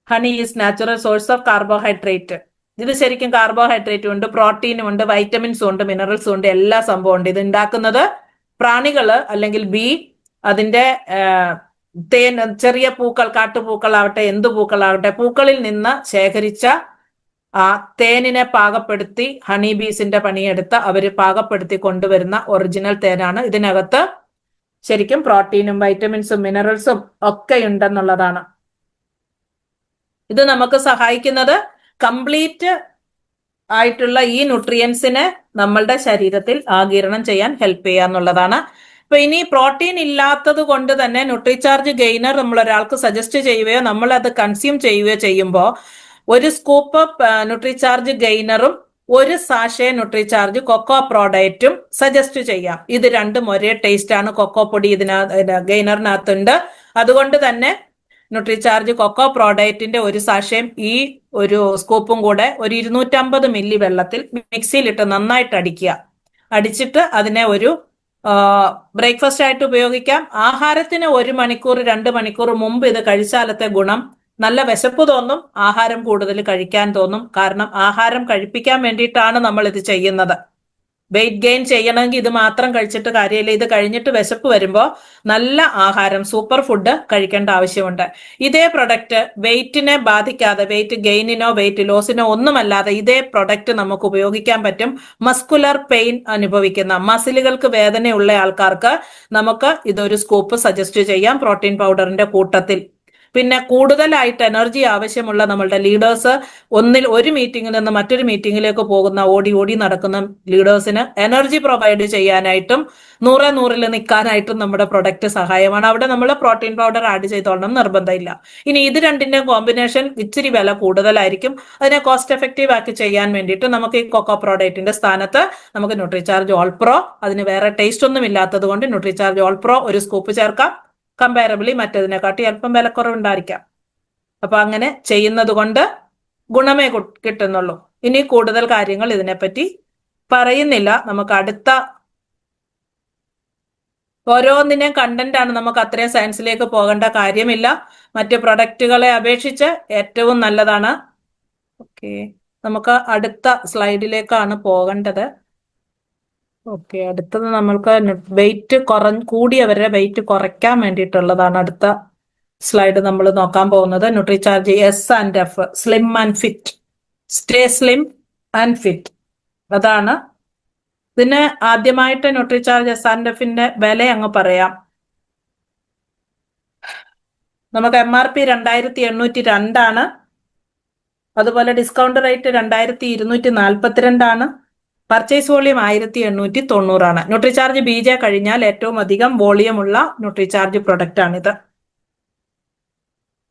Honey is natural source of carbohydrate. ഇത് ശരിക്കും കാർബോഹൈഡ്രേറ്റും ഉണ്ട്, പ്രോട്ടീനും ഉണ്ട്, വൈറ്റമിൻസും ഉണ്ട്, മിനറൽസും ഉണ്ട്, എല്ലാ സംഭവം ഉണ്ട്. ഇത് ഉണ്ടാക്കുന്നത് പ്രാണികള് അല്ലെങ്കിൽ അതിന്റെ തേൻ, ചെറിയ പൂക്കൾ, കാട്ടുപൂക്കളാവട്ടെ എന്ത് പൂക്കളാവട്ടെ, പൂക്കളിൽ നിന്ന് ശേഖരിച്ച ആ തേനിനെ പാകപ്പെടുത്തി ഹണി ബീസിന്റെ പണിയെടുത്ത് അവര് പാകപ്പെടുത്തി കൊണ്ടുവരുന്ന ഒറിജിനൽ തേനാണ്. ഇതിനകത്ത് ശരിക്കും പ്രോട്ടീനും വൈറ്റമിൻസും മിനറൽസും ഒക്കെ ഉണ്ടെന്നുള്ളതാണ്. ഇത് നമുക്ക് സഹായിക്കുന്നത് കംപ്ലീറ്റ് ആയിട്ടുള്ള ഈ ന്യൂട്രിയൻസിനെ നമ്മളുടെ ശരീരത്തിൽ ആഗിരണം ചെയ്യാൻ ഹെൽപ്പ് ചെയ്യുക എന്നുള്ളതാണ്. അപ്പൊ ഇനി പ്രോട്ടീൻ ഇല്ലാത്തത് കൊണ്ട് തന്നെ ന്യൂട്രിചാർജ് ഗെയിനർ നമ്മൾ ഒരാൾക്ക് സജസ്റ്റ് ചെയ്യുകയോ നമ്മൾ അത് കൺസ്യൂം ചെയ്യുകയോ ചെയ്യുമ്പോൾ ഒരു സ്കൂപ്പ് ന്യൂട്രിചാർജ് ഗെയിനറും ഒരു സാഷേ ന്യൂട്രിചാർജ് കൊക്കോ പ്രോഡക്റ്റും സജസ്റ്റ് ചെയ്യാം. ഇത് രണ്ടും ഒരേ ടേസ്റ്റ് ആണ്. കൊക്കോ പൊടി ഗെയിനറിനകത്തുണ്ട്. അതുകൊണ്ട് തന്നെ ന്യൂട്രിചാർജ് കൊക്കോ പ്രോഡക്റ്റിന്റെ ഒരു സാഷയും ഈ ഒരു സ്കൂപ്പും കൂടെ ഒരു 250 മില്ലി വെള്ളത്തിൽ മിക്സിയിലിട്ട് നന്നായിട്ട് അടിച്ചിട്ട് അതിനെ ഒരു ബ്രേക്ക്ഫാസ്റ്റ് ആയിട്ട് ഉപയോഗിക്കാം. ആഹാരത്തിന് 1 മണിക്കൂർ 2 മണിക്കൂർ മുമ്പ് ഇത് കഴിച്ചാലത്തെ ഗുണം നല്ല വിശപ്പ് തോന്നും, ആഹാരം കൂടുതൽ കഴിക്കാൻ തോന്നും. കാരണം ആഹാരം കഴിപ്പിക്കാൻ വേണ്ടിയിട്ടാണ് നമ്മൾ ഇത് ചെയ്യുന്നത്. വെയിറ്റ് ഗെയിൻ ചെയ്യണമെങ്കിൽ ഇത് മാത്രം കഴിച്ചിട്ട് കാര്യമില്ല. ഇത് കഴിഞ്ഞിട്ട് വിശപ്പ് വരുമ്പോൾ നല്ല ആഹാരം, സൂപ്പർ ഫുഡ് കഴിക്കേണ്ട ആവശ്യമുണ്ട്. ഇതേ പ്രൊഡക്റ്റ് വെയിറ്റിനെ ബാധിക്കാതെ, വെയിറ്റ് ഗെയിനിനോ വെയിറ്റ് ലോസിനോ ഒന്നുമല്ലാതെ ഇതേ പ്രൊഡക്റ്റ് നമുക്ക് ഉപയോഗിക്കാൻ പറ്റും. മസ്കുലർ പെയിൻ അനുഭവിക്കുന്ന, മസിലുകൾക്ക് വേദനയുള്ള ആൾക്കാർക്ക് നമുക്ക് ഇതൊരു സ്കൂപ്പ് സജസ്റ്റ് ചെയ്യാം പ്രോട്ടീൻ പൗഡറിന്റെ കൂട്ടത്തിൽ. പിന്നെ കൂടുതലായിട്ട് എനർജി ആവശ്യമുള്ള നമ്മളുടെ ലീഡേഴ്സ്, ഒരു മീറ്റിംഗിൽ നിന്ന് മറ്റൊരു മീറ്റിംഗിലേക്ക് പോകുന്ന, ഓടി ഓടി നടക്കുന്ന ലീഡേഴ്സിന് എനർജി പ്രൊവൈഡ് ചെയ്യാനായിട്ടും 100-100 നിൽക്കാനായിട്ടും നമ്മുടെ പ്രൊഡക്റ്റ് സഹായമാണ്. അവിടെ നമ്മൾ പ്രോട്ടീൻ പൗഡർ ആഡ് ചെയ്തോളണം നിർബന്ധമില്ല. ഇനി ഇത് രണ്ടിന്റെ കോമ്പിനേഷൻ ഇച്ചിരി വില കൂടുതലായിരിക്കും. അതിനെ കോസ്റ്റ് എഫക്റ്റീവ് ആക്കി ചെയ്യാൻ വേണ്ടിയിട്ട് നമുക്ക് ഈ കൊക്കോ പ്രോഡക്റ്റിന്റെ സ്ഥാനത്ത് നമുക്ക് ന്യൂട്രിചാർജ് ഓൾ പ്രോ, അതിന് വേറെ ടേസ്റ്റ് ഒന്നും ഇല്ലാത്തത് കൊണ്ട് ന്യൂട്രിചാർജ് ഓൾ പ്രോ ഒരു സ്കൂപ്പ് ചേർക്കാം. കമ്പാരബിളി മറ്റേതിനെക്കാട്ടി അല്പം വിലക്കുറവുണ്ടായിരിക്കാം. അപ്പൊ അങ്ങനെ ചെയ്യുന്നത് കൊണ്ട് ഗുണമേ കിട്ടുന്നുള്ളൂ. ഇനി കൂടുതൽ കാര്യങ്ങൾ ഇതിനെപ്പറ്റി പറയുന്നില്ല. നമുക്ക് അടുത്ത ഓരോന്നിനെയും കണ്ടന്റ് ആണ്, നമുക്ക് അത്രയും സയൻസിലേക്ക് പോകേണ്ട കാര്യമില്ല. മറ്റ് പ്രൊഡക്റ്റുകളെ അപേക്ഷിച്ച് ഏറ്റവും നല്ലതാണ്. ഓക്കെ, നമുക്ക് അടുത്ത സ്ലൈഡിലേക്കാണ് പോകേണ്ടത്. ഓക്കെ, അടുത്തത് നമ്മൾക്ക് വെയിറ്റ് കൂടിയവരുടെ വെയിറ്റ് കുറയ്ക്കാൻ വേണ്ടിയിട്ടുള്ളതാണ് അടുത്ത സ്ലൈഡ് നമ്മൾ നോക്കാൻ പോകുന്നത്. Nutricharge S&F, slim and fit, stay slim and fit. അതാണ് ഇതിന് ആദ്യമായിട്ട് ന്യൂട്രിചാർജ് S&Fന്റെ വില അങ്ങ് പറയാം. നമുക്ക് MRP 2802 അതുപോലെ discount rate 2242 purchase volume 1890 Nutricharge BJ കഴിഞ്ഞാൽ ഏറ്റവും അധികം വോളിയം ഉള്ള ന്യൂട്രിചാർജ് പ്രൊഡക്റ്റ് ആണിത്.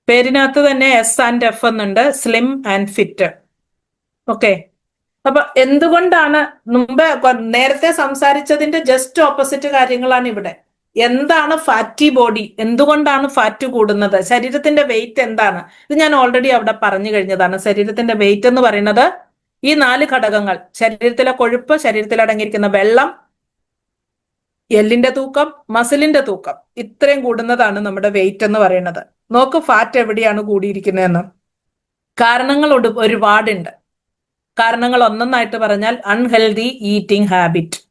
പേരിനകത്ത് തന്നെ S&F എന്നുണ്ട്, സ്ലിം ആൻഡ് ഫിറ്റ്. ഓക്കെ, അപ്പൊ എന്തുകൊണ്ടാണ് നേരത്തെ സംസാരിച്ചതിന്റെ ജസ്റ്റ് ഓപ്പോസിറ്റ് കാര്യങ്ങളാണ് ഇവിടെ. എന്താണ് ഫാറ്റി ബോഡി, എന്തുകൊണ്ടാണ് ഫാറ്റ് കൂടുന്നത്, ശരീരത്തിന്റെ വെയിറ്റ് എന്താണ്, ഇത് ഞാൻ ഓൾറെഡി അവിടെ പറഞ്ഞു കഴിഞ്ഞതാണ്. ശരീരത്തിന്റെ വെയിറ്റ് എന്ന് പറയുന്നത് ഈ 4 ഘടകങ്ങൾ, ശരീരത്തിലെ കൊഴുപ്പ്, ശരീരത്തിൽ അടങ്ങിയിരിക്കുന്ന വെള്ളം, എല്ലിന്റെ തൂക്കം, മസിലിന്റെ തൂക്കം, ഇത്രയും കൂടുന്നതാണ് നമ്മുടെ വെയിറ്റ് എന്ന് പറയുന്നത്. നോക്ക് ഫാറ്റ് എവിടെയാണ് കൂടിയിരിക്കുന്നതെന്ന്. കാരണങ്ങൾ ഒരുപാടുണ്ട്. കാരണങ്ങൾ ഒന്നൊന്നായിട്ട് പറഞ്ഞാൽ അൺഹെൽതി ഈറ്റിംഗ് ഹാബിറ്റ്,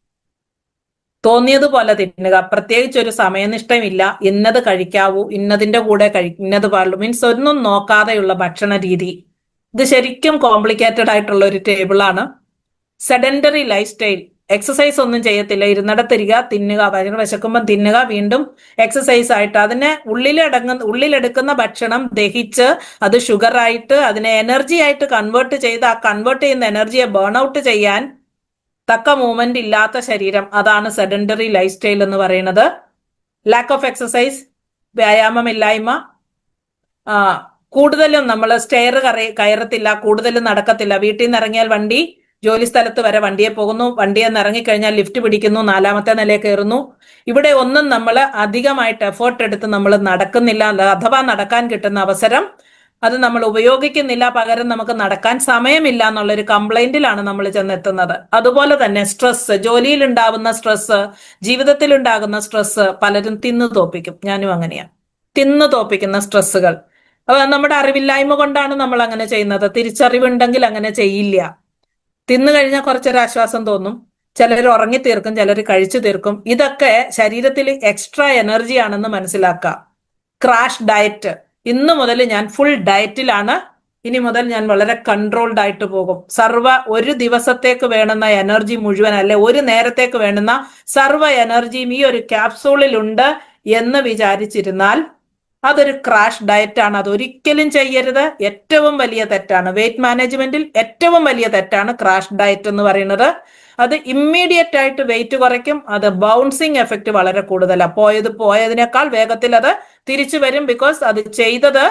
തോന്നിയതുപോലെ തിന്നുക, പ്രത്യേകിച്ച് ഒരു സമയനിഷ്ഠമില്ല, ഇന്നത് കഴിക്കാവൂ, ഇന്നതിന്റെ കൂടെ ഇന്നത് പാടുള്ളൂ, മീൻസ് ഒന്നും നോക്കാതെയുള്ള ഭക്ഷണ രീതി. ഇത് ശരിക്കും കോംപ്ലിക്കേറ്റഡ് ആയിട്ടുള്ള ഒരു ടേബിളാണ്. സെഡന്ററി ലൈഫ് സ്റ്റൈൽ, എക്സസൈസ് ഒന്നും ചെയ്യത്തില്ല, ഇരുന്നിടത്തിരിക, തിന്നുക, വയറ് വിശക്കുമ്പം തിന്നുക, വീണ്ടും എക്സസൈസ് ആയിട്ട് അതിനെ ഉള്ളിലെടുക്കുന്ന ഭക്ഷണം ദഹിച്ച് അത് ഷുഗർ ആയിട്ട് അതിനെ എനർജി ആയിട്ട് കൺവേർട്ട് ചെയ്ത് ആ കൺവേർട്ട് ചെയ്യുന്ന എനർജിയെ ബേൺ ഔട്ട് ചെയ്യാൻ തക്ക മൂവ്മെന്റ് ഇല്ലാത്ത ശരീരം, അതാണ് സെഡന്ററി ലൈഫ് സ്റ്റൈൽ എന്ന് പറയുന്നത്. ലാക്ക് ഓഫ് എക്സസൈസ്, വ്യായാമമില്ലായ്മ, കൂടുതലും നമ്മൾ സ്റ്റെയർ കയറത്തില്ല, കൂടുതലും നടക്കത്തില്ല. വീട്ടിൽ നിന്ന് ഇറങ്ങിയാൽ വണ്ടി, ജോലി സ്ഥലത്ത് വരെ വണ്ടിയെ പോകുന്നു, വണ്ടിയിൽ നിന്ന് ഇറങ്ങിക്കഴിഞ്ഞാൽ ലിഫ്റ്റ് പിടിക്കുന്നു, 4ാമത്തെ നിലയിൽ കയറുന്നു. ഇവിടെ ഒന്നും നമ്മൾ അധികമായിട്ട് എഫേർട്ട് എടുത്ത് നമ്മൾ നടക്കുന്നില്ല. അഥവാ നടക്കാൻ കിട്ടുന്ന അവസരം അത് നമ്മൾ ഉപയോഗിക്കുന്നില്ല, പകരം നമുക്ക് നടക്കാൻ സമയമില്ല എന്നുള്ളൊരു കംപ്ലൈന്റിലാണ് നമ്മൾ ചെന്നെത്തുന്നത്. അതുപോലെ തന്നെ സ്ട്രെസ്, ജോലിയിൽ ഉണ്ടാവുന്ന സ്ട്രെസ്, ജീവിതത്തിൽ ഉണ്ടാകുന്ന സ്ട്രെസ് പലരും തിന്നു തോപ്പിക്കും. ഞാനും അങ്ങനെയാണ്, തിന്നു തോപ്പിക്കുന്ന സ്ട്രെസ്സുകൾ. നമ്മുടെ അറിവില്ലായ്മ കൊണ്ടാണ് നമ്മൾ അങ്ങനെ ചെയ്യുന്നത്. തിരിച്ചറിവുണ്ടെങ്കിൽ അങ്ങനെ ചെയ്യില്ല. തിന്നു കഴിഞ്ഞാൽ കുറച്ചൊരു ആശ്വാസം തോന്നും, ചിലർ ഉറങ്ങി തീർക്കും, ചിലർ കഴിച്ചു തീർക്കും. ഇതൊക്കെ ശരീരത്തിൽ എക്സ്ട്രാ എനർജി ആണെന്ന് മനസ്സിലാക്കുക. ക്രാഷ് ഡയറ്റ്, ഇന്നു മുതൽ ഞാൻ ഫുൾ ഡയറ്റിലാണ്, ഇനി മുതൽ ഞാൻ വളരെ കൺട്രോൾഡ് ആയിട്ട് പോകും. ഒരു ദിവസത്തേക്ക് വേണ്ടുന്ന എനർജി മുഴുവൻ, അല്ലെ ഒരു നേരത്തേക്ക് വേണ്ടുന്ന സർവ്വ എനർജിയും ഈ ഒരു ക്യാപ്സൂളിലുണ്ട് എന്ന് വിചാരിച്ചിരുന്നാൽ അതൊരു ക്രാഷ് ഡയറ്റ് ആണ്. അതൊരിക്കലും ചെയ്യരുത്, ഏറ്റവും വലിയ തെറ്റാണ്. വെയിറ്റ് മാനേജ്മെന്റിൽ ഏറ്റവും വലിയ തെറ്റാണ് ക്രാഷ് ഡയറ്റ് എന്ന് പറയുന്നത്. അത് ഇമ്മീഡിയറ്റ് ആയിട്ട് വെയിറ്റ് കുറയ്ക്കും, അത് ബൗൺസിങ് എഫക്റ്റ് വളരെ കൂടുതലാണ്. പോയതിനേക്കാൾ വേഗത്തിൽ അത് തിരിച്ചു വരും. ബിക്കോസ് അത് ചെയ്തത്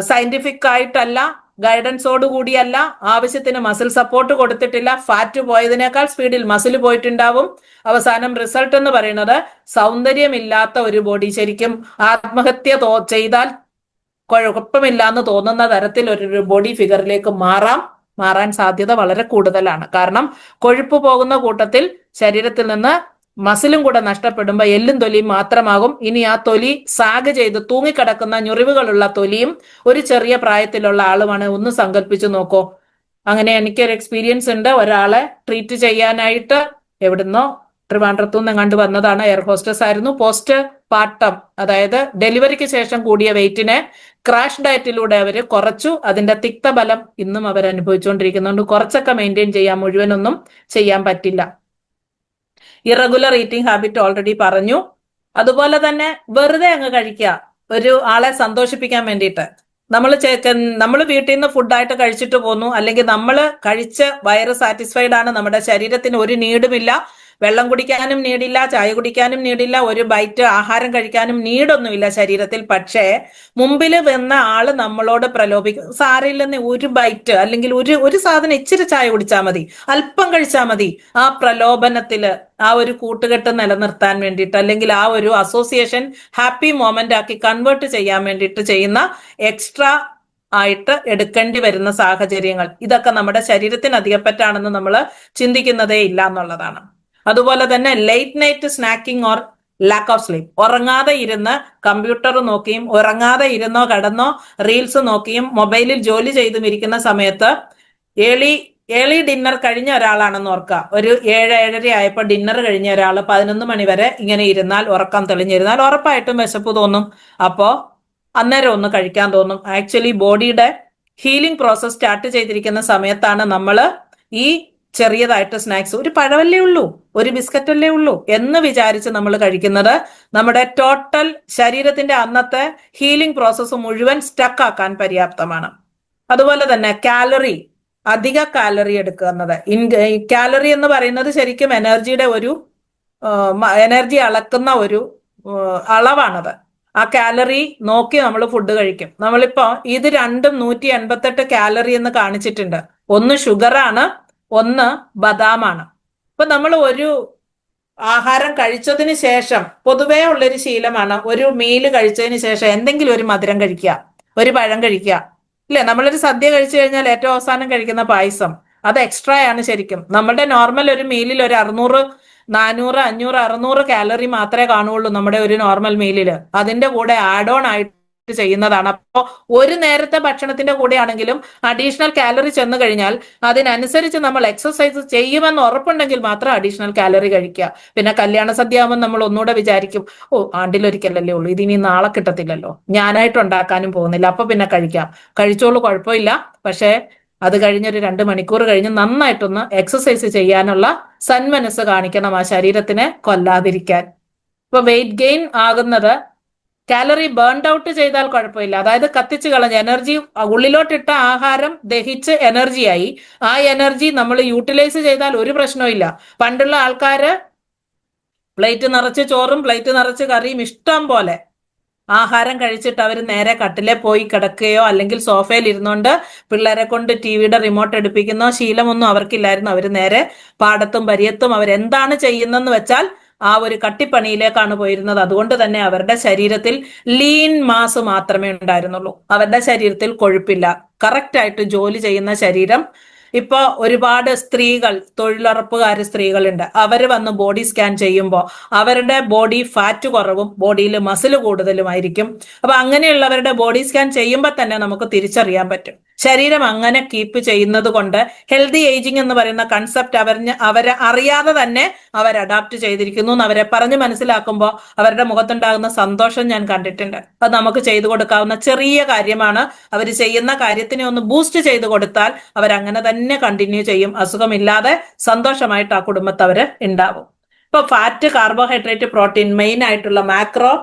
സയന്റിഫിക് ആയിട്ടല്ല, ഗൈഡൻസോട് കൂടിയല്ല, ആവശ്യത്തിന് മസിൽ സപ്പോർട്ട് കൊടുത്തിട്ടില്ല. ഫാറ്റ് പോയതിനേക്കാൾ സ്പീഡിൽ മസിൽ പോയിട്ടുണ്ടാവും. അവസാനം റിസൾട്ട് എന്ന് പറയുന്നത് സൗന്ദര്യമില്ലാത്ത ഒരു ബോഡി, ശരിക്കും ആത്മഹത്യ ചെയ്താൽ കുഴപ്പമില്ല എന്ന് തോന്നുന്ന തരത്തിൽ ഒരു ബോഡി ഫിഗറിലേക്ക് മാറാൻ സാധ്യത വളരെ കൂടുതലാണ്. കാരണം കൊഴുപ്പ് പോകുന്ന കൂട്ടത്തിൽ ശരീരത്തിൽ നിന്ന് മസിലും കൂടെ നഷ്ടപ്പെടുമ്പോൾ എല്ലും തൊലിയും മാത്രമാകും. ഇനി ആ തൊലി സാഗ് ചെയ്ത് തൂങ്ങിക്കിടക്കുന്ന ഞൊറിവുകളുള്ള തൊലിയും ഒരു ചെറിയ പ്രായത്തിലുള്ള ആളുമാണ്. ഒന്ന് സങ്കല്പിച്ചു നോക്കോ. അങ്ങനെ എനിക്കൊരു എക്സ്പീരിയൻസ് ഉണ്ട്. ഒരാളെ ട്രീറ്റ് ചെയ്യാനായിട്ട് എവിടുന്നോ ട്രിവാൻഡ്രത്തു നിന്ന് കണ്ടു വന്നതാണ്. എയർ ഹോസ്റ്റസ് ആയിരുന്നു. പോസ്റ്റ് പാർട്ടം, അതായത് ഡെലിവറിക്ക് ശേഷം കൂടിയ വെയിറ്റിനെ ക്രാഷ് ഡയറ്റിലൂടെ അവര് കുറച്ചു. അതിന്റെ തിക്തഫലം ഇന്നും അവർ അനുഭവിച്ചുകൊണ്ടിരിക്കുന്നുണ്ട്. കുറച്ചൊക്കെ മെയിൻറ്റെയിൻ ചെയ്യാം, മുഴുവനൊന്നും ചെയ്യാൻ പറ്റില്ല. ഇറഗുലർ ഈറ്റിംഗ് ഹാബിറ്റ് ഓൾറെഡി പറഞ്ഞു. അതുപോലെ തന്നെ വെറുതെ അങ്ങ് കഴിക്കുക, ഒരു ആളെ സന്തോഷിപ്പിക്കാൻ വേണ്ടിയിട്ട്. നമ്മൾ വീട്ടിൽ നിന്ന് ഫുഡായിട്ട് കഴിച്ചിട്ട് പോന്നു, അല്ലെങ്കിൽ നമ്മൾ കഴിച്ച് വയറ് സാറ്റിസ്ഫൈഡ് ആണ്, നമ്മുടെ ശരീരത്തിന് ഒരു നീടുമില്ല, വെള്ളം കുടിക്കാനും നീടില്ല, ചായ കുടിക്കാനും നീടില്ല, ഒരു ബൈറ്റ് ആഹാരം കഴിക്കാനും നീടൊന്നുമില്ല ശരീരത്തിൽ. പക്ഷേ മുമ്പിൽ വന്ന ആള് നമ്മളോട് പ്രലോഭിക്കും, സാരയില്ലെന്ന് ഒരു ബൈറ്റ് അല്ലെങ്കിൽ ഒരു സാധനം ഇച്ചിരി ചായ കുടിച്ചാൽ മതി, അല്പം കഴിച്ചാൽ മതി. ആ പ്രലോഭനത്തില് ആ ഒരു കൂട്ടുകെട്ട് നിലനിർത്താൻ വേണ്ടിയിട്ട്, അല്ലെങ്കിൽ ആ ഒരു അസോസിയേഷൻ ഹാപ്പി മൊമെന്റ് ആക്കി കൺവേർട്ട് ചെയ്യാൻ വേണ്ടിയിട്ട് ചെയ്യുന്ന എക്സ്ട്രാ ആയിട്ട് എടുക്കേണ്ടി വരുന്ന സാഹചര്യങ്ങൾ, ഇതൊക്കെ നമ്മുടെ ശരീരത്തിന് അധികപ്പറ്റാണെന്ന് നമ്മൾ ചിന്തിക്കുന്നതേ ഇല്ല എന്നുള്ളതാണ്. അതുപോലെ തന്നെ late night snacking or lack of sleep, ഉറങ്ങാതെ ഇരുന്ന് കമ്പ്യൂട്ടർ നോക്കിയും ഉറങ്ങാതെ ഇരുന്നോ കിടന്നോ റീൽസ് നോക്കിയും മൊബൈലിൽ ജോലി ചെയ്തും ഇരിക്കുന്ന സമയത്ത് ഏളി ഡിന്നർ കഴിഞ്ഞ ഒരാളാണെന്ന് ഓർക്കുക. ഒരു 7-7:30 ആയപ്പോൾ ഡിന്നർ കഴിഞ്ഞ ഒരാൾ 11 മണി വരെ ഇങ്ങനെ ഇരുന്നാൽ, ഉറക്കം തെളിഞ്ഞിരുന്നാൽ ഉറപ്പായിട്ടും വിശപ്പ് തോന്നും. അപ്പോ അന്നേരം ഒന്ന് കഴിക്കാൻ തോന്നും. ആക്ച്വലി ബോഡിയുടെ ഹീലിംഗ് പ്രോസസ് സ്റ്റാർട്ട് ചെയ്തിരിക്കുന്ന സമയത്താണ് നമ്മൾ ഈ ചെറിയതായിട്ട് സ്നാക്സ്, ഒരു പഴമല്ലേ ഉള്ളൂ, ഒരു ബിസ്ക്കറ്റ് അല്ലേ ഉള്ളൂ എന്ന് വിചാരിച്ച് നമ്മൾ കഴിക്കുന്നത് നമ്മുടെ ടോട്ടൽ ശരീരത്തിന്റെ അന്നത്തെ ഹീലിംഗ് പ്രോസസ്സ് മുഴുവൻ സ്റ്റക്ക് ആക്കാൻ പര്യാപ്തമാണ്. അതുപോലെ തന്നെ അധിക കാലറി എടുക്കുന്നത്. കാലറി എന്ന് പറയുന്നത് ശരിക്കും എനർജിയുടെ എനർജി അളക്കുന്ന ഒരു അളവാണത്. ആ കാലറി നോക്കി നമ്മൾ ഫുഡ് കഴിക്കും. നമ്മളിപ്പോ ഇത് രണ്ടും 188 കാലറി എന്ന് കാണിച്ചിട്ടുണ്ട്. ഒന്ന് ഷുഗറാണ്, ഒന്ന് ബദാമാണ്. അപ്പൊ നമ്മൾ ഒരു ആഹാരം കഴിച്ചതിന് ശേഷം പൊതുവേ ഉള്ളൊരു ശീലമാണ്, ഒരു മീല് കഴിച്ചതിന് ശേഷം എന്തെങ്കിലും ഒരു മധുരം കഴിക്കുക, ഒരു പഴം കഴിക്കുക, ഇല്ലേ? നമ്മളൊരു സദ്യ കഴിച്ചു കഴിഞ്ഞാൽ ഏറ്റവും അവസാനം കഴിക്കുന്ന പായസം, അത് എക്സ്ട്രാ ആണ് ശരിക്കും. നമ്മുടെ നോർമൽ ഒരു മീലിൽ ഒരു 600, 400, 500, 600 കാലറി മാത്രമേ കാണുള്ളൂ നമ്മുടെ ഒരു നോർമൽ മീലില്. അതിന്റെ കൂടെ ആഡ് ഓൺ ആയിട്ട് ചെയ്യുന്നതാണ്. അപ്പോൾ ഒരു നേരത്തെ ഭക്ഷണത്തിന്റെ കൂടെ ആണെങ്കിലും അഡീഷണൽ കാലറി ചെന്ന് കഴിഞ്ഞാൽ അതിനനുസരിച്ച് നമ്മൾ എക്സസൈസ് ചെയ്യുമെന്ന് ഉറപ്പുണ്ടെങ്കിൽ മാത്രം അഡീഷണൽ കാലറി കഴിക്കുക. പിന്നെ കല്യാണ സദ്യ ആകുമ്പോൾ നമ്മൾ ഒന്നുകൂടെ വിചാരിക്കും, ആണ്ടിലൊരിക്കലല്ലേ ഉള്ളൂ, ഇതിനി നാളെ കിട്ടത്തില്ലല്ലോ, ഞാനായിട്ട് ഉണ്ടാക്കാനും പോകുന്നില്ല, അപ്പൊ പിന്നെ കഴിച്ചോളൂ, കുഴപ്പമില്ല. പക്ഷേ അത് കഴിഞ്ഞൊരു 2 മണിക്കൂർ കഴിഞ്ഞ് നന്നായിട്ടൊന്ന് എക്സസൈസ് ചെയ്യാനുള്ള സന്മനസ് കാണിക്കണം, ആ ശരീരത്തിനെ കൊല്ലാതിരിക്കാൻ. ഇപ്പൊ വെയിറ്റ് ഗെയിൻ ആകുന്നത് കാലറി ബേൺഡ് ഔട്ട് ചെയ്താൽ കുഴപ്പമില്ല. അതായത് കത്തിച്ച് കളഞ്ഞ എനർജി, ഉള്ളിലോട്ടിട്ട ആഹാരം ദഹിച്ച് എനർജിയായി, ആ എനർജി നമ്മൾ യൂട്ടിലൈസ് ചെയ്താൽ ഒരു പ്രശ്നവും. പണ്ടുള്ള ആൾക്കാര് പ്ലേറ്റ് നിറച്ച് ചോറും പ്ലേറ്റ് നിറച്ച് കറിയും ഇഷ്ടം പോലെ ആഹാരം കഴിച്ചിട്ട് അവർ നേരെ കട്ടിലെ പോയി കിടക്കുകയോ അല്ലെങ്കിൽ സോഫയിൽ ഇരുന്നുകൊണ്ട് പിള്ളേരെ കൊണ്ട് ടിവിയുടെ റിമോട്ട് എടുപ്പിക്കുന്ന ശീലമൊന്നും അവർക്കില്ലായിരുന്നു. അവർ നേരെ പാടത്തും പരിയത്തും അവരെന്താണ് ചെയ്യുന്നതെന്ന് വെച്ചാൽ ആ ഒരു കട്ടിപ്പണിയിലേക്കാണ് പോയിരുന്നത്. അതുകൊണ്ട് തന്നെ അവരുടെ ശരീരത്തിൽ ലീൻ മാസ് മാത്രമേ ഉണ്ടായിരുന്നുള്ളൂ. അവരുടെ ശരീരത്തിൽ കൊഴുപ്പില്ല. കറക്റ്റായിട്ട് ജോലി ചെയ്യുന്ന ശരീരം. ഇപ്പൊ ഒരുപാട് സ്ത്രീകൾ, തൊഴിലുറപ്പുകാർ സ്ത്രീകളുണ്ട്, അവര് വന്ന് ബോഡി സ്കാൻ ചെയ്യുമ്പോൾ അവരുടെ ബോഡി ഫാറ്റ് കുറവും ബോഡിയിൽ മസിൽ കൂടുതലുമായിരിക്കും. അപ്പൊ അങ്ങനെയുള്ളവരുടെ ബോഡി സ്കാൻ ചെയ്യുമ്പോൾ തന്നെ നമുക്ക് തിരിച്ചറിയാൻ പറ്റും. ശരീരം അങ്ങനെ കീപ്പ് ചെയ്യുന്നത് കൊണ്ട് ഹെൽത്തി ഏജിങ് എന്ന് പറയുന്ന കൺസെപ്റ്റ് അവരെ അറിയാതെ തന്നെ അവർ അഡാപ്റ്റ് ചെയ്തിരിക്കുന്നു എന്ന് അവരെ പറഞ്ഞ് മനസ്സിലാക്കുമ്പോൾ അവരുടെ മുഖത്തുണ്ടാകുന്ന സന്തോഷം ഞാൻ കണ്ടിട്ടുണ്ട്. അത് നമുക്ക് ചെയ്തു കൊടുക്കാവുന്ന ചെറിയ കാര്യമാണ്. അവർ ചെയ്യുന്ന കാര്യത്തിനെ ഒന്ന് ബൂസ്റ്റ് ചെയ്ത് കൊടുത്താൽ അവരങ്ങനെ തന്നെ കണ്ടിന്യൂ ചെയ്യും. അസുഖമില്ലാതെ സന്തോഷമായിട്ട് ആ കുടുംബത്ത് അവര് ഉണ്ടാവും. ഇപ്പൊ ഫാറ്റ്, കാർബോഹൈഡ്രേറ്റ്, പ്രോട്ടീൻ, മെയിൻ ആയിട്ടുള്ള മാക്രോ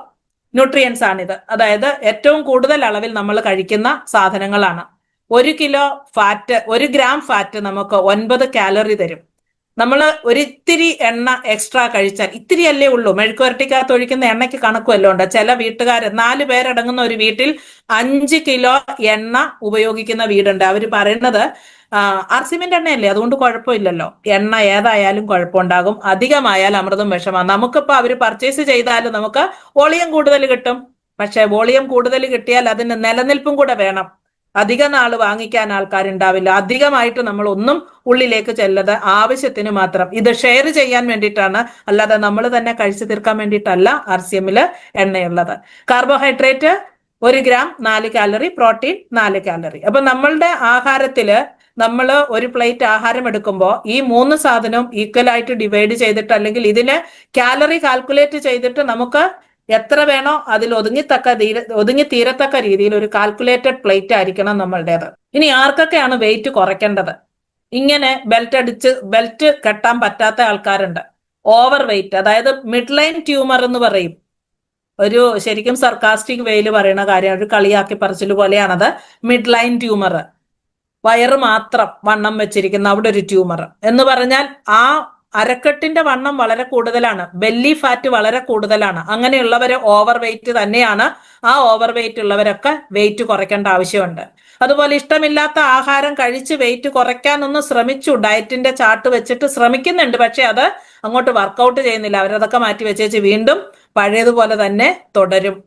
ന്യൂട്രിയൻസ് ആണിത്. അതായത് ഏറ്റവും കൂടുതൽ അളവിൽ നമ്മൾ കഴിക്കുന്ന സാധനങ്ങളാണ്. 1 കിലോ ഫാറ്റ്, 1 ഗ്രാം ഫാറ്റ് നമുക്ക് 9 കാലറി തരും. നമ്മൾ ഒരിത്തിരി എണ്ണ എക്സ്ട്രാ കഴിച്ചാൽ, ഇത്തിരി അല്ലേ ഉള്ളൂ, മെഴുക്കുവരട്ടിക്കകത്ത് ഒഴിക്കുന്ന എണ്ണയ്ക്ക് കണക്കുമല്ലോ ഉണ്ട്. ചില വീട്ടുകാര് 4 പേരടങ്ങുന്ന ഒരു വീട്ടിൽ 5 കിലോ എണ്ണ ഉപയോഗിക്കുന്ന വീടുണ്ട്. അവര് പറയുന്നത് ആർസിമെന്റ് എണ്ണയല്ലേ, അതുകൊണ്ട് കുഴപ്പമില്ലല്ലോ, എണ്ണ ഏതായാലും കുഴപ്പമുണ്ടാകും, അധികമായാൽ അമൃതും വിഷമാണ്. നമുക്കിപ്പോ അവര് പർച്ചേസ് ചെയ്താലും നമുക്ക് വോളിയം കൂടുതൽ കിട്ടും. പക്ഷെ വോളിയം കൂടുതൽ കിട്ടിയാൽ അതിന് നിലനിൽപ്പും കൂടെ വേണം. അധിക നാള് വാങ്ങിക്കാൻ ആൾക്കാരുണ്ടാവില്ല. അധികമായിട്ട് നമ്മൾ ഒന്നും ഉള്ളിലേക്ക് ചെല്ലത് ആവശ്യത്തിന് മാത്രം. ഇത് ഷെയർ ചെയ്യാൻ വേണ്ടിയിട്ടാണ്, അല്ലാതെ നമ്മൾ തന്നെ കഴിച്ചു തീർക്കാൻ വേണ്ടിയിട്ടല്ല RCMല് എണ്ണയുള്ളത്. Carbohydrate 1 gram 4 calorie, protein 4 calorie. അപ്പൊ നമ്മളുടെ ആഹാരത്തില് നമ്മൾ ഒരു പ്ലേറ്റ് ആഹാരം എടുക്കുമ്പോൾ ഈ 3 സാധനവും ഈക്വൽ ആയിട്ട് ഡിവൈഡ് ചെയ്തിട്ട്, അല്ലെങ്കിൽ ഇതിനെ കാലറി കാൽക്കുലേറ്റ് ചെയ്തിട്ട് നമുക്ക് എത്ര വേണോ അതിൽ ഒതുങ്ങി തീരത്തക്ക രീതിയിൽ ഒരു കാൽക്കുലേറ്റഡ് പ്ലേറ്റ് ആയിരിക്കണം നമ്മളുടേത്. ഇനി ആർക്കൊക്കെയാണ് വെയിറ്റ് കുറയ്ക്കേണ്ടത്? ഇങ്ങനെ ബെൽറ്റ് കെട്ടാൻ പറ്റാത്ത ആൾക്കാരുണ്ട്. ഓവർ വെയിറ്റ്, അതായത് മിഡ് ലൈൻ ട്യൂമർ എന്ന് പറയും. ഒരു ശരിക്കും സർക്കാസ്റ്റിക് വേയിൽ പറയുന്ന കാര്യമാണ്, ഒരു കളിയാക്കി പറച്ചിൽ പോലെയാണത്. മിഡ് ലൈൻ ട്യൂമർ, വയറ് മാത്രം വണ്ണം വെച്ചിരിക്കുന്ന അവിടെ ഒരു ട്യൂമർ എന്ന് പറഞ്ഞാൽ ആ അരക്കെട്ടിന്റെ വണ്ണം വളരെ കൂടുതലാണ്, ബെല്ലി ഫാറ്റ് വളരെ കൂടുതലാണ്. അങ്ങനെയുള്ളവര് ഓവർ വെയിറ്റ് തന്നെയാണ്. ആ ഓവർ വെയിറ്റ് ഉള്ളവരൊക്കെ വെയിറ്റ് കുറയ്ക്കേണ്ട ആവശ്യമുണ്ട്. അതുപോലെ ഇഷ്ടമില്ലാത്ത ആഹാരം കഴിച്ച് വെയിറ്റ് കുറയ്ക്കാനൊന്ന് ശ്രമിച്ചു, ഡയറ്റിന്റെ ചാർട്ട് വെച്ചിട്ട് ശ്രമിക്കുന്നുണ്ട്, പക്ഷെ അത് അങ്ങോട്ട് വർക്കൗട്ട് ചെയ്യുന്നില്ല. അവരതൊക്കെ മാറ്റി വെച്ചേച്ച് വീണ്ടും പഴയതുപോലെ തന്നെ തുടരും.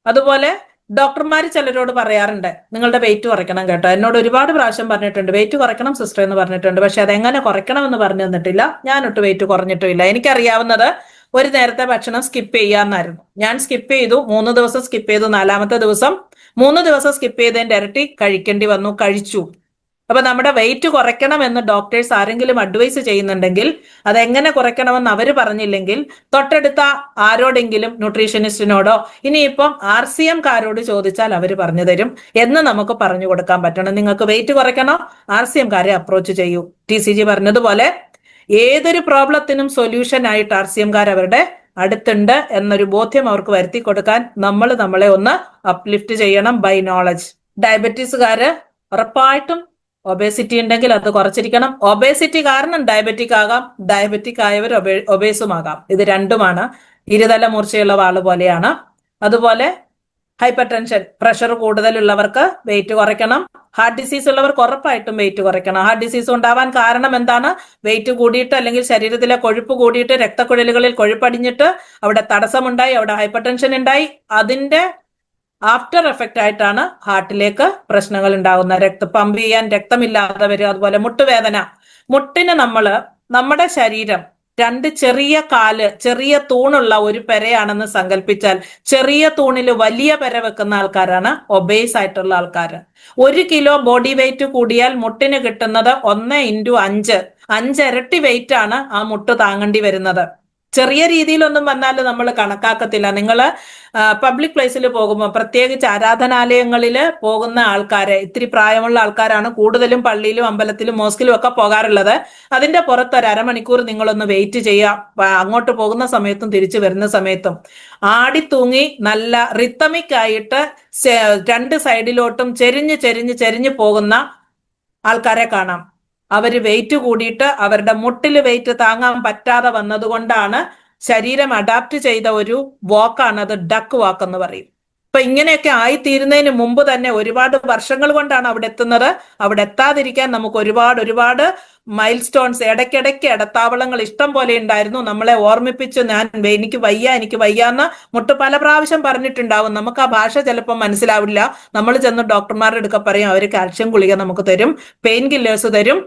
അതുപോലെ ഡോക്ടർമാർ ചിലരോട് പറയാറുണ്ട്, നിങ്ങളുടെ വെയിറ്റ് കുറയ്ക്കണം കേട്ടോ. എന്നോട് ഒരുപാട് പ്രാവശ്യം പറഞ്ഞിട്ടുണ്ട്, വെയിറ്റ് കുറയ്ക്കണം സിസ്റ്റർ എന്ന് പറഞ്ഞിട്ടുണ്ട്, പക്ഷെ അതെങ്ങനെ കുറയ്ക്കണം എന്ന് പറഞ്ഞു തന്നിട്ടില്ല. ഞാനൊട്ട് വെയിറ്റ് കുറഞ്ഞിട്ടുമില്ല. എനിക്കറിയാവുന്നത് ഒരു നേരത്തെ ഭക്ഷണം സ്കിപ്പ് ചെയ്യാന്നായിരുന്നു. ഞാൻ സ്കിപ്പ് ചെയ്തു, 3 ദിവസം സ്കിപ്പ് ചെയ്തു. 4-മത്തെ ദിവസം 3 ദിവസം സ്കിപ്പ് ചെയ്തതിന്റെ ഇരട്ടി കഴിക്കേണ്ടി വന്നു, കഴിച്ചു. അപ്പൊ നമ്മുടെ വെയിറ്റ് കുറയ്ക്കണം എന്ന് ഡോക്ടേഴ്സ് ആരെങ്കിലും അഡ്വൈസ് ചെയ്യുന്നുണ്ടെങ്കിൽ, അതെങ്ങനെ കുറയ്ക്കണമെന്ന് അവർ പറഞ്ഞില്ലെങ്കിൽ തൊട്ടടുത്ത ആരോടെങ്കിലും, ന്യൂട്രീഷനിസ്റ്റിനോടോ ഇനിയിപ്പം RCMകാരോട് ചോദിച്ചാൽ അവർ പറഞ്ഞു തരും എന്ന് നമുക്ക് പറഞ്ഞു കൊടുക്കാൻ പറ്റണം. നിങ്ങൾക്ക് വെയിറ്റ് കുറയ്ക്കണോ, RCMകാരെ അപ്രോച്ച് ചെയ്യൂ. TCG പറഞ്ഞതുപോലെ ഏതൊരു പ്രോബ്ലത്തിനും സൊല്യൂഷൻ ആയിട്ട് RCMകാർ അവരുടെ അടുത്തുണ്ട് എന്നൊരു ബോധ്യം അവർക്ക് വരുത്തി കൊടുക്കാൻ നമ്മളെ ഒന്ന് അപ്ലിഫ്റ്റ് ചെയ്യണം ബൈ നോളജ്. ഡയബറ്റീസുകാര് ഉറപ്പായിട്ടും ഒബേസിറ്റി ഉണ്ടെങ്കിൽ അത് കുറച്ചിരിക്കണം. ഒബേസിറ്റി കാരണം ഡയബറ്റിക് ആകാം, ഡയബറ്റിക് ആയവർ ഒബേസുമാകാം. ഇത് രണ്ടുമാണ്, ഇരുതല മൂർച്ചയുള്ള വാള് പോലെയാണ്. അതുപോലെ ഹൈപ്പർ ടെൻഷൻ, പ്രഷർ കൂടുതലുള്ളവർക്ക് വെയിറ്റ് കുറയ്ക്കണം. ഹാർട്ട് ഡിസീസ് ഉള്ളവർക്ക് ഉറപ്പായിട്ടും വെയിറ്റ് കുറയ്ക്കണം. ഹാർട്ട് ഡിസീസ് ഉണ്ടാവാൻ കാരണം എന്താണ്? വെയിറ്റ് കൂടിയിട്ട്, അല്ലെങ്കിൽ ശരീരത്തിലെ കൊഴുപ്പ് കൂടിയിട്ട് രക്തക്കുഴലുകളിൽ കൊഴുപ്പടിഞ്ഞിട്ട് അവിടെ തടസ്സമുണ്ടായി, അവിടെ ഹൈപ്പർ ടെൻഷൻ ഉണ്ടായി. അതിന്റെ ആഫ്റ്റർ എഫക്റ്റ് ആയിട്ടാണ് ഹാർട്ടിലേക്ക് പ്രശ്നങ്ങൾ ഉണ്ടാകുന്നത്. പമ്പ് ചെയ്യാൻ രക്തമില്ലാതെ വരും. അതുപോലെ മുട്ടുവേദന. മുട്ടിന് നമ്മുടെ ശരീരം 2 ചെറിയ തൂണുള്ള ഒരു പെരയാണെന്ന് സങ്കല്പിച്ചാൽ, ചെറിയ തൂണിൽ വലിയ പെര വെക്കുന്ന ആൾക്കാരാണ് ഒബേസ് ആയിട്ടുള്ള ആൾക്കാർ. 1 കിലോ ബോഡി വെയിറ്റ് കൂടിയാൽ മുട്ടിന് കിട്ടുന്നത് 1 × 5 ഇരട്ടി വെയിറ്റ് ആണ് ആ മുട്ട് താങ്ങേണ്ടി വരുന്നത്. ചെറിയ രീതിയിലൊന്നും വന്നാൽ നമ്മൾ കണക്കാക്കത്തില്ല. നിങ്ങൾ പബ്ലിക് പ്ലേസിൽ പോകുമ്പോൾ, പ്രത്യേകിച്ച് ആരാധനാലയങ്ങളിൽ പോകുന്ന ആൾക്കാരെ, ഇത്തിരി പ്രായമുള്ള ആൾക്കാരാണ് കൂടുതലും പള്ളിയിലും അമ്പലത്തിലും മോസ്കിലും ഒക്കെ പോകാറുള്ളത്. അതിന്റെ പുറത്ത് 1/2 മണിക്കൂർ നിങ്ങളൊന്ന് വെയിറ്റ് ചെയ്യുക. അങ്ങോട്ട് പോകുന്ന സമയത്തും തിരിച്ചു വരുന്ന സമയത്തും ആടിത്തൂങ്ങി നല്ല റിത്തമിക് ആയിട്ട് 2 സൈഡിലോട്ടും ചെരിഞ്ഞ് പോകുന്ന ആൾക്കാരെ കാണാം. അവര് വെയിറ്റ് കൂടിയിട്ട് അവരുടെ മുട്ടിൽ വെയിറ്റ് താങ്ങാൻ പറ്റാതെ വന്നതുകൊണ്ടാണ് ശരീരം അഡാപ്റ്റ് ചെയ്ത ഒരു വാക്കാണ് അത്, ഡക്ക് വാക്ക് എന്ന് പറയും. അപ്പൊ ഇങ്ങനെയൊക്കെ ആയിത്തീരുന്നതിന് മുമ്പ് തന്നെ ഒരുപാട് വർഷങ്ങൾ കൊണ്ടാണ് അവിടെ എത്തുന്നത്. അവിടെ എത്താതിരിക്കാൻ നമുക്ക് ഒരുപാട് മൈൽ സ്റ്റോൺസ്, ഇടയ്ക്കിടയ്ക്ക് ഇടത്താവളങ്ങൾ ഇഷ്ടം പോലെ ഉണ്ടായിരുന്നു. നമ്മളെ ഓർമ്മിപ്പിച്ച് എനിക്ക് വയ്യ എന്ന് മുട്ട് പല പ്രാവശ്യം പറഞ്ഞിട്ടുണ്ടാവും. നമുക്ക് ആ ഭാഷ ചിലപ്പോൾ മനസ്സിലാവില്ല. നമ്മൾ ചെന്ന് ഡോക്ടർമാരുടെ അടുക്ക പറയും, അവർ കാൽഷ്യം ഗുളിക നമുക്ക് തരും, പെയിൻ കില്ലേഴ്സ് തരും.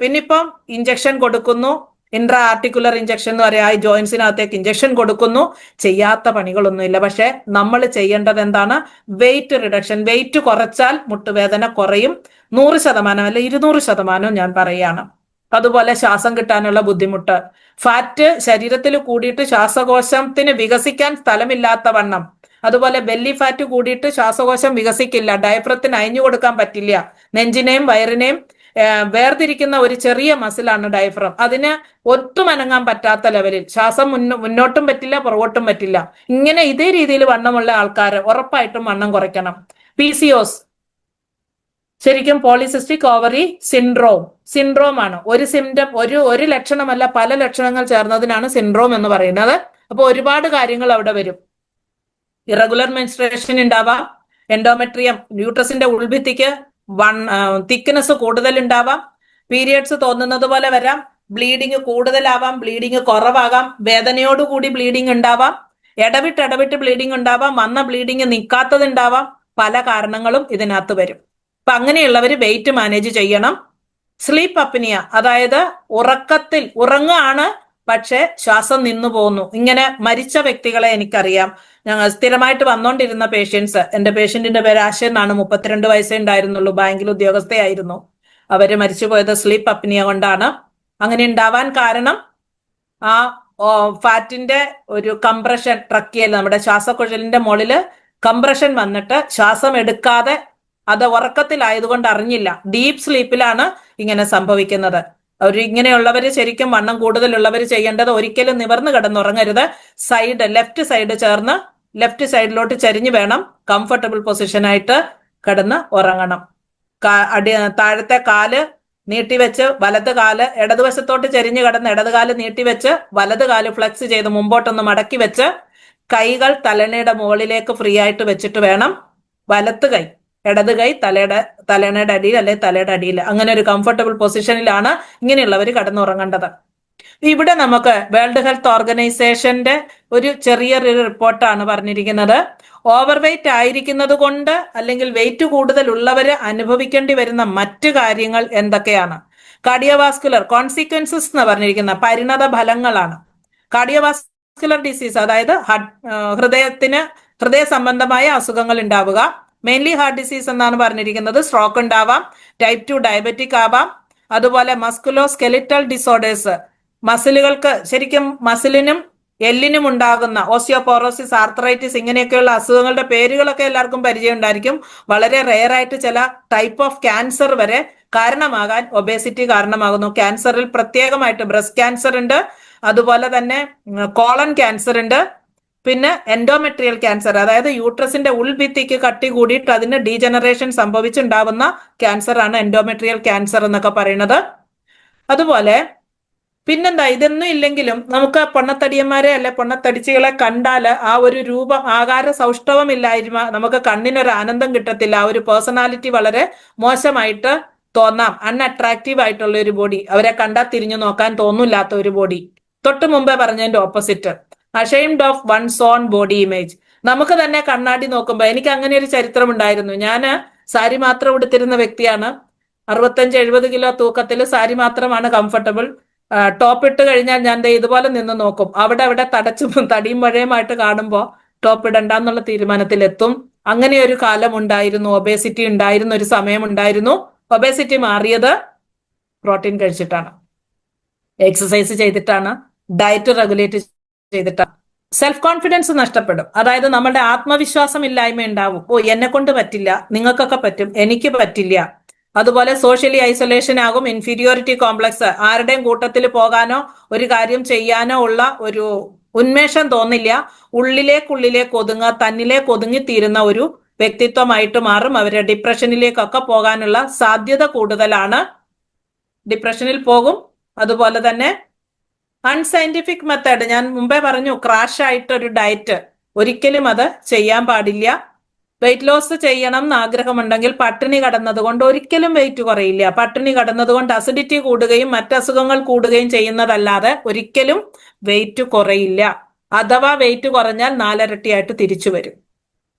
പിന്നിപ്പം ഇഞ്ചക്ഷൻ കൊടുക്കുന്നു, ഇൻട്രാ ആർട്ടിക്കുലർ ഇഞ്ചക്ഷൻ എന്ന് പറയാം, ഈ ജോയിന്റ്സിനകത്തേക്ക് ഇഞ്ചക്ഷൻ കൊടുക്കുന്നു. ചെയ്യാത്ത പണികളൊന്നുമില്ല. പക്ഷെ നമ്മൾ ചെയ്യേണ്ടത് എന്താണ്? Weight reduction. വെയിറ്റ് കുറച്ചാൽ മുട്ടുവേദന കുറയും. 100% അല്ല 200% ഞാൻ പറയുകയാണ്. അതുപോലെ ശ്വാസം കിട്ടാനുള്ള ബുദ്ധിമുട്ട്, ഫാറ്റ് ശരീരത്തിൽ കൂടിയിട്ട് ശ്വാസകോശത്തിന് വികസിക്കാൻ സ്ഥലമില്ലാത്ത വണ്ണം. അതുപോലെ ബെല്ലി ഫാറ്റ് കൂടിയിട്ട് ശ്വാസകോശം വികസിക്കില്ല, ഡയഫ്രത്തിന് അയഞ്ഞു കൊടുക്കാൻ പറ്റില്ല. നെഞ്ചിനെയും വയറിനെയും വേർതിരിക്കുന്ന ഒരു ചെറിയ മസിലാണ് ഡയഫ്രം. അതിന് ഒട്ടും അനങ്ങാൻ പറ്റാത്ത ലെവലിൽ ശ്വാസം മുന്നോട്ടും പറ്റില്ല, പുറകോട്ടും പറ്റില്ല. ഇങ്ങനെ ഇതേ രീതിയിൽ വണ്ണമുള്ള ആൾക്കാർ ഉറപ്പായിട്ടും വണ്ണം കുറയ്ക്കണം. PCOS ശരിക്കും പോളിസിസ്റ്റിക് ഓവറി സിൻഡ്രോം ആണ്. ഒരു സിംറ്റം, ഒരു ലക്ഷണമല്ല, പല ലക്ഷണങ്ങൾ ചേർന്നതിനാണ് സിൻഡ്രോം എന്ന് പറയുന്നത്. അപ്പൊ ഒരുപാട് കാര്യങ്ങൾ അവിടെ വരും. ഇറഗുലർ മെൻസ്ട്രേഷൻ ഉണ്ടാവാം, എൻഡോമെട്രിയം, യൂട്രസിന്റെ ഉൾഭിത്തിക്ക് തിക്നെസ് കൂടുതൽ ഉണ്ടാവാം, പീരിയഡ്സ് തോന്നുന്നത് പോലെ വരാം, ബ്ലീഡിങ് കൂടുതലാവാം, ബ്ലീഡിങ് കുറവാകാം, വേദനയോടുകൂടി ബ്ലീഡിങ് ഉണ്ടാവാം, ഇടവിട്ട് ബ്ലീഡിങ് ഉണ്ടാവാം, വന്ന ബ്ലീഡിങ് നിൽക്കാത്തത് ഉണ്ടാവാം. പല കാരണങ്ങളും ഇതിനകത്ത് വരും. അപ്പൊ അങ്ങനെയുള്ളവർ വെയിറ്റ് മാനേജ് ചെയ്യണം. സ്ലീപ്പ് അപ്നിയ, അതായത് ഉറക്കത്തിൽ ഉറങ്ങാണ് പക്ഷെ ശ്വാസം നിന്നു പോകുന്നു. ഇങ്ങനെ മരിച്ച വ്യക്തികളെ എനിക്കറിയാം. ഞങ്ങൾ സ്ഥിരമായിട്ട് വന്നോണ്ടിരുന്ന പേഷ്യൻസ്, എന്റെ പേഷ്യന്റിന്റെ പേര് ആശ എന്നാണ്, 32 വയസ്സേ ഉണ്ടായിരുന്നുള്ളൂ, ബാങ്കിൽ ഉദ്യോഗസ്ഥയായിരുന്നു. അവര് മരിച്ചുപോയത് സ്ലീപ്പ് അപ്നിയ കൊണ്ടാണ്. അങ്ങനെ ഉണ്ടാവാൻ കാരണം ആ ഫാറ്റിന്റെ ഒരു കംപ്രഷൻ, ട്രക്കിയൽ നമ്മുടെ ശ്വാസക്കുഴലിന്റെ മുകളില് കംപ്രഷൻ വന്നിട്ട് ശ്വാസം എടുക്കാതെ, അത് ഉറക്കത്തിലായതുകൊണ്ട് അറിഞ്ഞില്ല. ഡീപ്പ് സ്ലീപ്പിലാണ് ഇങ്ങനെ സംഭവിക്കുന്നത്. ഇങ്ങനെയുള്ളവര് ശരിക്കും വണ്ണം കൂടുതലുള്ളവർ ചെയ്യേണ്ടത് ഒരിക്കലും നിവർന്നു കിടന്നുറങ്ങരുത്. ലെഫ്റ്റ് സൈഡ് ചേർന്ന് ലെഫ്റ്റ് സൈഡിലോട്ട് ചരിഞ്ഞു വേണം കംഫർട്ടബിൾ പൊസിഷനായിട്ട് കിടന്ന് ഉറങ്ങണം. താഴത്തെ കാല് നീട്ടിവെച്ച് വലത് കാല് ഇടതുവശത്തോട്ട് ചെരിഞ്ഞു കിടന്ന് ഇടത് കാല് നീട്ടിവെച്ച് വലത് കാല് ഫ്ലെക്സ് ചെയ്ത് മുമ്പോട്ടൊന്ന് മടക്കി വെച്ച് കൈകൾ തലണയുടെ മുകളിലേക്ക് ഫ്രീ ആയിട്ട് വെച്ചിട്ട് വേണം വലത്ത് കൈ, ഇടത് കൈ തലണയുടെ അടിയിൽ അല്ലെ തലയുടെ അടിയിൽ, അങ്ങനെ ഒരു കംഫർട്ടബിൾ പൊസിഷനിലാണ് ഇങ്ങനെയുള്ളവർ കടന്നുറങ്ങേണ്ടത്. ഇവിടെ നമുക്ക് വേൾഡ് ഹെൽത്ത് ഓർഗനൈസേഷന്റെ ഒരു ചെറിയൊരു റിപ്പോർട്ടാണ് പറഞ്ഞിരിക്കുന്നത്. ഓവർ വെയിറ്റ് ആയിരിക്കുന്നത് കൊണ്ട് അല്ലെങ്കിൽ വെയിറ്റ് കൂടുതലുള്ളവര് അനുഭവിക്കേണ്ടി വരുന്ന മറ്റു കാര്യങ്ങൾ എന്തൊക്കെയാണ്? കാർഡിയോവാസ്കുലർ കോൺസിക്വൻസസ് എന്ന് പറഞ്ഞിരിക്കുന്ന പരിണത ഫലങ്ങളാണ്. കാർഡിയോവാസ്കുലർ ഡിസീസ്, അതായത് ഹൃദയ സംബന്ധമായ അസുഖങ്ങൾ ഉണ്ടാവുക. മെയിൻലി ഹാർട്ട് ഡിസീസ് എന്നാണ് പറഞ്ഞിരിക്കുന്നത്. സ്ട്രോക്ക് ഉണ്ടാവാം, ടൈപ്പ് 2 ഡയബറ്റിക് ആവാം, അതുപോലെ മസ്കുലോ സ്കെലിറ്റൽ ഡിസോർഡേഴ്സ്, മസിലുകൾക്ക് ശരിക്കും മസിലിനും എല്ലിനും ഉണ്ടാകുന്ന ഓസ്റ്റിയോപോറോസിസ്, ആർത്രൈറ്റിസ്, ഇങ്ങനെയൊക്കെയുള്ള അസുഖങ്ങളുടെ പേരുകളൊക്കെ എല്ലാവർക്കും പരിചയം ഉണ്ടായിരിക്കും. വളരെ റെയർ ആയിട്ട് ചില ടൈപ്പ് ഓഫ് ക്യാൻസർ വരെ കാരണമാകാൻ ഒബേസിറ്റി കാരണമാകുന്നു. ക്യാൻസറിൽ പ്രത്യേകമായിട്ട് ബ്രസ്റ്റ് ക്യാൻസർ ഉണ്ട്, അതുപോലെ തന്നെ കോളൻ ക്യാൻസർ ഉണ്ട്, പിന്നെ എൻഡോമെട്രിയൽ ക്യാൻസർ, അതായത് യൂട്രസിന്റെ ഉൾഭിത്തിക്ക് കട്ടി കൂടിയിട്ട് അതിന് ഡീജനറേഷൻ സംഭവിച്ചുണ്ടാവുന്ന ക്യാൻസർ ആണ് എൻഡോമെട്രിയൽ ക്യാൻസർ എന്നൊക്കെ പറയുന്നത്. അതുപോലെ പിന്നെന്താ, ഇതൊന്നും ഇല്ലെങ്കിലും നമുക്ക് പൊണ്ണത്തടിയന്മാരെ അല്ലെ പൊണ്ണത്തടിച്ചുകളെ കണ്ടാൽ ആ ഒരു രൂപം, ആകാര സൗഷ്ഠവമില്ലായ്മ, നമുക്ക് കണ്ണിനൊരു ആനന്ദം കിട്ടത്തില്ല, ആ ഒരു പേഴ്സണാലിറ്റി വളരെ മോശമായിട്ട് തോന്നാം, അൺഅട്രാക്റ്റീവ് ആയിട്ടുള്ള ഒരു ബോഡി, അവരെ കണ്ടാൽ തിരിഞ്ഞു നോക്കാൻ തോന്നില്ലാത്ത ഒരു ബോഡി. തൊട്ട് മുമ്പേ പറഞ്ഞതിന്റെ opposite, ashamed of one's on body image. നമുക്ക് തന്നെ കണ്ണാടി നോക്കുമ്പോൾ, എനിക്ക് അങ്ങനെ ഒരു ചരിത്രം ഉണ്ടായിരുന്നു. ഞാൻ സാരി മാത്രം ഉടുത്തിരുന്ന വ്യക്തിയാണ്. 65-70 കിലോ തൂക്കത്തിൽ സാരി മാത്രമാണ് കംഫർട്ടബിൾ. ടോപ്പ് ഇട്ട് കഴിഞ്ഞാൽ ഞാൻ ഇതുപോലെ നിന്ന് നോക്കും. അവിടെ തടച്ചും തടിയും മഴയുമായിട്ട് കാണുമ്പോൾ ടോപ്പ് ഇടണ്ടെന്നുള്ള തീരുമാനത്തിലെത്തും. അങ്ങനെ ഒരു കാലം ഉണ്ടായിരുന്നു. ഒബേസിറ്റി ഉണ്ടായിരുന്ന ഒരു സമയം ഉണ്ടായിരുന്നു. ഒബേസിറ്റി മാറിയത് പ്രോട്ടീൻ കഴിച്ചിട്ടാണ്, എക്സസൈസ് ചെയ്തിട്ടാണ്, ഡയറ്റ് റെഗുലേറ്റ് ചെയ്തിട്ടാണ്. സെൽഫ് കോൺഫിഡൻസ് നഷ്ടപ്പെടും, അതായത് നമ്മുടെ ആത്മവിശ്വാസം ഇല്ലായ്മ ഉണ്ടാവും. എന്നെ കൊണ്ട് പറ്റില്ല, നിങ്ങൾക്കൊക്കെ പറ്റും, എനിക്ക് പറ്റില്ല. അതുപോലെ സോഷ്യലി ഐസൊലേഷൻ ആകും, ഇൻഫീരിയോറിറ്റി കോംപ്ലക്സ്, ആരുടെയും കൂട്ടത്തിൽ പോകാനോ ഒരു കാര്യം ചെയ്യാനോ ഉള്ള ഒരു ഉന്മേഷം തോന്നില്ല. ഉള്ളിലേക്ക് തന്നിലേക്ക് ഒതുങ്ങിത്തീരുന്ന ഒരു വ്യക്തിത്വമായിട്ട് മാറും. അവര് ഡിപ്രഷനിലേക്കൊക്കെ പോകാനുള്ള സാധ്യത കൂടുതലാണ്. ഡിപ്രഷനിൽ പോകും. അതുപോലെ തന്നെ അൺസയന്റിഫിക് മെത്തേഡ്, ഞാൻ മുമ്പേ പറഞ്ഞു, ക്രാഷ് ആയിട്ടൊരു ഡയറ്റ്, ഒരിക്കലും അത് ചെയ്യാൻ പാടില്ല. വെയിറ്റ് ലോസ് ചെയ്യണം എന്ന് ആഗ്രഹമുണ്ടെങ്കിൽ പട്ടിണി കടന്നത് കൊണ്ട് ഒരിക്കലും വെയിറ്റ് കുറയില്ല. പട്ടിണി കടന്നത് കൊണ്ട് അസിഡിറ്റി കൂടുകയും മറ്റസുഖങ്ങൾ കൂടുകയും ചെയ്യുന്നതല്ലാതെ ഒരിക്കലും വെയിറ്റ് കുറയില്ല. അഥവാ വെയിറ്റ് കുറഞ്ഞാൽ 4 ഇരട്ടിയായിട്ട് തിരിച്ചു വരും.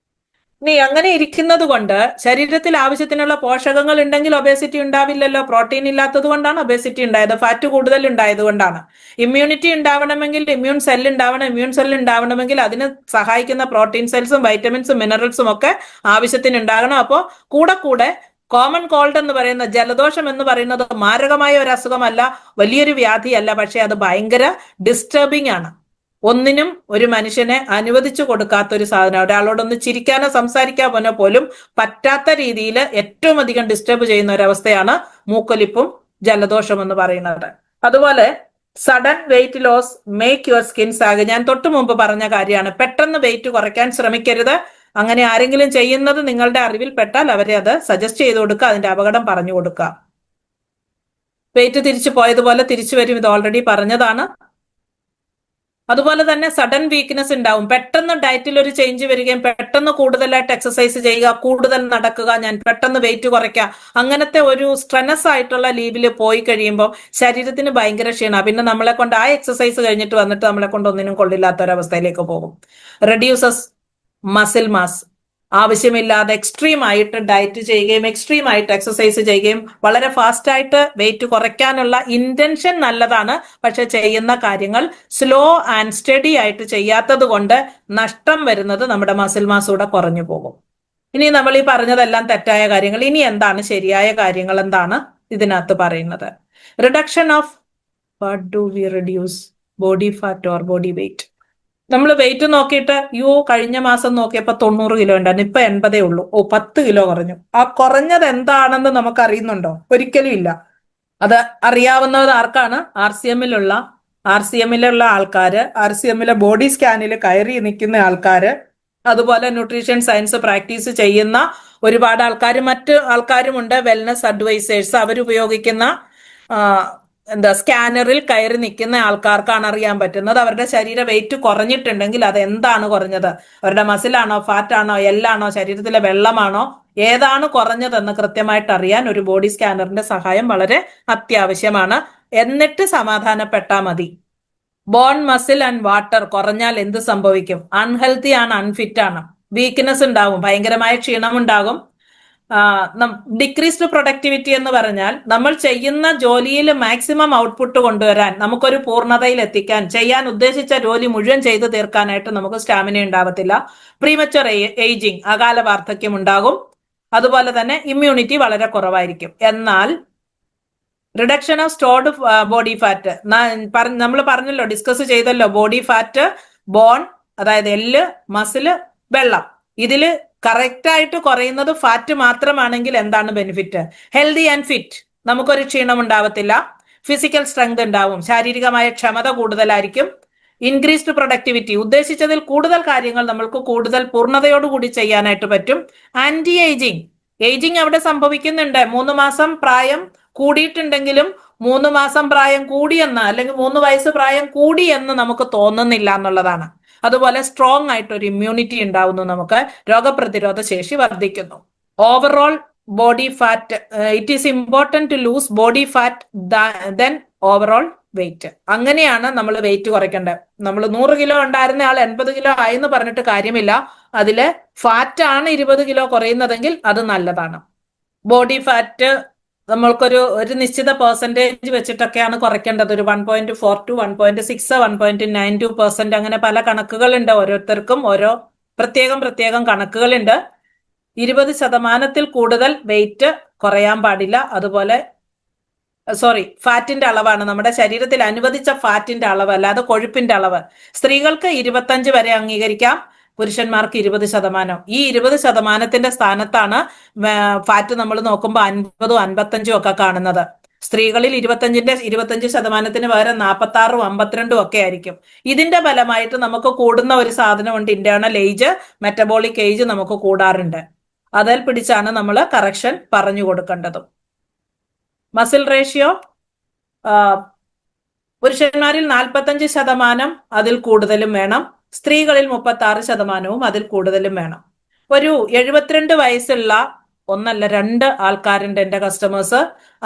ഇനി അങ്ങനെ ഇരിക്കുന്നത് കൊണ്ട് ശരീരത്തിൽ ആവശ്യത്തിനുള്ള പോഷകങ്ങൾ ഉണ്ടെങ്കിൽ ഒബേസിറ്റി ഉണ്ടാവില്ലല്ലോ. പ്രോട്ടീൻ ഇല്ലാത്തത് കൊണ്ടാണ് ഒബേസിറ്റി ഉണ്ടായത്, ഫാറ്റ് കൂടുതൽ ഉണ്ടായത് കൊണ്ടാണ്. ഇമ്മ്യൂണിറ്റി ഉണ്ടാവണമെങ്കിൽ ഇമ്മ്യൂൺ സെൽ ഉണ്ടാവണം. ഇമ്മ്യൂൺ സെൽ ഉണ്ടാവണമെങ്കിൽ അതിന് സഹായിക്കുന്ന പ്രോട്ടീൻ സെൽസും വൈറ്റമിൻസും മിനറൽസും ഒക്കെ ആവശ്യത്തിന് ഉണ്ടാകണം. അപ്പോൾ കൂടെ കോമൺ കോൾഡ് എന്ന് പറയുന്ന ജലദോഷം എന്ന് പറയുന്നത് മാരകമായ ഒരു അസുഖമല്ല, വലിയൊരു വ്യാധിയല്ല, പക്ഷെ അത് ഭയങ്കര ഡിസ്റ്റർബിംഗ് ആണ്. ഒന്നിനും ഒരു മനുഷ്യനെ അനുവദിച്ചു കൊടുക്കാത്ത ഒരു സാധനം. ഒരാളോടൊന്ന് ചിരിക്കാനോ സംസാരിക്കാനോ പോലും പറ്റാത്ത രീതിയിൽ ഏറ്റവും അധികം ഡിസ്റ്റർബ് ചെയ്യുന്ന ഒരവസ്ഥയാണ് മൂക്കൊലിപ്പും ജലദോഷം എന്ന് പറയുന്നത്. അതുപോലെ sudden weight loss make your skin sag, ഞാൻ തൊട്ടു മുമ്പ് പറഞ്ഞ കാര്യമാണ്. പെട്ടെന്ന് വെയിറ്റ് കുറയ്ക്കാൻ ശ്രമിക്കരുത്. അങ്ങനെ ആരെങ്കിലും ചെയ്യുന്നത് നിങ്ങളുടെ അറിവിൽ പെട്ടാൽ അവരെ അത് സജസ്റ്റ് ചെയ്ത് കൊടുക്കുക, അതിന്റെ അപകടം പറഞ്ഞു കൊടുക്കുക. വെയിറ്റ് തിരിച്ചു പോയതുപോലെ തിരിച്ചു വരും, ഇത് ഓൾറെഡി പറഞ്ഞതാണ്. അതുപോലെ തന്നെ സഡൻ വീക്ക്നെസ് ഉണ്ടാവും. പെട്ടെന്ന് ഡയറ്റിൽ ഒരു ചേഞ്ച് വരികയും പെട്ടെന്ന് കൂടുതലായിട്ട് എക്സസൈസ് ചെയ്യുക, കൂടുതൽ നടക്കുക, ഞാൻ പെട്ടെന്ന് വെയിറ്റ് കുറയ്ക്കുക, അങ്ങനത്തെ ഒരു സ്ട്രെസ് ആയിട്ടുള്ള ലീവിൽ പോയി കഴിയുമ്പോൾ ശരീരത്തിന് ഭയങ്കര ക്ഷീണമാണ്. പിന്നെ നമ്മളെ കൊണ്ട് ആ എക്സസൈസ് കഴിഞ്ഞിട്ട് വന്നിട്ട് നമ്മളെ കൊണ്ട് ഒന്നിനും കൊള്ളില്ലാത്ത ഒരവസ്ഥയിലേക്ക് പോകും. റെഡ്യൂസസ് മസിൽ മാസ്, ആവശ്യമില്ലാതെ എക്സ്ട്രീം ആയിട്ട് ഡയറ്റ് ചെയ്യുകയും എക്സ്ട്രീം ആയിട്ട് എക്സസൈസ് ചെയ്യുകയും വളരെ ഫാസ്റ്റ് ആയിട്ട് വെയിറ്റ് കുറയ്ക്കാനുള്ള ഇന്റൻഷൻ നല്ലതാണ്. പക്ഷെ ചെയ്യുന്ന കാര്യങ്ങൾ സ്ലോ ആൻഡ് സ്റ്റഡി ആയിട്ട് ചെയ്യാത്തത് കൊണ്ട് നഷ്ടം വരുന്നത് നമ്മുടെ മസിൽ മാസ് കൂടെ കുറഞ്ഞു പോകും. ഇനി നമ്മൾ ഈ പറഞ്ഞതെല്ലാം തെറ്റായ കാര്യങ്ങൾ. ഇനി എന്താണ് ശരിയായ കാര്യങ്ങൾ എന്താണ് ഇതിനകത്ത് പറയുന്നത്? Reduction of what do we reduce? Body fat or body weight. നമ്മൾ വെയിറ്റ് നോക്കിയിട്ട് കഴിഞ്ഞ മാസം നോക്കിയപ്പോ 90 കിലോ ഉണ്ടായിരുന്നു, ഇപ്പൊ 80 ഉള്ളൂ. 10 കിലോ കുറഞ്ഞു. ആ കുറഞ്ഞത് എന്താണെന്ന് നമുക്ക് അറിയുന്നുണ്ടോ? ഒരിക്കലും ഇല്ല. അത് അറിയാവുന്നത് ആർക്കാണ്? ആർ സി എമ്മിലുള്ള ആൾക്കാര്, ആർ സി എമ്മിലെ ബോഡി സ്കാനിൽ കയറി നിൽക്കുന്ന ആൾക്കാര്, അതുപോലെ ന്യൂട്രീഷൻ സയൻസ് പ്രാക്ടീസ് ചെയ്യുന്ന ഒരുപാട് ആൾക്കാർ, മറ്റ് ആൾക്കാരുമുണ്ട്, വെൽനസ് അഡ്വൈസേഴ്സ്. അവരുപയോഗിക്കുന്ന സ്കാനറിൽ കയറി നിൽക്കുന്ന ആൾക്കാർക്കാണ് അറിയാൻ പറ്റുന്നത് അവരുടെ ശരീര വെയിറ്റ് കുറഞ്ഞിട്ടുണ്ടെങ്കിൽ അത് എന്താണ് കുറഞ്ഞത്, അവരുടെ മസിലാണോ, ഫാറ്റാണോ, എല്ലാണോ, ശരീരത്തിലെ വെള്ളമാണോ, ഏതാണ് കുറഞ്ഞതെന്ന് കൃത്യമായിട്ട് അറിയാൻ ഒരു ബോഡി സ്കാനറിന്റെ സഹായം വളരെ അത്യാവശ്യമാണ്. എന്നിട്ട് സമാധാനപ്പെട്ടാൽ മതി. ബോൺ മസിൽ ആൻഡ് വാട്ടർ കുറഞ്ഞാൽ എന്ത് സംഭവിക്കും? അൺഹെൽത്തി ആണ്, അൺഫിറ്റ് ആണ്, വീക്ക്നെസ് ഉണ്ടാവും, ഭയങ്കരമായ ക്ഷീണമുണ്ടാകും. ഡിക്രീസ്ഡ് പ്രൊഡക്ടിവിറ്റി എന്ന് പറഞ്ഞാൽ നമ്മൾ ചെയ്യുന്ന ജോലിയിൽ മാക്സിമം ഔട്ട്പുട്ട് കൊണ്ടുവരാൻ, നമുക്കൊരു പൂർണ്ണതയിൽ എത്തിക്കാൻ, ചെയ്യാൻ ഉദ്ദേശിച്ച ജോലി മുഴുവൻ ചെയ്തു തീർക്കാനായിട്ട് നമുക്ക് സ്റ്റാമിന ഉണ്ടാവത്തില്ല. പ്രീമച്വർ ഏജിങ്, അകാല വാർദ്ധക്യം ഉണ്ടാകും. അതുപോലെ തന്നെ ഇമ്മ്യൂണിറ്റി വളരെ കുറവായിരിക്കും. എന്നാൽ reduction of stored body fat, നമ്മൾ പറഞ്ഞല്ലോ, ഡിസ്കസ് ചെയ്തല്ലോ, ബോഡി ഫാറ്റ്, ബോൺ, അതായത് എല്ല്, മസില്, വെള്ളം, ഇതില് കറക്റ്റ് ആയിട്ട് കുറയുന്നത് ഫാറ്റ് മാത്രമാണെങ്കിൽ എന്താണ് ബെനിഫിറ്റ്? ഹെൽത്തി ആൻഡ് ഫിറ്റ്, നമുക്കൊരു ക്ഷീണം ഉണ്ടാവത്തില്ല, ഫിസിക്കൽ സ്ട്രെങ്ത് ഉണ്ടാവും, ശാരീരികമായ ക്ഷമത കൂടുതലായിരിക്കും, ഇൻക്രീസ്ഡ് പ്രൊഡക്ടിവിറ്റി, ഉദ്ദേശിച്ചതിൽ കൂടുതൽ കാര്യങ്ങൾ നമ്മൾക്ക് കൂടുതൽ പൂർണ്ണതയോടുകൂടി ചെയ്യാനായിട്ട് പറ്റും. ആന്റി ഏജിങ് അവിടെ സംഭവിക്കുന്നുണ്ട്. 3 മാസം പ്രായം കൂടിയിട്ടുണ്ടെങ്കിലും 3 മാസം പ്രായം കൂടിയെന്ന്, അല്ലെങ്കിൽ 3 വയസ്സ് പ്രായം കൂടിയെന്ന് നമുക്ക് തോന്നുന്നില്ല എന്നുള്ളതാണ്. അതുപോലെ സ്ട്രോങ് ആയിട്ട് ഒരു ഇമ്മ്യൂണിറ്റി ഉണ്ടാവുന്നു, നമുക്ക് രോഗപ്രതിരോധ ശേഷി വർദ്ധിക്കുന്നു. Overall body fat, it is important to lose body fat than overall weight. അങ്ങനെയാണ് നമ്മൾ വെയിറ്റ് കുറയ്ക്കേണ്ടത്. നമ്മൾ 100 കിലോ ഉണ്ടായിരുന്ന ആൾ 80 കിലോ ആയെന്ന് പറഞ്ഞിട്ട് കാര്യമില്ല. അതില് ഫാറ്റ് ആണ് 20 കിലോ കുറയുന്നതെങ്കിൽ അത് നല്ലതാണ്. ബോഡി ഫാറ്റ് നമ്മൾക്കൊരു നിശ്ചിത പെർസെൻറ്റേജ് വെച്ചിട്ടൊക്കെയാണ് കുറയ്ക്കേണ്ടത്. ഒരു 1.4 to 1.6, 1.92%, അങ്ങനെ പല കണക്കുകളുണ്ട്. ഓരോരുത്തർക്കും ഓരോ പ്രത്യേകം കണക്കുകളുണ്ട്. 20% കൂടുതൽ വെയിറ്റ് കുറയാൻ പാടില്ല. അതുപോലെ ഫാറ്റിന്റെ അളവാണ്, നമ്മുടെ ശരീരത്തിൽ അനുവദിച്ച ഫാറ്റിന്റെ അളവ്, അല്ലാതെ കൊഴുപ്പിന്റെ അളവ്. സ്ത്രീകൾക്ക് 25 വരെ അംഗീകരിക്കാം, പുരുഷന്മാർക്ക് 20%. ഈ 20%ത്തിന്റെ സ്ഥാനത്താണ് ഫാറ്റ് നമ്മൾ നോക്കുമ്പോൾ 50ഉം 55ഉം ഒക്കെ കാണുന്നത്. സ്ത്രീകളിൽ 25% പകരം 46ഉം 52ഉം ഒക്കെ ആയിരിക്കും. ഇതിന്റെ ഫലമായിട്ട് നമുക്ക് കൂടുന്ന ഒരു സാധനമുണ്ട്, ഇന്റേണൽ ഏജ്, മെറ്റബോളിക് ഏജ് നമുക്ക് കൂടാറുണ്ട്. അതിൽ പിടിച്ചാണ് നമ്മൾ കറക്ഷൻ പറഞ്ഞു കൊടുക്കേണ്ടതും. മസിൽ റേഷ്യോ പുരുഷന്മാരിൽ 45% അതിൽ കൂടുതലും വേണം, സ്ത്രീകളിൽ 36%വും അതിൽ കൂടുതലും വേണം. ഒരു 72 വയസ്സുള്ള 1 അല്ല 2 ആൾക്കാരുണ്ട് എന്റെ കസ്റ്റമേഴ്സ്,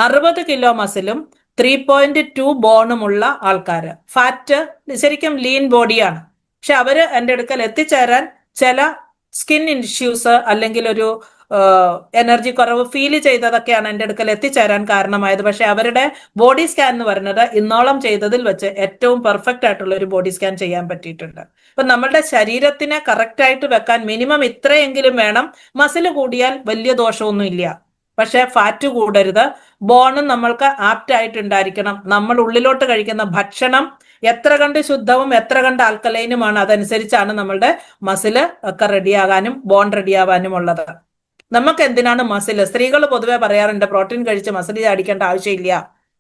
60 കിലോ മസിലും 3.2 ബോണുമുള്ള ആൾക്കാര്. ഫാറ്റ് ശരിക്കും ലീൻ ബോഡിയാണ്, പക്ഷെ അവര് എന്റെ അടുക്കൽ എത്തിച്ചേരാൻ ചില സ്കിൻ ഇഷ്യൂസ് അല്ലെങ്കിൽ ഒരു എനർജി കുറവ് ഫീൽ ചെയ്തതൊക്കെയാണ് എൻ്റെ അടുക്കൽ എത്തിച്ചേരാൻ കാരണമായത്. പക്ഷെ അവരുടെ ബോഡി സ്കാൻ എന്ന് പറയുന്നത് ഇന്നോളം ചെയ്തതിൽ വെച്ച് ഏറ്റവും പെർഫെക്റ്റ് ആയിട്ടുള്ള ഒരു ബോഡി സ്കാൻ ചെയ്യാൻ പറ്റിയിട്ടുണ്ട്. അപ്പൊ നമ്മളുടെ ശരീരത്തിനെ കറക്റ്റ് ആയിട്ട് വെക്കാൻ മിനിമം ഇത്രയെങ്കിലും വേണം. മസിൽ കൂടിയാൽ വലിയ ദോഷമൊന്നും ഇല്ല, പക്ഷെ ഫാറ്റ് കൂടരുത്. ബോണും നമ്മൾക്ക് ആപ്റ്റ് ആയിട്ടുണ്ടായിരിക്കണം. നമ്മൾ ഉള്ളിലോട്ട് കഴിക്കുന്ന ഭക്ഷണം എത്ര കണ്ട് ശുദ്ധവും എത്ര കണ്ട് ആൽക്കലൈനുമാണ്, അതനുസരിച്ചാണ് നമ്മളുടെ മസില് ഒക്കെ റെഡിയാകാനും ബോൺ റെഡിയാവാനും ഉള്ളത്. നമുക്ക് എന്തിനാണ് മസിൽ? സ്ത്രീകൾ പൊതുവെ പറയാറുണ്ട് പ്രോട്ടീൻ കഴിച്ച് മസിൽ ചാടിക്കേണ്ട ആവശ്യമില്ല.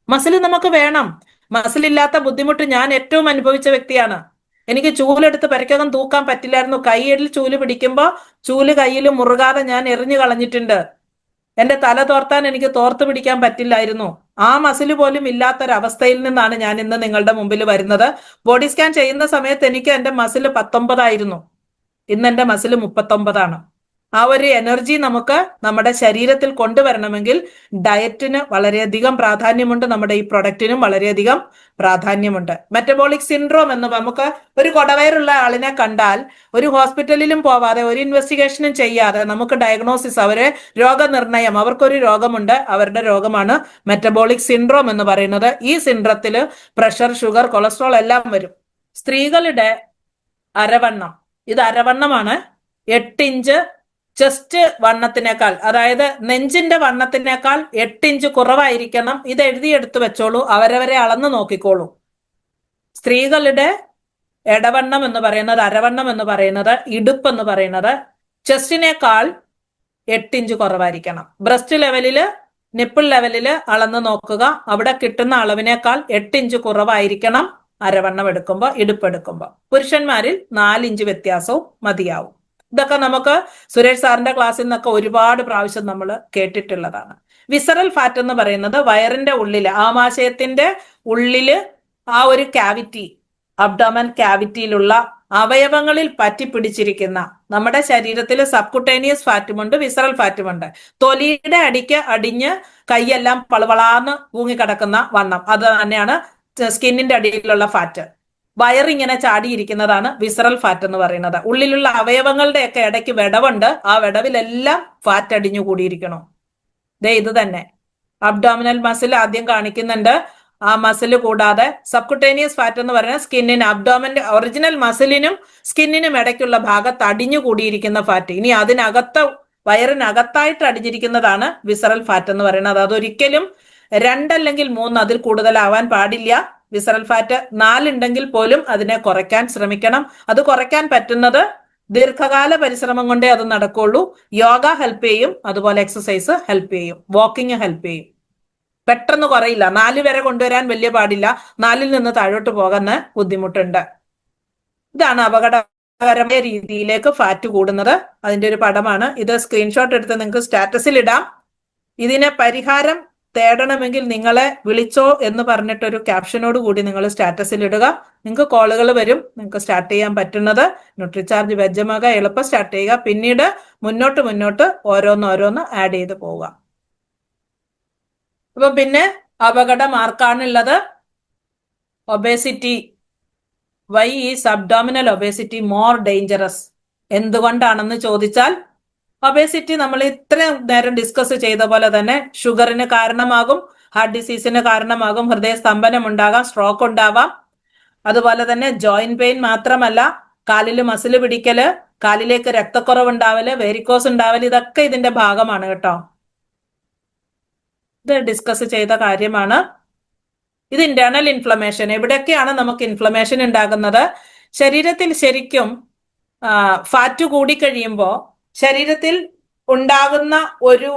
മസിൽ നമുക്ക് വേണം. മസിലില്ലാത്ത ബുദ്ധിമുട്ട് ഞാൻ ഏറ്റവും അനുഭവിച്ച വ്യക്തിയാണ്. എനിക്ക് ചൂലെടുത്ത് പെരക്കകം തൂക്കാൻ പറ്റില്ലായിരുന്നു. കൈയിൽ ചൂല് പിടിക്കുമ്പോ ചൂല് കയ്യിൽ മുറുകാതെ ഞാൻ എറിഞ്ഞു കളഞ്ഞിട്ടുണ്ട്. എന്റെ തല തോർത്താൻ എനിക്ക് തോർത്ത് പിടിക്കാൻ പറ്റില്ലായിരുന്നു. ആ മസിൽ പോലും ഇല്ലാത്തൊരവസ്ഥയിൽ നിന്നാണ് ഞാൻ ഇന്ന് നിങ്ങളുടെ മുമ്പിൽ വരുന്നത്. ബോഡി സ്കാൻ ചെയ്യുന്ന സമയത്ത് എനിക്ക് എന്റെ മസിൽ 19 ആയിരുന്നു. ഇന്ന് എന്റെ മസിൽ 39 ആണ്. ആ ഒരു എനർജി നമുക്ക് നമ്മുടെ ശരീരത്തിൽ കൊണ്ടുവരണമെങ്കിൽ ഡയറ്റിന് വളരെയധികം പ്രാധാന്യമുണ്ട്, നമ്മുടെ ഈ പ്രൊഡക്റ്റിനും വളരെയധികം പ്രാധാന്യമുണ്ട്. മെറ്റബോളിക് സിൻഡ്രോം എന്ന് നമുക്ക് ഒരു കൊടവയറുള്ള ആളിനെ കണ്ടാൽ ഒരു ഹോസ്പിറ്റലിലും പോവാതെ ഒരു ഇൻവെസ്റ്റിഗേഷനും ചെയ്യാതെ നമുക്ക് ഡയഗ്നോസിസ്, അവരെ രോഗനിർണയം, അവർക്കൊരു രോഗമുണ്ട്, അവരുടെ രോഗമാണ് മെറ്റബോളിക് സിൻഡ്രോം എന്ന് പറയുന്നത്. ഈ സിൻഡ്രത്തില് പ്രഷർ, ഷുഗർ, കൊളസ്ട്രോൾ എല്ലാം വരും. സ്ത്രീകളുടെ അരവണ്ണം, ഇത് അരവണ്ണമാണ്. 8 ഇഞ്ച് ചെസ്റ്റ് വണ്ണത്തിനേക്കാൾ, അതായത് നെഞ്ചിന്റെ വണ്ണത്തിനേക്കാൾ 8 ഇഞ്ച് കുറവായിരിക്കണം. ഇത് എഴുതിയെടുത്ത് വെച്ചോളൂ, അവരവരെ അളന്ന് നോക്കിക്കോളൂ. സ്ത്രീകളുടെ ഇടവണ്ണം എന്ന് പറയുന്നത്, അരവണ്ണം എന്ന് പറയുന്നത്, ഇടുപ്പ് എന്ന് പറയുന്നത് ചെസ്റ്റിനേക്കാൾ 8 ഇഞ്ച് കുറവായിരിക്കണം. ബ്രസ്റ്റ് ലെവലില്, നിപ്പിൾ ലെവലില് അളന്ന് നോക്കുക, അവിടെ കിട്ടുന്ന അളവിനേക്കാൾ 8 ഇഞ്ച് കുറവായിരിക്കണം അരവണ്ണം എടുക്കുമ്പോൾ, ഇടുപ്പ് എടുക്കുമ്പോൾ. പുരുഷന്മാരിൽ 4 ഇഞ്ച് വ്യത്യാസവും മതിയാവും. ഇതൊക്കെ നമുക്ക് സുരേഷ് സാറിന്റെ ക്ലാസ്സിൽ നിന്നൊക്കെ ഒരുപാട് പ്രാവശ്യം നമ്മൾ കേട്ടിട്ടുള്ളതാണ്. വിസറൽ ഫാറ്റ് എന്ന് പറയുന്നത് വയറിന്റെ ഉള്ളില്, ആമാശയത്തിന്റെ ഉള്ളില് ആ ഒരു ക്യാവിറ്റി, അബ്ഡോമൻ ക്യാവിറ്റിയിലുള്ള അവയവങ്ങളിൽ പറ്റിപ്പിടിച്ചിരിക്കുന്ന, നമ്മുടെ ശരീരത്തിൽ സബ്കുട്ടേനിയസ് ഫാറ്റുമുണ്ട്, വിസറൽ ഫാറ്റുമുണ്ട്. തൊലിയുടെ അടിഞ്ഞ് കൈയെല്ലാം പളവളാന്ന് പൂങ്ങിക്കിടക്കുന്ന വണ്ണം, അത് തന്നെയാണ് സ്കിന്നിന്റെ അടിയിലുള്ള ഫാറ്റ്. വയറിങ്ങനെ ചാടിയിരിക്കുന്നതാണ് വിസറൽ ഫാറ്റ് എന്ന് പറയുന്നത്. ഉള്ളിലുള്ള അവയവങ്ങളുടെയൊക്കെ ഇടയ്ക്ക് വിടവുണ്ട്, ആ വിടവിലെല്ലാം ഫാറ്റ് അടിഞ്ഞു കൂടിയിരിക്കണം. ഇത് തന്നെ അബ്ഡോമിനൽ മസിൽ ആദ്യം കാണിക്കുന്നുണ്ട്. ആ മസിൽ കൂടാതെ സബ്കുട്ടേനിയസ് ഫാറ്റ് എന്ന് പറയുന്നത് സ്കിന്നിന്, അബ്ഡോമന്റെ ഒറിജിനൽ മസിലിനും സ്കിന്നിനും ഇടയ്ക്കുള്ള ഭാഗത്ത് അടിഞ്ഞു കൂടിയിരിക്കുന്ന ഫാറ്റ്. ഇനി അതിനകത്ത്, വയറിനകത്തായിട്ട് അടിഞ്ഞിരിക്കുന്നതാണ് വിസറൽ ഫാറ്റ് എന്ന് പറയുന്നത്. അതൊരിക്കലും 2 അല്ലെങ്കിൽ 3 അതിൽ കൂടുതലാവാൻ പാടില്ല. വിസറൽ ഫാറ്റ് 4 ഉണ്ടെങ്കിൽ പോലും അതിനെ കുറയ്ക്കാൻ ശ്രമിക്കണം. അത് കുറയ്ക്കാൻ പറ്റുന്നത് ദീർഘകാല പരിശ്രമം കൊണ്ടേ അത് നടക്കുള്ളൂ. യോഗ ഹെൽപ്പ് ചെയ്യും, അതുപോലെ എക്സസൈസ് ഹെൽപ്പ് ചെയ്യും, വാക്കിംഗ് ഹെൽപ്പ് ചെയ്യും. പെട്ടെന്ന് കുറയില്ല, 4 വരെ കൊണ്ടുവരാൻ വലിയ പാടില്ല, 4ൽ നിന്ന് താഴോട്ട് പോകാൻ ബുദ്ധിമുട്ടുണ്ട്. ഇതാണ് അപകടകരമായ രീതിയിലേക്ക് ഫാറ്റ് കൂടുന്നത്. അതിന്റെ ഒരു പടമാണ് ഇത്. സ്ക്രീൻഷോട്ട് എടുത്ത് നിങ്ങൾക്ക് സ്റ്റാറ്റസിൽ ഇടാം. ഇതിന് പരിഹാരം തേടണമെങ്കിൽ നിങ്ങളെ വിളിച്ചോ എന്ന് പറഞ്ഞിട്ടൊരു ക്യാപ്ഷനോട് കൂടി നിങ്ങൾ സ്റ്റാറ്റസിൽ ഇടുക. നിങ്ങൾക്ക് കോളുകൾ വരും. നിങ്ങൾക്ക് സ്റ്റാർട്ട് ചെയ്യാൻ പറ്റുന്നത് ന്യൂട്രിചാർജ് വെജ്ജമക എളുപ്പം സ്റ്റാർട്ട് ചെയ്യുക. പിന്നീട് മുന്നോട്ട് ഓരോന്ന് ആഡ് ചെയ്ത് പോവുക. അപ്പൊ പിന്നെ അപകടം ആർക്കാണുള്ളത്? Obesity. Why is abdominal obesity more dangerous? എന്തുകൊണ്ടാണെന്ന് ചോദിച്ചാൽ, ഒബേസിറ്റി നമ്മൾ ഇത്രയും നേരം ഡിസ്കസ് ചെയ്ത പോലെ തന്നെ ഷുഗറിന് കാരണമാകും, ഹാർട്ട് ഡിസീസിന് കാരണമാകും, ഹൃദയസ്തംഭനം ഉണ്ടാകാം, സ്ട്രോക്ക് ഉണ്ടാവാം. അതുപോലെ തന്നെ ജോയിന്റ് പെയിൻ മാത്രമല്ല, കാലില് മസിൽ പിടിക്കല്, കാലിലേക്ക് രക്തക്കുറവ് ഉണ്ടാവല്, വേരിക്കോസ് ഉണ്ടാവല്, ഇതൊക്കെ ഇതിന്റെ ഭാഗമാണ് കേട്ടോ. ഇത് ഡിസ്കസ് ചെയ്ത കാര്യമാണ്. ഇത് ഇന്റേണൽ ഇൻഫ്ലമേഷൻ. എവിടെയൊക്കെയാണ് നമുക്ക് ഇൻഫ്ലമേഷൻ ഉണ്ടാകുന്നത്? ശരീരത്തിൽ ശരിക്കും ഫാറ്റ് കൂടിക്കഴിയുമ്പോൾ ശരീരത്തിൽ ഉണ്ടാകുന്ന ഒരു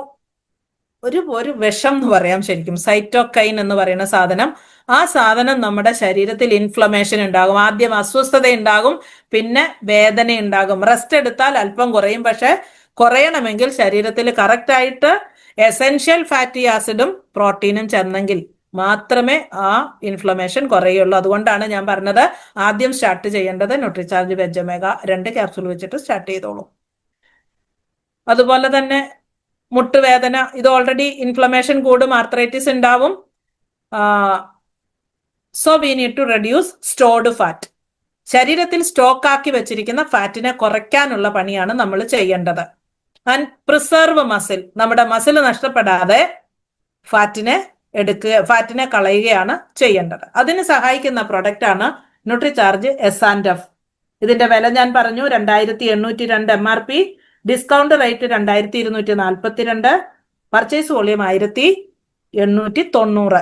വിഷം എന്ന് പറയാം ശരിക്കും, സൈറ്റോകൈൻ എന്ന് പറയുന്ന സാധനം. ആ സാധനം നമ്മുടെ ശരീരത്തിൽ ഇൻഫ്ലമേഷൻ ഉണ്ടാകും. ആദ്യം അസ്വസ്ഥത ഉണ്ടാകും, പിന്നെ വേദന ഉണ്ടാകും. റെസ്റ്റ് എടുത്താൽ അല്പം കുറയും. പക്ഷെ കുറയണമെങ്കിൽ ശരീരത്തിൽ കറക്റ്റ് ആയിട്ട് എസെൻഷ്യൽ ഫാറ്റി ആസിഡും പ്രോട്ടീനും ചെന്നെങ്കിൽ മാത്രമേ ആ ഇൻഫ്ലമേഷൻ കുറയുള്ളൂ. അതുകൊണ്ടാണ് ഞാൻ പറഞ്ഞത് ആദ്യം സ്റ്റാർട്ട് ചെയ്യേണ്ടത് ന്യൂട്രിചാർജ് വെജ്ജമേഗ 2 ക്യാപ്സൂൾ വെച്ചിട്ട് സ്റ്റാർട്ട് ചെയ്തോളൂ. അതുപോലെ തന്നെ മുട്ടുവേദന, ഇത് ഓൾറെഡി ഇൻഫ്ലമേഷൻ കൂടും, ആർത്രൈറ്റിസ് ഉണ്ടാവും. So we need to reduce stored fat. ശരീരത്തിൽ സ്റ്റോക്ക് ആക്കി വെച്ചിരിക്കുന്ന ഫാറ്റിനെ കുറയ്ക്കാനുള്ള പണിയാണ് നമ്മൾ ചെയ്യേണ്ടത്. And preserve muscle. നമ്മുടെ മസിൽ നഷ്ടപ്പെടാതെ ഫാറ്റിനെ കളയുകയാണ് ചെയ്യേണ്ടത്. അതിന് സഹായിക്കുന്ന പ്രൊഡക്റ്റ് ആണ് ന്യൂട്രിചാർജ് S&F. ഇതിന്റെ വില ഞാൻ പറഞ്ഞു, 2802 MRP. Discount rate 2242. Purchase volume 1890.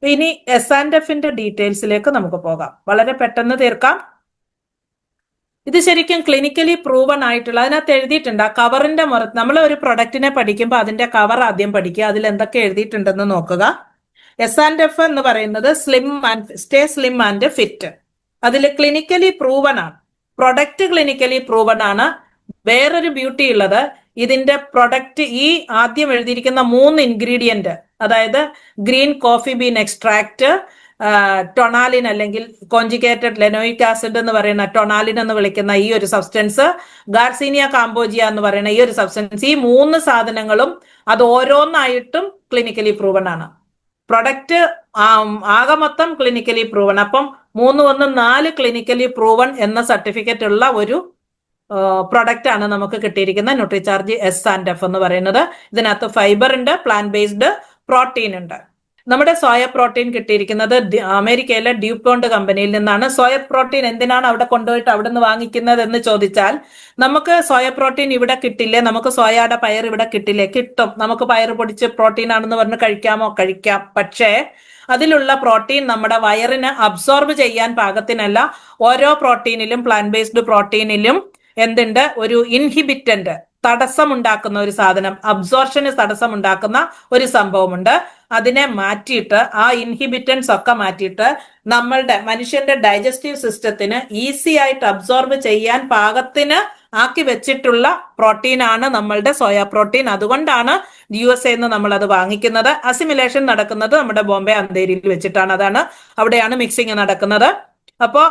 ഇനി S&Fന്റെ ഡീറ്റെയിൽസിലേക്ക് നമുക്ക് പോകാം. വളരെ പെട്ടെന്ന് തീർക്കാം. ഇത് ശരിക്കും ക്ലിനിക്കലി പ്രൂവൺ ആയിട്ടുള്ള, അതിനകത്ത് എഴുതിയിട്ടുണ്ട്. ആ കവറിന്റെ നമ്മൾ ഒരു പ്രൊഡക്റ്റിനെ പഠിക്കുമ്പോൾ അതിന്റെ കവർ ആദ്യം പഠിക്കുക, അതിൽ എന്തൊക്കെ എഴുതിയിട്ടുണ്ടെന്ന് നോക്കുക. S&F എന്ന് പറയുന്നത് സ്റ്റേ സ്ലിം ആൻഡ് ഫിറ്റ്. അതിൽ ക്ലിനിക്കലി പ്രൂവൺ ആണ്, പ്രൊഡക്റ്റ് ക്ലിനിക്കലി പ്രൂവൺ ആണ്. വേറൊരു ബ്യൂട്ടി ഉള്ളത്, ഇതിന്റെ പ്രൊഡക്റ്റ് ഈ ആദ്യം എഴുതിയിരിക്കുന്ന 3 ഇൻഗ്രീഡിയന്റ്, അതായത് ഗ്രീൻ കോഫി ബീൻ എക്സ്ട്രാക്ട്, ടൊണാലിൻ അല്ലെങ്കിൽ കോഞ്ചിഗേറ്റഡ് ലെനോയിക് ആസിഡ് എന്ന് പറയുന്ന ടൊണാലിൻ എന്ന് വിളിക്കുന്ന ഈ ഒരു സബ്സ്റ്റൻസ്, ഗാർസീനിയ കാമ്പോജിയ എന്ന് പറയുന്ന ഈ ഒരു സബ്സ്റ്റൻസ്, ഈ 3 സാധനങ്ങളും അത് ഓരോന്നായിട്ടും ക്ലിനിക്കലി പ്രൂവൺ ആണ്. പ്രൊഡക്റ്റ് ആകെ മൊത്തം ക്ലിനിക്കലി പ്രൂവൺ. അപ്പം 314 ക്ലിനിക്കലി പ്രൂവൺ എന്ന സർട്ടിഫിക്കറ്റ് ഉള്ള ഒരു പ്രൊഡക്റ്റ് ആണ് നമുക്ക് കിട്ടിയിരിക്കുന്ന ന്യൂട്രിചാർജ് S&F എന്ന് പറയുന്നത്. ഇതിനകത്ത് ഫൈബർ ഉണ്ട്, പ്ലാന്റ് ബേസ്ഡ് പ്രോട്ടീൻ ഉണ്ട്. നമ്മുടെ സോയ പ്രോട്ടീൻ കിട്ടിയിരിക്കുന്നത് അമേരിക്കയിലെ ഡ്യൂപോണ്ട് കമ്പനിയിൽ നിന്നാണ്. സോയ പ്രോട്ടീൻ എന്തിനാണ് അവിടെ കൊണ്ടുപോയിട്ട് അവിടെ നിന്ന് വാങ്ങിക്കുന്നത് എന്ന് ചോദിച്ചാൽ, നമുക്ക് സോയ പ്രോട്ടീൻ ഇവിടെ കിട്ടില്ലേ, നമുക്ക് സോയയുടെ പയർ ഇവിടെ കിട്ടില്ലേ? കിട്ടും. നമുക്ക് പയർ പൊടിച്ച് പ്രോട്ടീൻ ആണെന്ന് പറഞ്ഞ് കഴിക്കാമോ? കഴിക്കാം. പക്ഷേ അതിലുള്ള പ്രോട്ടീൻ നമ്മുടെ വയറിന് അബ്സോർബ് ചെയ്യാൻ പാകത്തിനല്ല. ഓരോ പ്രോട്ടീനിലും, പ്ലാന്റ് ബേസ്ഡ് പ്രോട്ടീനിലും എന്തുണ്ട്? ഒരു ഇൻഹിബിറ്റന്റ്, തടസ്സമുണ്ടാക്കുന്ന ഒരു സാധനം, അബ്സോർഷന് തടസ്സമുണ്ടാക്കുന്ന ഒരു സംഭവമുണ്ട്. അതിനെ മാറ്റിയിട്ട്, ആ ഇൻഹിബിറ്റൻസ് ഒക്കെ മാറ്റിയിട്ട് നമ്മളുടെ മനുഷ്യന്റെ ഡൈജസ്റ്റീവ് സിസ്റ്റത്തിന് ഈസി ആയിട്ട് അബ്സോർബ് ചെയ്യാൻ പാകത്തിന് ആക്കി വെച്ചിട്ടുള്ള പ്രോട്ടീനാണ് നമ്മളുടെ സോയ പ്രോട്ടീൻ. അതുകൊണ്ടാണ് USA എന്ന് നമ്മൾ അത് വാങ്ങിക്കുന്നത്. അസിമിലേഷൻ നടക്കുന്നത് നമ്മുടെ ബോംബെ അന്തേരിയിൽ വെച്ചിട്ടാണ്. അവിടെയാണ് മിക്സിങ് നടക്കുന്നത്. അപ്പോ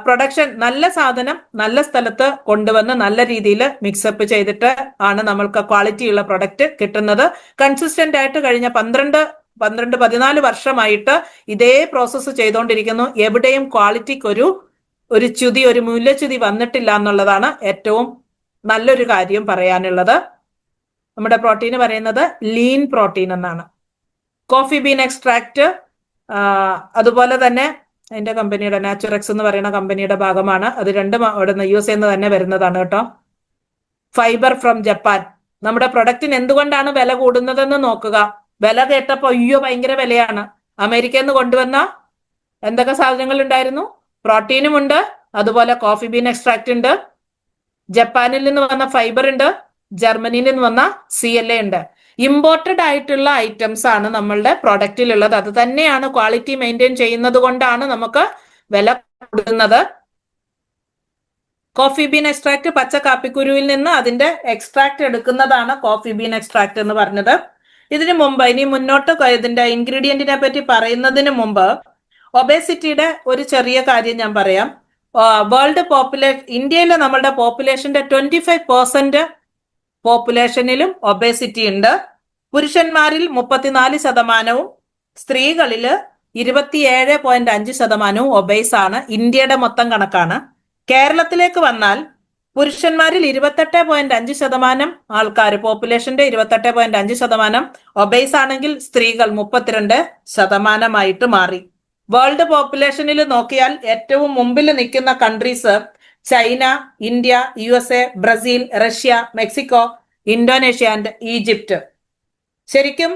പ്രൊഡക്ഷൻ, നല്ല സാധനം നല്ല സ്ഥലത്ത് കൊണ്ടുവന്ന് നല്ല രീതിയിൽ മിക്സപ്പ് ചെയ്തിട്ട് ആണ് നമ്മൾക്ക് ക്വാളിറ്റിയുള്ള പ്രൊഡക്റ്റ് കിട്ടുന്നത്. കൺസിസ്റ്റന്റ് ആയിട്ട് കഴിഞ്ഞ 14 വർഷമായിട്ട് ഇതേ പ്രോസസ്സ് ചെയ്തുകൊണ്ടിരിക്കുന്നു. എവിടെയും ക്വാളിറ്റിക്ക് ഒരു ച്യുതി, ഒരു മൂല്യച്യുതി വന്നിട്ടില്ല എന്നുള്ളതാണ് ഏറ്റവും നല്ലൊരു കാര്യം പറയാനുള്ളത്. നമ്മുടെ പ്രോട്ടീൻ പറയുന്നത് ലീൻ പ്രോട്ടീൻ എന്നാണ്. കോഫി ബീൻ എക്സ്ട്രാക്ട്, അതുപോലെ തന്നെ അതിന്റെ കമ്പനിയുടെ നാച്ചുറക്സ് എന്ന് പറയുന്ന കമ്പനിയുടെ ഭാഗമാണ്. അത് രണ്ടും അവിടെ നിന്ന് USA എന്ന് തന്നെ വരുന്നതാണ് കേട്ടോ. Fibre from Japan. നമ്മുടെ പ്രൊഡക്റ്റിന് എന്തുകൊണ്ടാണ് വില കൂടുന്നതെന്ന് നോക്കുക. വില കേട്ടപ്പോ അയ്യോ ഭയങ്കര വിലയാണ്. അമേരിക്കയിൽ നിന്ന് കൊണ്ടുവന്ന എന്തൊക്കെ സാധനങ്ങൾ ഉണ്ടായിരുന്നു? പ്രോട്ടീനും ഉണ്ട്, അതുപോലെ കോഫി ബീൻ എക്സ്ട്രാക്ട് ഉണ്ട്, ജപ്പാനിൽ നിന്ന് വന്ന ഫൈബർ ഉണ്ട്, ജർമ്മനിയിൽ നിന്ന് വന്ന CLA ഉണ്ട്. ഇമ്പോർട്ടഡ് ആയിട്ടുള്ള ഐറ്റംസ് ആണ് നമ്മളുടെ പ്രൊഡക്റ്റിലുള്ളത്. അത് തന്നെയാണ് ക്വാളിറ്റി മെയിൻറ്റെയിൻ ചെയ്യുന്നത് കൊണ്ടാണ് നമുക്ക് വില കൂടുന്നത്. കോഫി ബീൻ എക്സ്ട്രാക്ട്, പച്ച കാപ്പിക്കുരുവിൽ നിന്ന് അതിന്റെ എക്സ്ട്രാക്ട് എടുക്കുന്നതാണ് കോഫി ബീൻ എക്സ്ട്രാക്ട് എന്ന് പറഞ്ഞത്. ഇതിനു മുമ്പ്, ഇനി മുന്നോട്ട് ഇതിന്റെ ഇൻഗ്രീഡിയന്റിനെ പറ്റി പറയുന്നതിന് മുമ്പ് ഒബേസിറ്റിയുടെ ഒരു ചെറിയ കാര്യം ഞാൻ പറയാം. വേൾഡ് ഇന്ത്യയിലെ നമ്മളുടെ പോപ്പുലേഷന്റെ 25% പോപ്പുലേഷനിലും ഒബേസിറ്റി ഉണ്ട്. പുരുഷന്മാരിൽ 34%, സ്ത്രീകളിൽ 27.5% ഒബേസ് ആണ്. ഇന്ത്യയുടെ മൊത്തം കണക്കാണ്. കേരളത്തിലേക്ക് വന്നാൽ പുരുഷന്മാരിൽ 28.5% ആൾക്കാർ, പോപ്പുലേഷന്റെ 28.5% ഒബേസ് ആണെങ്കിൽ സ്ത്രീകൾ 32% മാറി. വേൾഡ് പോപ്പുലേഷനിൽ നോക്കിയാൽ ഏറ്റവും മുമ്പിൽ നിൽക്കുന്ന countries China, India, USA, Brazil, Russia, Mexico, Indonesia and Egypt. ശരിക്കും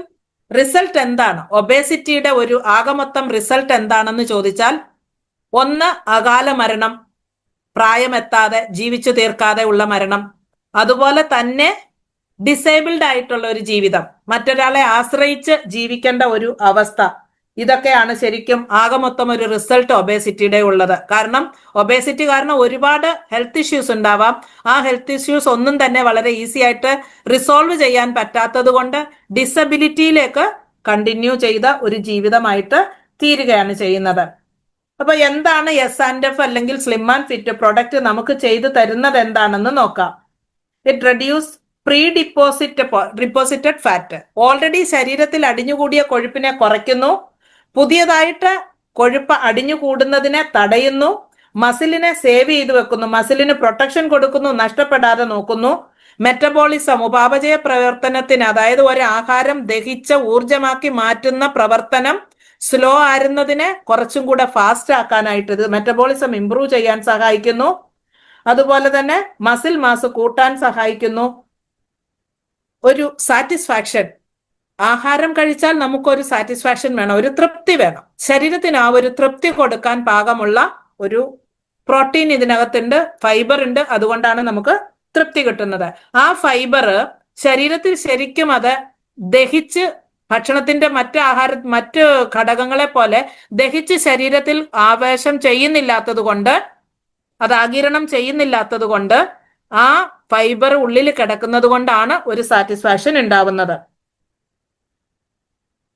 റിസൾട്ട് എന്താണ്? ഒബേസിറ്റിയുടെ ഒരു ആകമൊത്തം റിസൾട്ട് എന്താണെന്ന് ചോദിച്ചാൽ, ഒന്ന്, അകാല മരണം, പ്രായമെത്താതെ ജീവിച്ചു തീർക്കാതെ ഉള്ള മരണം, അതുപോലെ തന്നെ ഡിസേബിൾഡ് ആയിട്ടുള്ള ഒരു ജീവിതം, മറ്റൊരാളെ ആശ്രയിച്ച് ജീവിക്കേണ്ട ഒരു അവസ്ഥ. ഇതൊക്കെയാണ് ശരിക്കും ആകെ മൊത്തം ഒരു റിസൾട്ട് ഒബേസിറ്റിയുടെ ഉള്ളത്. കാരണം ഒബേസിറ്റി കാരണം ഒരുപാട് ഹെൽത്ത് ഇഷ്യൂസ് ഉണ്ടാവാം. ആ ഹെൽത്ത് ഇഷ്യൂസ് ഒന്നും തന്നെ വളരെ ഈസി ആയിട്ട് റിസോൾവ് ചെയ്യാൻ പറ്റാത്തത് കൊണ്ട് ഡിസബിലിറ്റിയിലേക്ക് കണ്ടിന്യൂ ചെയ്ത ഒരു ജീവിതമായിട്ട് തീരുകയാണ് ചെയ്യുന്നത്. അപ്പൊ എന്താണ് S&F അല്ലെങ്കിൽ സ്ലിം ആൻഡ് ഫിറ്റ് പ്രൊഡക്റ്റ് നമുക്ക് ചെയ്തു തരുന്നത് എന്താണെന്ന് നോക്കാം. It reduce deposited fat. Already ശരീരത്തിൽ അടിഞ്ഞുകൂടിയ കൊഴുപ്പിനെ കുറയ്ക്കുന്നു, പുതിയതായിട്ട് കൊഴുപ്പ് അടിഞ്ഞുകൂടുന്നതിനെ തടയുന്നു, മസിലിനെ സേവ് ചെയ്തു വെക്കുന്നു, മസിലിന് പ്രൊട്ടക്ഷൻ കൊടുക്കുന്നു, നഷ്ടപ്പെടാതെ നോക്കുന്നു. മെറ്റബോളിസം, ഉപാപചയ പ്രവർത്തനത്തിന്, അതായത് ഒരു ആഹാരം ദഹിച്ച ഊർജമാക്കി മാറ്റുന്ന പ്രവർത്തനം സ്ലോ ആയിരുന്നതിനെ കുറച്ചും കൂടെ ഫാസ്റ്റ് ആക്കാനായിട്ട് ഇത് മെറ്റബോളിസം ഇംപ്രൂവ് ചെയ്യാൻ സഹായിക്കുന്നു. അതുപോലെ തന്നെ മസിൽ മാസ് കൂട്ടാൻ സഹായിക്കുന്നു. ഒരു സാറ്റിസ്ഫാക്ഷൻ, ആഹാരം കഴിച്ചാൽ നമുക്കൊരു സാറ്റിസ്ഫാക്ഷൻ വേണം, ഒരു തൃപ്തി വേണം. ശരീരത്തിന് ആ ഒരു തൃപ്തി കൊടുക്കാൻ പാകമുള്ള ഒരു പ്രോട്ടീൻ ഇതിനകത്തുണ്ട്, ഫൈബർ ഉണ്ട്. അതുകൊണ്ടാണ് നമുക്ക് തൃപ്തി കിട്ടുന്നത്. ആ ഫൈബർ ശരീരത്തിൽ ശരിക്കും അത് ദഹിച്ച് ഭക്ഷണത്തിന്റെ മറ്റ് ഘടകങ്ങളെ പോലെ ദഹിച്ച് ശരീരത്തിൽ ആവേശം ചെയ്യുന്നില്ലാത്തത് കൊണ്ട്, അത് ആഗിരണം ചെയ്യുന്നില്ലാത്തത് കൊണ്ട്, ആ ഫൈബർ ഉള്ളിൽ കിടക്കുന്നത് കൊണ്ടാണ് ഒരു സാറ്റിസ്ഫാക്ഷൻ ഉണ്ടാവുന്നത്.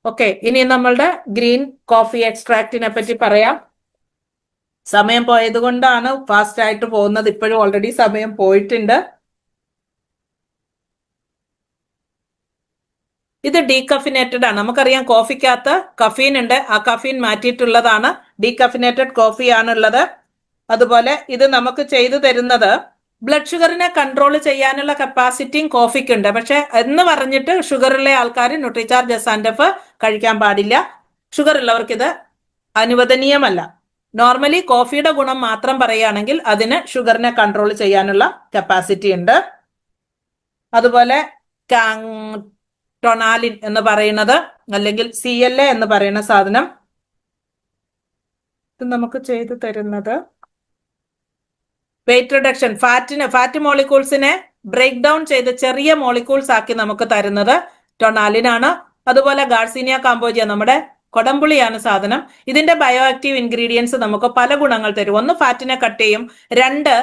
ഓക്കെ, ഇനി നമ്മളുടെ ഗ്രീൻ കോഫി എക്സ്ട്രാക്റ്റിനെ പറ്റി പറയാം. സമയം പോയത് കൊണ്ടാണ് ഫാസ്റ്റ് ആയിട്ട് പോകുന്നത്. ഇപ്പോഴും ഓൾറെഡി സമയം പോയിട്ടുണ്ട്. ഇത് ഡീകഫിനേറ്റഡ് ആണ്. നമുക്കറിയാം കോഫിക്കകത്ത് കഫീൻ ഉണ്ട്. ആ കഫീൻ മാറ്റിയിട്ടുള്ളതാണ്. ഡീകഫിനേറ്റഡ് കോഫി ആണുള്ളത്. അതുപോലെ ഇത് നമുക്ക് ചെയ്തു തരുന്നത് ബ്ലഡ് ഷുഗറിനെ കൺട്രോൾ ചെയ്യാനുള്ള കപ്പാസിറ്റിയും കോഫിക്കുണ്ട്. പക്ഷെ എന്ന് പറഞ്ഞിട്ട് ഷുഗറുള്ള ആൾക്കാർ ന്യൂട്രിചാർജ് എസാൻഡഫ് കഴിക്കാൻ പാടില്ല. ഷുഗർ ഉള്ളവർക്ക് ഇത് അനുവദനീയമല്ല. നോർമലി കോഫിയുടെ ഗുണം മാത്രം പറയുകയാണെങ്കിൽ അതിന് ഷുഗറിനെ കൺട്രോൾ ചെയ്യാനുള്ള കപ്പാസിറ്റി ഉണ്ട്. അതുപോലെ ടൊണാലിൻ എന്ന് പറയുന്നത്, അല്ലെങ്കിൽ CLA എന്ന് പറയുന്ന സാധനം, ഇത് നമുക്ക് ചെയ്തു തരുന്നത് വെയിറ്റ് റിഡക്ഷൻ, ഫാറ്റ് മോളിക്യൂൾസിനെ ബ്രേക്ക് ഡൗൺ ചെയ്ത് ചെറിയ മോളിക്യൂൾസ് ആക്കി നമുക്ക് തരുന്നത് ടൊണാലിൻ ആണ്. അതുപോലെ ഗാർസീനിയ കാമ്പോജിയ, നമ്മുടെ കൊടംപുളിയാണ് സാധനം. ഇതിന്റെ ബയോ ആക്റ്റീവ് ഇൻഗ്രീഡിയൻസ് നമുക്ക് പല ഗുണങ്ങൾ തരും. ഒന്ന്, ഫാറ്റിനെ കട്ട് ചെയ്യും. രണ്ട്,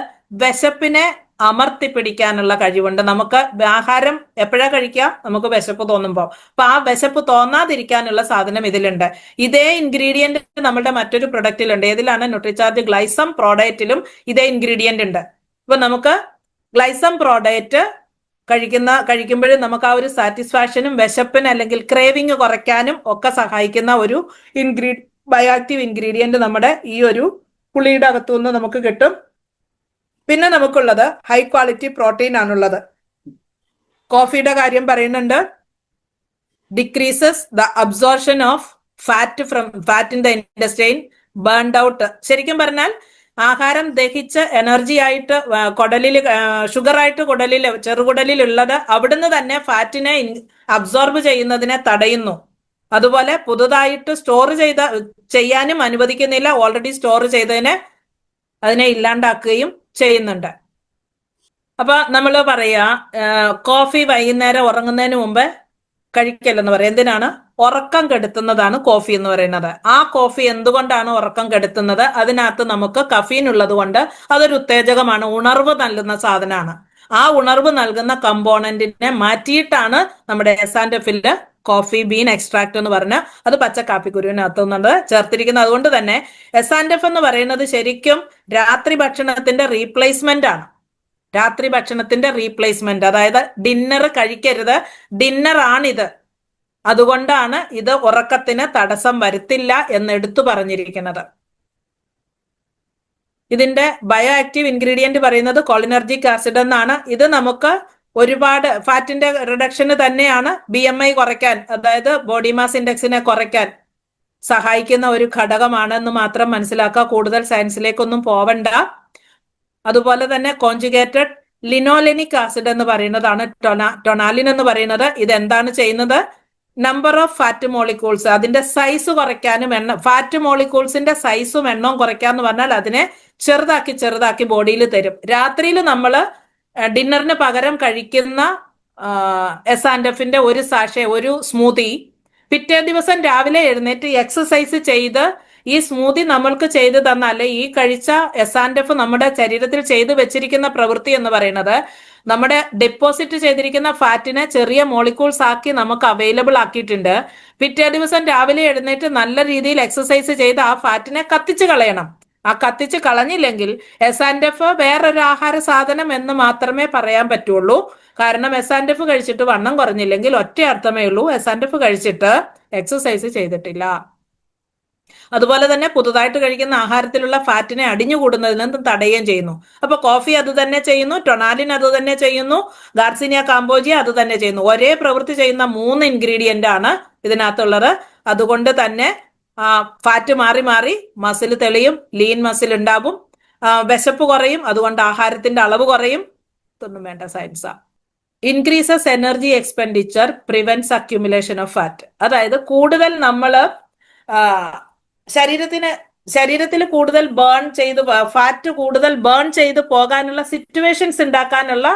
വിശപ്പിനെ അമർത്തി പിടിക്കാനുള്ള കഴിവുണ്ട്. നമുക്ക് ആഹാരം എപ്പോഴാ കഴിക്കാം? നമുക്ക് വിശപ്പ് തോന്നുമ്പോൾ. അപ്പൊ ആ വിശപ്പ് തോന്നാതിരിക്കാനുള്ള സാധനം ഇതിലുണ്ട്. ഇതേ ഇൻഗ്രീഡിയന്റ് നമ്മുടെ മറ്റൊരു പ്രൊഡക്റ്റിലുണ്ട്. ഏതിലാണ്? ന്യൂട്രിചാർജ് ഗ്ലൈസം പ്രോഡക്റ്റിലും ഇതേ ഇൻഗ്രീഡിയന്റ് ഉണ്ട്. അപ്പൊ നമുക്ക് ഗ്ലൈസം പ്രോഡക്റ്റ് കഴിക്കുമ്പോഴും നമുക്ക് ആ ഒരു സാറ്റിസ്ഫാക്ഷനും വിശപ്പിന് അല്ലെങ്കിൽ ക്രേവിങ് കുറയ്ക്കാനും ഒക്കെ സഹായിക്കുന്ന ഒരു ബയോ ആക്റ്റീവ് ഇൻഗ്രീഡിയന്റ് നമ്മുടെ ഈ ഒരു പുളിയുടെ അകത്തുനിന്ന് നമുക്ക് കിട്ടും. പിന്നെ നമുക്കുള്ളത് ഹൈ ക്വാളിറ്റി പ്രോട്ടീൻ ആണുള്ളത്. കോഫിയുടെ കാര്യം പറയുന്നുണ്ട്. Decreases the absorption of fat in the intestine, burned out. ശരിക്കും പറഞ്ഞാൽ ആഹാരം ദഹിച്ച് എനർജി ആയിട്ട് കുടലിൽ, ഷുഗറായിട്ട് കുടലിൽ, ചെറുകുടലിലുള്ളത് അവിടുന്ന് തന്നെ ഫാറ്റിനെ അബ്സോർബ് ചെയ്യുന്നതിനെ തടയുന്നു. അതുപോലെ പുതുതായിട്ട് സ്റ്റോർ ചെയ്യാനും അനുവദിക്കുന്നില്ല. ഓൾറെഡി സ്റ്റോർ ചെയ്തതിനെ അതിനെ ഇല്ലാണ്ടാക്കുകയും ചെയ്യുന്നുണ്ട്. അപ്പൊ നമ്മൾ പറയാ കോഫി വൈകുന്നേരം ഉറങ്ങുന്നതിന് മുമ്പ് കഴിക്കല്ലെന്ന് പറയാം. എന്തിനാണ്? ഉറക്കം കെടുത്തുന്നതാണ് കോഫി എന്ന് പറയുന്നത്. ആ കോഫി എന്തുകൊണ്ടാണ് ഉറക്കം കെടുത്തുന്നത്? അതിനകത്ത് നമുക്ക് കഫീൻ ഉള്ളത് കൊണ്ട് അതൊരു ഉത്തേജകമാണ്, ഉണർവ് നൽകുന്ന സാധനമാണ്. ആ ഉണർവ് നൽകുന്ന കമ്പോണന്റിനെ മാറ്റിയിട്ടാണ് നമ്മുടെ എസാൻഡഫില് കോഫി ബീൻ എക്സ്ട്രാക്ട് എന്ന് പറഞ്ഞ അത് പച്ച കാപ്പിക്കുരുവിനകത്തുനിന്ന് ചേർത്തിരിക്കുന്നത്. അതുകൊണ്ട് തന്നെ എസാൻഡഫ് എന്ന് പറയുന്നത് ശരിക്കും രാത്രി ഭക്ഷണത്തിന്റെ റീപ്ലേസ്മെന്റ് ആണ്. രാത്രി ഭക്ഷണത്തിന്റെ റീപ്ലേസ്മെന്റ്, അതായത് ഡിന്നർ കഴിക്കരുത്, ഡിന്നർ ആണിത്. അതുകൊണ്ടാണ് ഇത് ഉറക്കത്തിന് തടസ്സം വരുത്തില്ല എന്ന് എടുത്തു പറഞ്ഞിരിക്കുന്നത്. ഇതിന്റെ ബയോ ആക്റ്റീവ് ഇൻഗ്രീഡിയന്റ് പറയുന്നത് കോളിനർജിക് ആസിഡ് എന്നാണ്. ഇത് നമുക്ക് ഒരുപാട് ഫാറ്റിന്റെ റിഡക്ഷന് തന്നെയാണ്, BMI കുറയ്ക്കാൻ, അതായത് ബോഡി മാസ് ഇൻഡെക്സിനെ കുറയ്ക്കാൻ സഹായിക്കുന്ന ഒരു ഘടകമാണെന്ന് മാത്രം മനസ്സിലാക്കുക. കൂടുതൽ സയൻസിലേക്കൊന്നും പോവണ്ട. അതുപോലെ തന്നെ കോൺജുഗേറ്റഡ് ലിനോലെനിക് ആസിഡ് എന്ന് പറയുന്നതാണ് ടൊണാലിൻ എന്ന് പറയുന്നത്. ഇത് എന്താണ് ചെയ്യുന്നത്? നമ്പർ ഓഫ് ഫാറ്റ് മോളിക്യൂൾസ്, അതിന്റെ സൈസ് കുറയ്ക്കാനും ഫാറ്റ് മോളിക്യൂൾസിന്റെ സൈസും എണ്ണവും കുറയ്ക്കാന്ന് പറഞ്ഞാൽ അതിനെ ചെറുതാക്കി ബോഡിയിൽ തരും. രാത്രിയിൽ നമ്മൾ ഡിന്നറിന് പകരം കഴിക്കുന്ന എസാൻഡഫിന്റെ ഒരു സാഷെ, ഒരു സ്മൂത്തി, പിറ്റേ ദിവസം രാവിലെ എഴുന്നേറ്റ് എക്സസൈസ് ചെയ്ത് ഈ സ്മൂത്തി നമ്മൾക്ക് ചെയ്തു തന്നാലേ ഈ കഴിച്ച എസാൻഡഫ് നമ്മുടെ ശരീരത്തിൽ ചെയ്തു വെച്ചിരിക്കുന്ന പ്രവൃത്തി എന്ന് പറയുന്നത് നമ്മുടെ ഡെപ്പോസിറ്റ് ചെയ്തിരിക്കുന്ന ഫാറ്റിനെ ചെറിയ മോളിക്യൂൾസ് ആക്കി നമുക്ക് അവൈലബിൾ ആക്കിയിട്ടുണ്ട്. പിറ്റേ ദിവസം രാവിലെ എഴുന്നേറ്റ് നല്ല രീതിയിൽ എക്സസൈസ് ചെയ്ത് ആ ഫാറ്റിനെ കത്തിച്ച് കളയണം. ആ കത്തിച്ച് കളഞ്ഞില്ലെങ്കിൽ എസാൻഡഫ് വേറൊരു ആഹാര സാധനം എന്ന് മാത്രമേ പറയാൻ പറ്റുള്ളൂ. കാരണം എസാൻഡഫ് കഴിച്ചിട്ട് വണ്ണം കുറഞ്ഞില്ലെങ്കിൽ ഒറ്റ അർത്ഥമേ ഉള്ളൂ, എസാൻഡഫ് കഴിച്ചിട്ട് എക്സസൈസ് ചെയ്തിട്ടില്ല. അതുപോലെ തന്നെ പുതുതായിട്ട് കഴിക്കുന്ന ആഹാരത്തിലുള്ള ഫാറ്റിനെ അടിഞ്ഞുകൂടുന്നതിൽ നിന്ന് തടയുകയും ചെയ്യുന്നു. അപ്പൊ കോഫി അത് തന്നെ ചെയ്യുന്നു, ടൊണാലിൻ അത് തന്നെ ചെയ്യുന്നു, ഗാർസിനിയ കാമ്പോജിയ അത് തന്നെ ചെയ്യുന്നു. ഒരേ പ്രവൃത്തി ചെയ്യുന്ന 3 ഇൻഗ്രീഡിയന്റ് ആണ് ഇതിനകത്തുള്ളത്. അതുകൊണ്ട് തന്നെ ഫാറ്റ് മാറി മാറി മസിൽ തെളിയും, ലീൻ മസിൽ ഉണ്ടാവും, വിശപ്പ് കുറയും, അതുകൊണ്ട് ആഹാരത്തിന്റെ അളവ് കുറയും. ഇതൊന്നും വേണ്ട സയൻസാ. Increases energy expenditure prevents accumulation of fat. അതായത് കൂടുതൽ നമ്മള് ശരീരത്തിൽ കൂടുതൽ ഫാറ്റ് കൂടുതൽ ബേൺ ചെയ്ത് പോകാനുള്ള സിറ്റുവേഷൻസ് ഉണ്ടാക്കാനുള്ള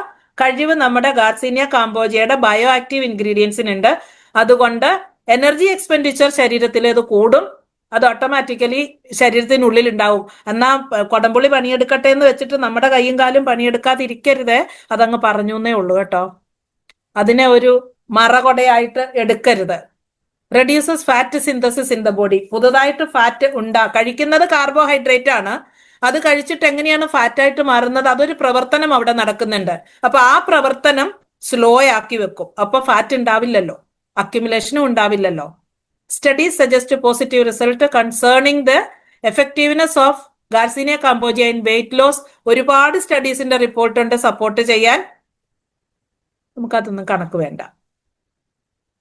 കഴിവ് നമ്മുടെ ഗാർസീനിയ കാമ്പോജിയയുടെ ബയോ ആക്റ്റീവ് ഇൻഗ്രീഡിയൻസിനുണ്ട്. അതുകൊണ്ട് എനർജി എക്സ്പെൻഡിച്ചർ ശരീരത്തിൽ ഇത് കൂടും. അത് ഓട്ടോമാറ്റിക്കലി ശരീരത്തിനുള്ളിൽ ഉണ്ടാവും. എന്നാ കൊടംപുളി പണിയെടുക്കട്ടെ എന്ന് വെച്ചിട്ട് നമ്മുടെ കൈയും കാലും പണിയെടുക്കാതിരിക്കരുതേ, അതങ്ങ് പറഞ്ഞു എന്നേ ഉള്ളൂ കേട്ടോ. അതിനെ ഒരു മറകൊടയായിട്ട് എടുക്കരുത്. Reduces fat synthesis in the body. പുതുതായിട്ട് ഫാറ്റ് കഴിക്കുന്നത് കാർബോഹൈഡ്രേറ്റ് ആണ്. അത് കഴിച്ചിട്ട് എങ്ങനെയാണ് ഫാറ്റായിട്ട് മാറുന്നത്? അതൊരു പ്രവർത്തനം അവിടെ നടക്കുന്നുണ്ട്. അപ്പൊ ആ പ്രവർത്തനം സ്ലോ ആക്കി വെക്കും. അപ്പൊ ഫാറ്റ് ഉണ്ടാവില്ലല്ലോ, അക്യുമുലേഷനും ഉണ്ടാവില്ലല്ലോ. Studies suggest positive result concerning the effectiveness of garcinia cambogia in weight loss. ഒരുപാട് സ്റ്റഡീസിന്റെ റിപ്പോർട്ട് ഉണ്ട് സപ്പോർട്ട് ചെയ്യാൻ. നമുക്കതൊന്നും കണക്ക് വേണ്ട.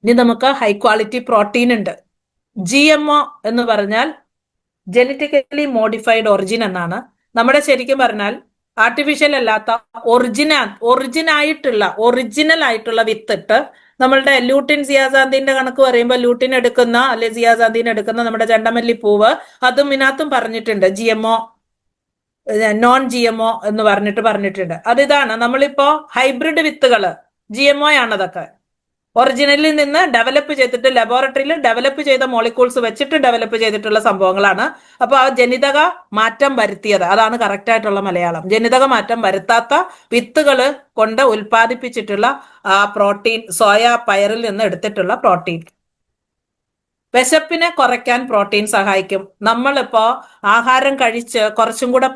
ഇനി നമുക്ക് ഹൈ ക്വാളിറ്റി പ്രോട്ടീൻ ഉണ്ട്. GMO എന്ന് പറഞ്ഞാൽ ജനറ്റിക്കലി മോഡിഫൈഡ് ഒറിജിൻ എന്നാണ്. നമ്മുടെ ശരിക്കും പറഞ്ഞാൽ ആർട്ടിഫിഷ്യൽ അല്ലാത്ത ഒറിജിനൽ ആയിട്ടുള്ള വിത്തിട്ട് നമ്മളുടെ ലൂട്ടിൻ സിയാസാന്തിന്റെ കണക്ക് പറയുമ്പോൾ ലൂട്ടിൻ എടുക്കുന്ന അല്ലെ സിയാസാന്തിൻ എടുക്കുന്ന നമ്മുടെ ചെണ്ടമല്ലി പൂവ്, അതും ഇതിനകത്തും പറഞ്ഞിട്ടുണ്ട് GMO നോൺ GMO എന്ന് പറഞ്ഞിട്ടുണ്ട്. അതിതാണ് നമ്മളിപ്പോ ഹൈബ്രിഡ് വിത്തുകള് GMO ആണ്. അതൊക്കെ ഒറിജിനലിൽ നിന്ന് ഡെവലപ്പ് ചെയ്തിട്ട് ലബോറട്ടറിയിൽ ഡെവലപ്പ് ചെയ്ത മോളിക്യൂൾസ് വെച്ചിട്ട് ഡെവലപ്പ് ചെയ്തിട്ടുള്ള സംഭവങ്ങളാണ്. അപ്പൊ ആ ജനിതക മാറ്റം വരുത്തിയത്, അതാണ് കറക്റ്റ് ആയിട്ടുള്ള മലയാളം. ജനിതക മാറ്റം വരുത്താത്ത വിത്തുകൾ കൊണ്ട് ഉൽപ്പാദിപ്പിച്ചിട്ടുള്ള ആ പ്രോട്ടീൻ, സോയ പയറിൽ നിന്ന് എടുത്തിട്ടുള്ള പ്രോട്ടീൻ. വിശപ്പിനെ കുറയ്ക്കാൻ പ്രോട്ടീൻ സഹായിക്കും. നമ്മളിപ്പോ ആഹാരം കഴിച്ച് കുറച്ചും കൂടെ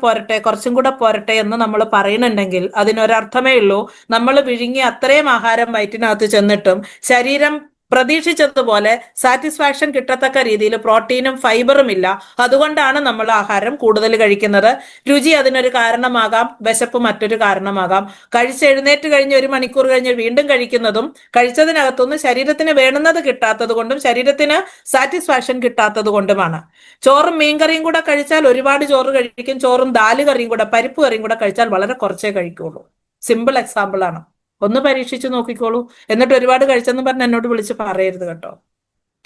പോരട്ടെ എന്ന് നമ്മൾ പറയുന്നുണ്ടെങ്കിൽ അതിനൊരർത്ഥമേ ഉള്ളൂ, നമ്മൾ വിഴുങ്ങിയ അത്രയും ആഹാരം വയറ്റിനകത്ത് ചെന്നിട്ടും ശരീരം പ്രതീക്ഷിച്ചതുപോലെ സാറ്റിസ്ഫാക്ഷൻ കിട്ടത്തക്ക രീതിയിൽ പ്രോട്ടീനും ഫൈബറും ഇല്ല. അതുകൊണ്ടാണ് നമ്മൾ ആഹാരം കൂടുതൽ കഴിക്കുന്നത്. രുചി അതിനൊരു കാരണമാകാം, വിശപ്പ് മറ്റൊരു കാരണമാകാം. കഴിച്ചെഴുന്നേറ്റ് കഴിഞ്ഞ് 1 മണിക്കൂർ കഴിഞ്ഞ് വീണ്ടും കഴിക്കുന്നതും കഴിച്ചതിനകത്തുനിന്ന് ശരീരത്തിന് വേണ്ടുന്നത് കിട്ടാത്തത് കൊണ്ടും ശരീരത്തിന് സാറ്റിസ്ഫാക്ഷൻ കിട്ടാത്തത് കൊണ്ടുമാണ്. ചോറും മീൻകറിയും കൂടെ കഴിച്ചാൽ ഒരുപാട് ചോറ് കഴിക്കും. ചോറും ദാല് കറിയും കൂടെ, പരിപ്പ് കറിയും കൂടെ കഴിച്ചാൽ വളരെ കുറച്ചേ കഴിക്കുള്ളൂ. സിമ്പിൾ എക്സാമ്പിൾ ആണ്. ഒന്ന് പരീക്ഷിച്ച് നോക്കിക്കോളൂ. എന്നിട്ട് ഒരുപാട് കഴിച്ചെന്ന് പറഞ്ഞ് എന്നോട് വിളിച്ച് പറയരുത് കേട്ടോ.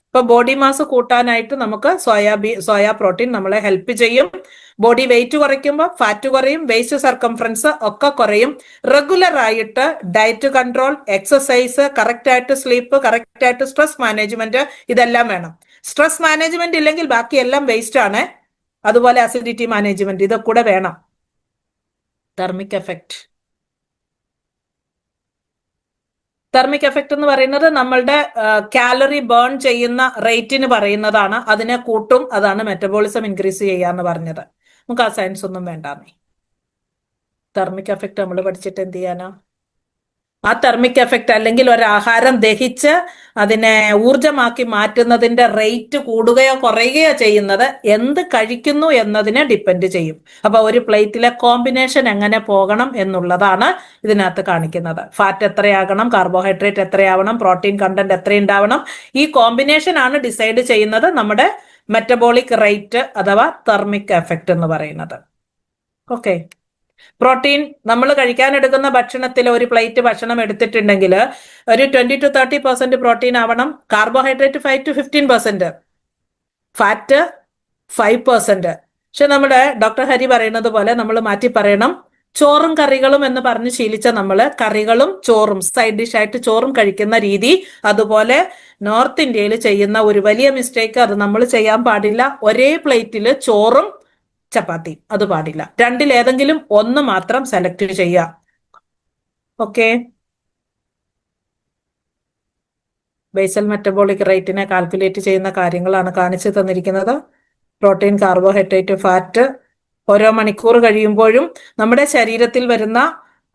ഇപ്പൊ ബോഡി മാസ് കൂട്ടാനായിട്ട് നമുക്ക് സോയ പ്രോട്ടീൻ നമ്മളെ ഹെൽപ്പ് ചെയ്യും. ബോഡി വെയിറ്റ് കുറയ്ക്കുമ്പോൾ ഫാറ്റ് കുറയും, വേസ്റ്റ് സർക്കംഫറൻസ് ഒക്കെ കുറയും. റെഗുലർ ആയിട്ട് ഡയറ്റ് കൺട്രോൾ, എക്സസൈസ്, കറക്റ്റ് ആയിട്ട് സ്ലീപ്പ്, കറക്റ്റ് ആയിട്ട് സ്ട്രെസ് മാനേജ്മെന്റ്, ഇതെല്ലാം വേണം. സ്ട്രെസ് മാനേജ്മെന്റ് ഇല്ലെങ്കിൽ ബാക്കിയെല്ലാം വേസ്റ്റ് ആണ്. അതുപോലെ അസിഡിറ്റി മാനേജ്മെന്റ്, ഇതൊക്കെ കൂടെ വേണം. തെർമിക് എഫക്ട് എന്ന് പറയുന്നത് നമ്മളുടെ കാലറി ബേൺ ചെയ്യുന്ന റേറ്റിന് പറയുന്നതാണ്. അതിനെ കൂട്ടും, അതാണ് മെറ്റബോളിസം ഇൻക്രീസ് ചെയ്യാന്ന് പറഞ്ഞത്. നമുക്ക് ആ സയൻസ് ഒന്നും വേണ്ടാന്നേ. തെർമിക് എഫക്ട് നമ്മൾ പഠിച്ചിട്ട് എന്ത് ചെയ്യാനാ? ആ തെർമിക് എഫക്ട് അല്ലെങ്കിൽ ഒരു ആഹാരം ദഹിച്ച് അതിനെ ഊർജമാക്കി മാറ്റുന്നതിന്റെ റേറ്റ് കൂടുകയോ കുറയുകയോ ചെയ്യുന്നത് എന്ത് കഴിക്കുന്നു എന്നതിനെ ഡിപ്പെൻഡ് ചെയ്യും. അപ്പൊ ഒരു പ്ലേറ്റിലെ കോമ്പിനേഷൻ എങ്ങനെ പോകണം എന്നുള്ളതാണ് ഇതിനകത്ത് കാണിക്കുന്നത്. ഫാറ്റ് എത്രയാകണം, കാർബോഹൈഡ്രേറ്റ് എത്രയാവണം, പ്രോട്ടീൻ കണ്ടന്റ് എത്രയുണ്ടാവണം, ഈ കോമ്പിനേഷൻ ആണ് ഡിസൈഡ് ചെയ്യുന്നത് നമ്മുടെ മെറ്റബോളിക് റേറ്റ് അഥവാ തെർമിക് എഫക്ട് എന്ന് പറയുന്നത്. ഓക്കെ. പ്രോട്ടീൻ നമ്മൾ കഴിക്കാനെടുക്കുന്ന ഭക്ഷണത്തിൽ ഒരു പ്ലേറ്റ് ഭക്ഷണം എടുത്തിട്ടുണ്ടെങ്കിൽ ഒരു 20 to 30% പ്രോട്ടീൻ ആവണം. Carbohydrate 5 to 15%, fat 5%. പക്ഷെ നമ്മുടെ ഡോക്ടർ ഹരി പറയുന്നത് പോലെ നമ്മൾ മാറ്റി പറയണം. ചോറും കറികളും എന്ന് പറഞ്ഞ് ശീലിച്ച നമ്മൾ കറികളും ചോറും സൈഡ് ഡിഷ് ആയിട്ട് ചോറും കഴിക്കുന്ന രീതി, അതുപോലെ നോർത്ത് ഇന്ത്യയിൽ ചെയ്യുന്ന ഒരു വലിയ മിസ്റ്റേക്ക്, അത് നമ്മൾ ചെയ്യാൻ പാടില്ല. ഒരേ പ്ലേറ്റിൽ ചോറും ചപ്പാത്തി, അത് പാടില്ല. രണ്ടിലേതെങ്കിലും ഒന്ന് മാത്രം സെലക്ട് ചെയ്യുക. ഓക്കെ. ബേസൽ മെറ്റബോളിക് റേറ്റിനെ കാൽക്കുലേറ്റ് ചെയ്യുന്ന കാര്യങ്ങളാണ് കാണിച്ചു തന്നിരിക്കുന്നത്. പ്രോട്ടീൻ, കാർബോഹൈഡ്രേറ്റ്, ഫാറ്റ് ഓരോ മണിക്കൂർ കഴിയുമ്പോഴും നമ്മുടെ ശരീരത്തിൽ വരുന്ന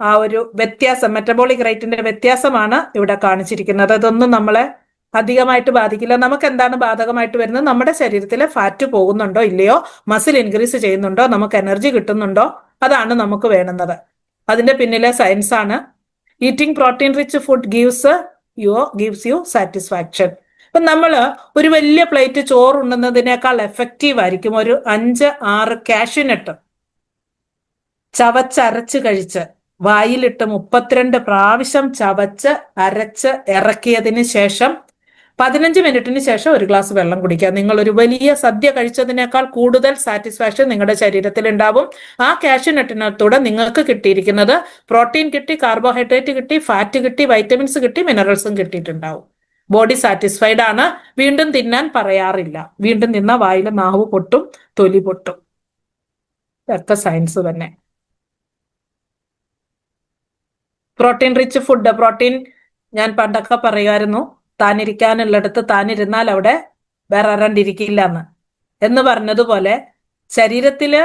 ആ ഒരു വ്യത്യാസം, മെറ്റബോളിക് റേറ്റിന്റെ വ്യത്യാസമാണ് ഇവിടെ കാണിച്ചിരിക്കുന്നത്. അതൊന്നും നമ്മളെ അധികമായിട്ട് ബാധിക്കില്ല. നമുക്ക് എന്താണ് ബാധകമായിട്ട് വരുന്നത്? നമ്മുടെ ശരീരത്തിലെ ഫാറ്റ് പോകുന്നുണ്ടോ ഇല്ലയോ, മസിൽ ഇൻക്രീസ് ചെയ്യുന്നുണ്ടോ, നമുക്ക് എനർജി കിട്ടുന്നുണ്ടോ, അതാണ് നമുക്ക് വേണ്ടുന്നത്. അതിന്റെ പിന്നിലെ സയൻസ് ആണ്. Eating protein rich food gives you satisfaction. അപ്പൊ നമ്മള് ഒരു വലിയ പ്ലേറ്റ് ചോറ് ഉണ്ണുന്നതിനേക്കാൾ എഫക്റ്റീവ് ആയിരിക്കും ഒരു 5-6 കാഷ്യൂനട്ട് ചവച്ചരച്ച് കഴിച്ച് വായിലിട്ട് 32 പ്രാവശ്യം ചവച്ച് അരച്ച് ഇറക്കിയതിന് ശേഷം 15 മിനിറ്റിന് ശേഷം ഒരു ഗ്ലാസ് വെള്ളം കുടിക്കുക. നിങ്ങൾ ഒരു വലിയ സദ്യ കഴിച്ചതിനേക്കാൾ കൂടുതൽ സാറ്റിസ്ഫാക്ഷൻ നിങ്ങളുടെ ശരീരത്തിൽ ഉണ്ടാവും. ആ കാഷ്യൂനട്ടിനകത്തൂടെ നിങ്ങൾക്ക് കിട്ടിയിരിക്കുന്നത് പ്രോട്ടീൻ കിട്ടി, കാർബോഹൈഡ്രേറ്റ് കിട്ടി, ഫാറ്റ് കിട്ടി, വൈറ്റമിൻസ് കിട്ടി, മിനറൽസും കിട്ടിയിട്ടുണ്ടാവും. ബോഡി സാറ്റിസ്ഫൈഡ് ആണ്. വീണ്ടും തിന്നാൻ പറയാറില്ല. വീണ്ടും തിന്ന വായിൽ നാവ് പൊട്ടും, തൊലി പൊട്ടും. ഇതൊക്കെ സയൻസ് തന്നെ. പ്രോട്ടീൻ റിച്ച് ഫുഡ്, പ്രോട്ടീൻ ഞാൻ പണ്ടൊക്കെ പറയുമായിരുന്നു, താനിരിക്കാനുള്ളിടത്ത് താനിരുന്നാൽ അവിടെ വേറെ ആരാണ്ടിരിക്കില്ല എന്ന് പറഞ്ഞതുപോലെ ശരീരത്തില്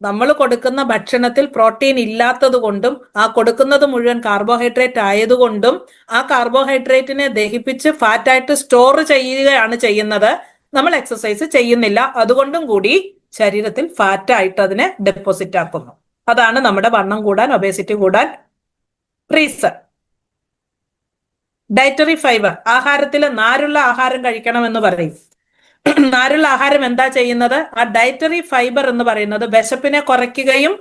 നമ്മൾ കൊടുക്കുന്ന ഭക്ഷണത്തിൽ പ്രോട്ടീൻ ഇല്ലാത്തത് കൊണ്ടും ആ കൊടുക്കുന്നത് മുഴുവൻ കാർബോഹൈഡ്രേറ്റ് ആയതുകൊണ്ടും ആ കാർബോഹൈഡ്രേറ്റിനെ ദഹിപ്പിച്ച് ഫാറ്റായിട്ട് സ്റ്റോർ ചെയ്യുകയാണ് ചെയ്യുന്നത്. നമ്മൾ എക്സസൈസ് ചെയ്യുന്നില്ല, അതുകൊണ്ടും കൂടി ശരീരത്തിൽ ഫാറ്റായിട്ട് അതിനെ ഡെപ്പോസിറ്റ് ആക്കുന്നു. അതാണ് നമ്മുടെ വണ്ണം കൂടാൻ, ഒബേസിറ്റി കൂടാൻ റീസൺ. ഡയറ്ററി ഫൈബർ, ആഹാരത്തിൽ നാരുള്ള ആഹാരം കഴിക്കണം എന്ന് പറയും. നാരുള്ള ആഹാരം എന്താ ചെയ്യുന്നത്? ആ ഡയറ്ററി ഫൈബർ എന്ന് പറയുന്നത് വിശപ്പിനെ കുറയ്ക്കുകയും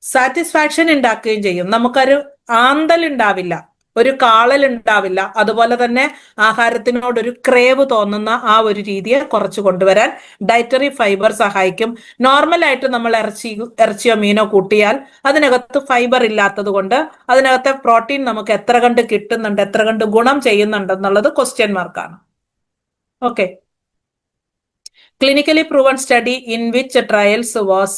സാറ്റിസ്ഫാക്ഷൻ ഉണ്ടാക്കുകയും ചെയ്യും. നമുക്കൊരു ആന്തൽ ഉണ്ടാവില്ല, ഒരു കാളൽ ഉണ്ടാവില്ല. അതുപോലെ തന്നെ ആഹാരത്തിനോടൊരു ക്രേവ് തോന്നുന്ന ആ ഒരു രീതിയെ കുറച്ച് കൊണ്ടുവരാൻ ഡയറ്ററി ഫൈബർ സഹായിക്കും. നോർമലായിട്ട് നമ്മൾ ഇറച്ചിയോ മീനോ കൂട്ടിയാൽ അതിനകത്ത് ഫൈബർ ഇല്ലാത്തത് കൊണ്ട് അതിനകത്തെ പ്രോട്ടീൻ നമുക്ക് എത്ര കണ്ട് കിട്ടുന്നുണ്ട്, എത്ര കണ്ട് ഗുണം ചെയ്യുന്നുണ്ടെന്നുള്ളത് ക്വസ്റ്റ്യൻ മാർക്കാണ്. Okay. Clinically proven study in which trials was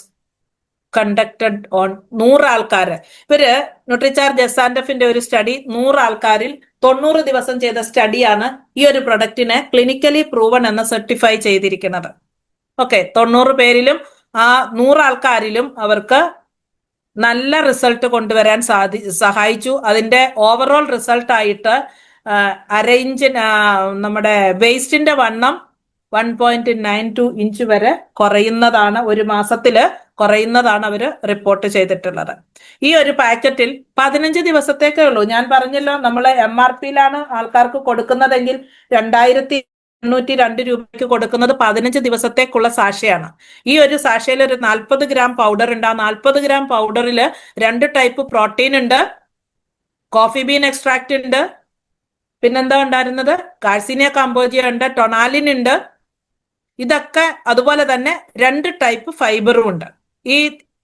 conducted on 100 ആൾക്കാര്. ഇവര് ന്യൂട്രിചാർജ് എസാൻഡഫിന്റെ ഒരു സ്റ്റഡി 100 ആൾക്കാരിൽ 90 ദിവസം ചെയ്ത സ്റ്റഡിയാണ് ഈ ഒരു പ്രൊഡക്റ്റിനെ ക്ലിനിക്കലി പ്രൂവൺ എന്ന് സർട്ടിഫൈ ചെയ്തിരിക്കുന്നത്. ഓക്കെ, 90 പേരിലും ആ 100 ആൾക്കാരിലും അവർക്ക് നല്ല റിസൾട്ട് കൊണ്ടുവരാൻ സഹായിച്ചു. അതിന്റെ ഓവറോൾ റിസൾട്ട് ആയിട്ട് നമ്മുടെ വേസ്റ്റിന്റെ വണ്ണം 1.92 ഇഞ്ച് വരെ കുറയുന്നതാണ്, ഒരു മാസത്തില് കുറയുന്നതാണ് അവര് റിപ്പോർട്ട് ചെയ്തിട്ടുള്ളത്. ഈ ഒരു പാക്കറ്റിൽ 15 ദിവസത്തേക്കേ ഉള്ളൂ. ഞാൻ പറഞ്ഞല്ലോ, നമ്മൾ MRPയിലാണ് ആൾക്കാർക്ക് കൊടുക്കുന്നതെങ്കിൽ 2802 രൂപയ്ക്ക് കൊടുക്കുന്നത് 15 ദിവസത്തേക്കുള്ള സാഷയാണ്. ഈ ഒരു സാഷയിൽ ഒരു 40 ഗ്രാം പൗഡർ ഉണ്ട്. ആ 40 ഗ്രാം പൗഡറിൽ 2 ടൈപ്പ് പ്രോട്ടീൻ ഉണ്ട്, കോഫി ബീൻ എക്സ്ട്രാക്ട് ഉണ്ട്, പിന്നെന്താ ഉണ്ടായിരുന്നത്, കാഴ്സിനിയ കാമ്പോജിയ ഉണ്ട്, ടൊണാലിൻ ഉണ്ട്. ഇതൊക്കെ അതുപോലെ തന്നെ 2 ടൈപ്പ് ഫൈബറും ഉണ്ട്. ഈ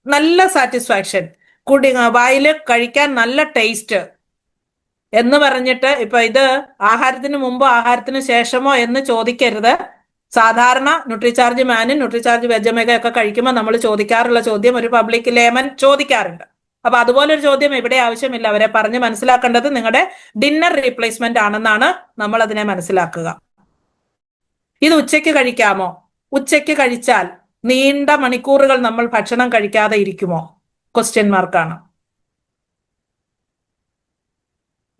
നല്ല സാറ്റിസ്ഫാക്ഷൻ, വായില് കഴിക്കാൻ നല്ല ടേസ്റ്റ് എന്ന് പറഞ്ഞിട്ട് ഇപ്പൊ ഇത് ആഹാരത്തിന് മുമ്പോ ആഹാരത്തിന് ശേഷമോ എന്ന് ചോദിക്കരുത്. സാധാരണ ന്യൂട്രിചാർജ് മാനും ന്യൂട്രിചാർജ് വെജമേഗ ഒക്കെ കഴിക്കുമ്പോൾ നമ്മൾ ചോദിക്കാറുള്ള ചോദ്യം ഒരു പബ്ലിക് ലേമൻ ചോദിക്കാറുണ്ട്. അപ്പൊ അതുപോലെ ഒരു ചോദ്യം ഇവിടെ ആവശ്യമില്ല. അവരെ പറഞ്ഞ് മനസ്സിലാക്കേണ്ടത് നിങ്ങളുടെ ഡിന്നർ റീപ്ലേസ്മെന്റ് ആണെന്നാണ് നമ്മൾ അതിനെ മനസ്സിലാക്കുക. ഇത് ഉച്ചയ്ക്ക് കഴിക്കാമോ? ഉച്ചയ്ക്ക് കഴിച്ചാൽ നീണ്ട മണിക്കൂറുകൾ നമ്മൾ ഭക്ഷണം കഴിക്കാതെ ഇരിക്കുമോ? ക്വസ്റ്റ്യൻ മാർക്കാണ്.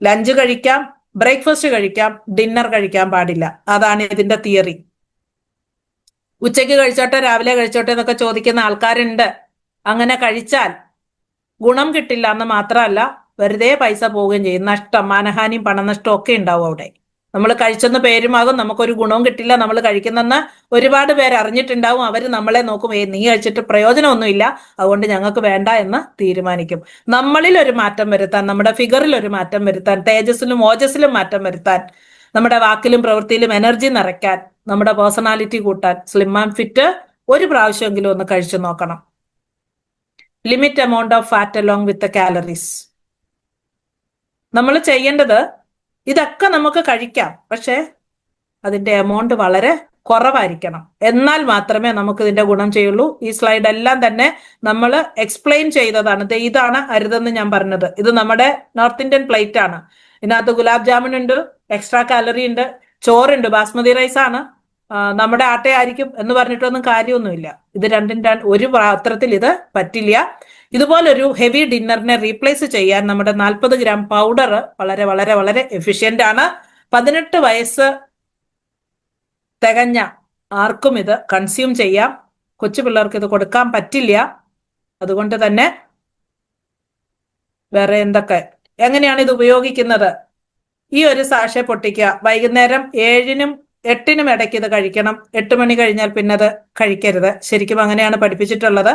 ലഞ്ച് കഴിക്കാം, ബ്രേക്ക്ഫാസ്റ്റ് കഴിക്കാം, ഡിന്നർ കഴിക്കാൻ പാടില്ല. അതാണ് ഇതിന്റെ തിയറി. ഉച്ചയ്ക്ക് കഴിച്ചോട്ടെ രാവിലെ കഴിച്ചോട്ടെ എന്നൊക്കെ ചോദിക്കുന്ന ആൾക്കാരുണ്ട്. അങ്ങനെ കഴിച്ചാൽ ഗുണം കിട്ടില്ല എന്ന് മാത്രമല്ല, വെറുതെ പൈസ പോവുകയും ചെയ്യും. നഷ്ടം, മാനഹാനിയും പണനഷ്ടവും ഒക്കെ ഉണ്ടാവും അവിടെ. നമ്മൾ കഴിച്ചെന്ന് പേരുമാകും, നമുക്കൊരു ഗുണവും കിട്ടില്ല. നമ്മൾ കഴിക്കുന്നെന്ന് ഒരുപാട് പേര് അറിഞ്ഞിട്ടുണ്ടാവും. അവർ നമ്മളെ നോക്കും, നീ കഴിച്ചിട്ട് പ്രയോജനമൊന്നുമില്ല, അതുകൊണ്ട് ഞങ്ങൾക്ക് വേണ്ട എന്ന് തീരുമാനിക്കും. നമ്മളിൽ ഒരു മാറ്റം വരുത്താൻ, നമ്മുടെ ഫിഗറിൽ ഒരു മാറ്റം വരുത്താൻ, തേജസ്സിലും ഓജസ്സിലും മാറ്റം വരുത്താൻ, നമ്മുടെ വാക്കിലും പ്രവൃത്തിയിലും എനർജി നിറയ്ക്കാൻ, നമ്മുടെ പേഴ്സണാലിറ്റി കൂട്ടാൻ സ്ലിം ആൻഡ് ഫിറ്റ് ഒരു പ്രാവശ്യമെങ്കിലും ഒന്ന് കഴിച്ചു നോക്കണം. Limit amount of fat along with calories. നമ്മൾ ചെയ്യേണ്ടത്, ഇതൊക്കെ നമുക്ക് കഴിക്കാം, പക്ഷെ അതിന്റെ എമൗണ്ട് വളരെ കുറവായിരിക്കണം. എന്നാൽ മാത്രമേ നമുക്ക് ഇതിന്റെ ഗുണം ചെയ്യുള്ളൂ. ഈ സ്ലൈഡ് എല്ലാം തന്നെ നമ്മൾ എക്സ്പ്ലെയിൻ ചെയ്തതാണ്. ഇതാണ് അരുതെന്ന് ഞാൻ പറഞ്ഞത്. ഇത് നമ്മുടെ നോർത്ത് ഇന്ത്യൻ പ്ലേറ്റ് ആണ്. ഇതിനകത്ത് ഗുലാബ് ജാമുൻ ഉണ്ട്, എക്സ്ട്രാ കാലറി ഉണ്ട്, ചോറുണ്ട്, ബാസ്മതി റൈസ് ആണ്, നമ്മുടെ ആട്ടയായിരിക്കും എന്ന് പറഞ്ഞിട്ടൊന്നും കാര്യമൊന്നുമില്ല. ഇത് രണ്ടും ഒരു പാത്രത്തിൽ ഇത് പറ്റില്ല. ഇതുപോലൊരു ഹെവി ഡിന്നറിനെ റീപ്ലേസ് ചെയ്യാൻ നമ്മുടെ 40 ഗ്രാം പൗഡർ വളരെ വളരെ വളരെ എഫിഷ്യന്റ് ആണ്. 18 വയസ്സ് തികഞ്ഞ ആർക്കും ഇത് കൺസ്യൂം ചെയ്യാം. കൊച്ചു പിള്ളേർക്ക് ഇത് കൊടുക്കാൻ പറ്റില്ല. അതുകൊണ്ട് തന്നെ വേറെ എങ്ങനെയാണ് ഇത് ഉപയോഗിക്കുന്നത്? ഈ ഒരു സാഷെ പൊട്ടിക്കുക. വൈകുന്നേരം 7-നും 8-നും ഇടയ്ക്ക് ഇത് കഴിക്കണം. 8 മണി കഴിഞ്ഞാൽ പിന്നെ അത് കഴിക്കരുത്. ശരിക്കും അങ്ങനെയാണ് പഠിപ്പിച്ചിട്ടുള്ളത്.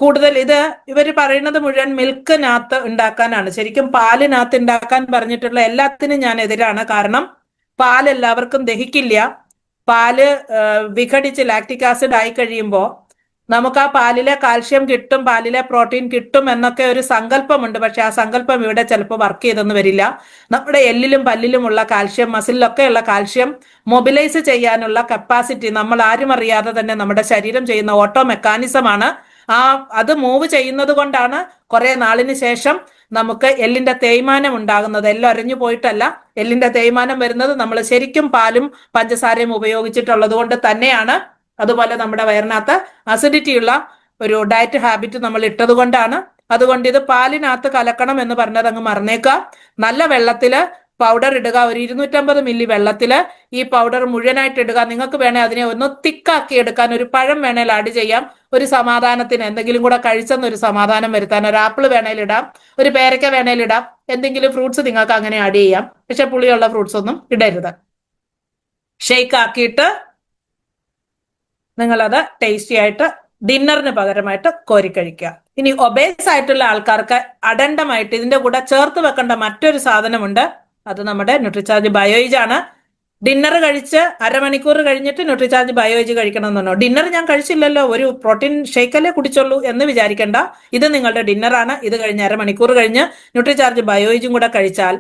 കൂടുതൽ ഇത് ഇവർ പറയുന്നത് മുഴുവൻ മിൽക്കിനകത്ത് ഉണ്ടാക്കാനാണ്. ശരിക്കും പാലിനകത്ത് ഉണ്ടാക്കാൻ പറഞ്ഞിട്ടുള്ള എല്ലാത്തിനും ഞാൻ എതിരാണ്. കാരണം പാൽ എല്ലാവർക്കും ദഹിക്കില്ല. പാല് വിഘടിച്ച് ലാക്റ്റിക് ആസിഡ് ആയി കഴിയുമ്പോൾ നമുക്ക് ആ പാലിലെ കാൽഷ്യം കിട്ടും, പാലിലെ പ്രോട്ടീൻ കിട്ടും എന്നൊക്കെ ഒരു സങ്കല്പമുണ്ട്. പക്ഷെ ആ സങ്കല്പം ഇവിടെ ചിലപ്പോൾ വർക്ക് ചെയ്തെന്ന് വരില്ല. നമ്മുടെ എല്ലിലും പല്ലിലുമുള്ള കാൽഷ്യം, മസിലിലൊക്കെയുള്ള കാൽഷ്യം മൊബിലൈസ് ചെയ്യാനുള്ള കപ്പാസിറ്റി നമ്മൾ ആരും അറിയാതെ തന്നെ നമ്മുടെ ശരീരം ചെയ്യുന്ന ഓട്ടോ മെക്കാനിസമാണ്. അത് മൂവ് ചെയ്യുന്നത് കൊണ്ടാണ് കുറെ നാളിന് ശേഷം നമുക്ക് എല്ലിന്റെ തേയ്മാനം ഉണ്ടാകുന്നത്. എല്ലൊരഞ്ഞു പോയിട്ടല്ല, എല്ലിന്റെ തേയ്മാനം വരുന്നത് നമ്മൾ ശരിക്കും പാലും പഞ്ചസാരയും ഉപയോഗിച്ചിട്ടുള്ളത് കൊണ്ട് തന്നെയാണ്. അതുപോലെ നമ്മുടെ വയറിനകത്ത് അസിഡിറ്റി ഉള്ള ഒരു ഡയറ്റ് ഹാബിറ്റ് നമ്മൾ ഇട്ടത് കൊണ്ടാണ്. അതുകൊണ്ട് ഇത് പാലിനകത്ത് കലക്കണം എന്ന് പറഞ്ഞത് അങ്ങ് മറന്നേക്കാം. നല്ല വെള്ളത്തില് പൗഡർ ഇടുക. ഒരു 250 മില്ലി വെള്ളത്തില് ഈ പൗഡർ മുഴുവനായിട്ട് ഇടുക. നിങ്ങൾക്ക് വേണേൽ അതിനെ ഒന്ന് തിക്കാക്കി എടുക്കാൻ ഒരു പഴം വേണേൽ ആഡ് ചെയ്യാം. ഒരു സമാധാനത്തിന്, എന്തെങ്കിലും കൂടെ കഴിച്ചെന്നൊരു സമാധാനം വരുത്താൻ ഒരു ആപ്പിൾ വേണേൽ ഇടാം, ഒരു പേരയ്ക്ക വേണേൽ ഇടാം, എന്തെങ്കിലും ഫ്രൂട്ട്സ് നിങ്ങൾക്ക് അങ്ങനെ ആഡ് ചെയ്യാം. പക്ഷെ പുളിയുള്ള ഫ്രൂട്ട്സ് ഒന്നും ഇടരുത്. ഷെയ്ക്ക് ആക്കിയിട്ട് നിങ്ങളത് ടേസ്റ്റി ആയിട്ട് ഡിന്നറിന് പകരമായിട്ട് കോരിക്കഴിക്കുക. ഇനി ഒബേസ് ആയിട്ടുള്ള ആൾക്കാർക്ക് അഡണ്ടമായിട്ട് ഇതിന്റെ കൂടെ ചേർത്ത് വെക്കേണ്ട മറ്റൊരു സാധനമുണ്ട്. അത് നമ്മുടെ ന്യൂട്രിചാർജ് ബയോയിജ് ആണ്. ഡിന്നർ കഴിച്ച് അരമണിക്കൂർ കഴിഞ്ഞിട്ട് ന്യൂട്രിചാർജ് ബയോയിജ് കഴിക്കണം എന്നുണ്ടോ? ഡിന്നർ ഞാൻ കഴിച്ചില്ലല്ലോ, ഒരു പ്രോട്ടീൻ ഷേക്കല്ലേ കുടിച്ചുള്ളൂ എന്ന് വിചാരിക്കേണ്ട. ഇത് നിങ്ങളുടെ ഡിന്നറാണ്. ഇത് കഴിഞ്ഞ് അരമണിക്കൂർ കഴിഞ്ഞ് ന്യൂട്രിചാർജ് ബയോയിജും കൂടെ കഴിച്ചാൽ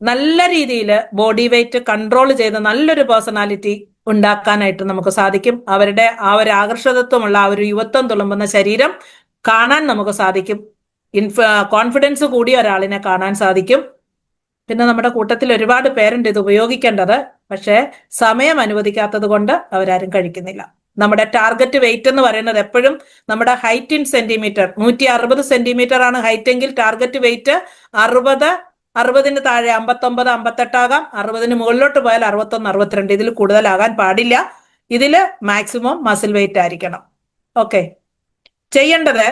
നല്ല രീതിയിൽ ബോഡി വെയിറ്റ് കൺട്രോൾ ചെയ്ത് നല്ലൊരു പേഴ്സണാലിറ്റി ഉണ്ടാക്കാനായിട്ട് നമുക്ക് സാധിക്കും. അവരുടെ ആ ഒരു ആകർഷകത്വമുള്ള ആ ഒരു യുവത്വം തുളുമ്പുന്ന ശരീരം കാണാൻ നമുക്ക് സാധിക്കും. കോൺഫിഡൻസ് കൂടിയ ഒരാളിനെ കാണാൻ സാധിക്കും. പിന്നെ നമ്മുടെ കൂട്ടത്തിൽ ഒരുപാട് പേരുണ്ട് ഇത് ഉപയോഗിക്കേണ്ടത്, പക്ഷേ സമയം അനുവദിക്കാത്തത് കൊണ്ട് അവരാരും കഴിക്കുന്നില്ല. നമ്മുടെ ടാർഗറ്റ് വെയിറ്റ് എന്ന് പറയുന്നത് എപ്പോഴും നമ്മുടെ ഹൈറ്റ് ഇൻ സെന്റിമീറ്റർ. 160 സെന്റിമീറ്റർ ആണ് ഹൈറ്റ് എങ്കിൽ ടാർഗറ്റ് വെയിറ്റ് 60 താഴെ 59 58 ആകാം. 60 മുകളിലോട്ട് പോയാൽ 61 62. ഇതിൽ കൂടുതലാകാൻ പാടില്ല. ഇതില് മാക്സിമം മസിൽ വെയിറ്റ് ആയിരിക്കണം. ഓക്കെ. ചെയ്യേണ്ടത്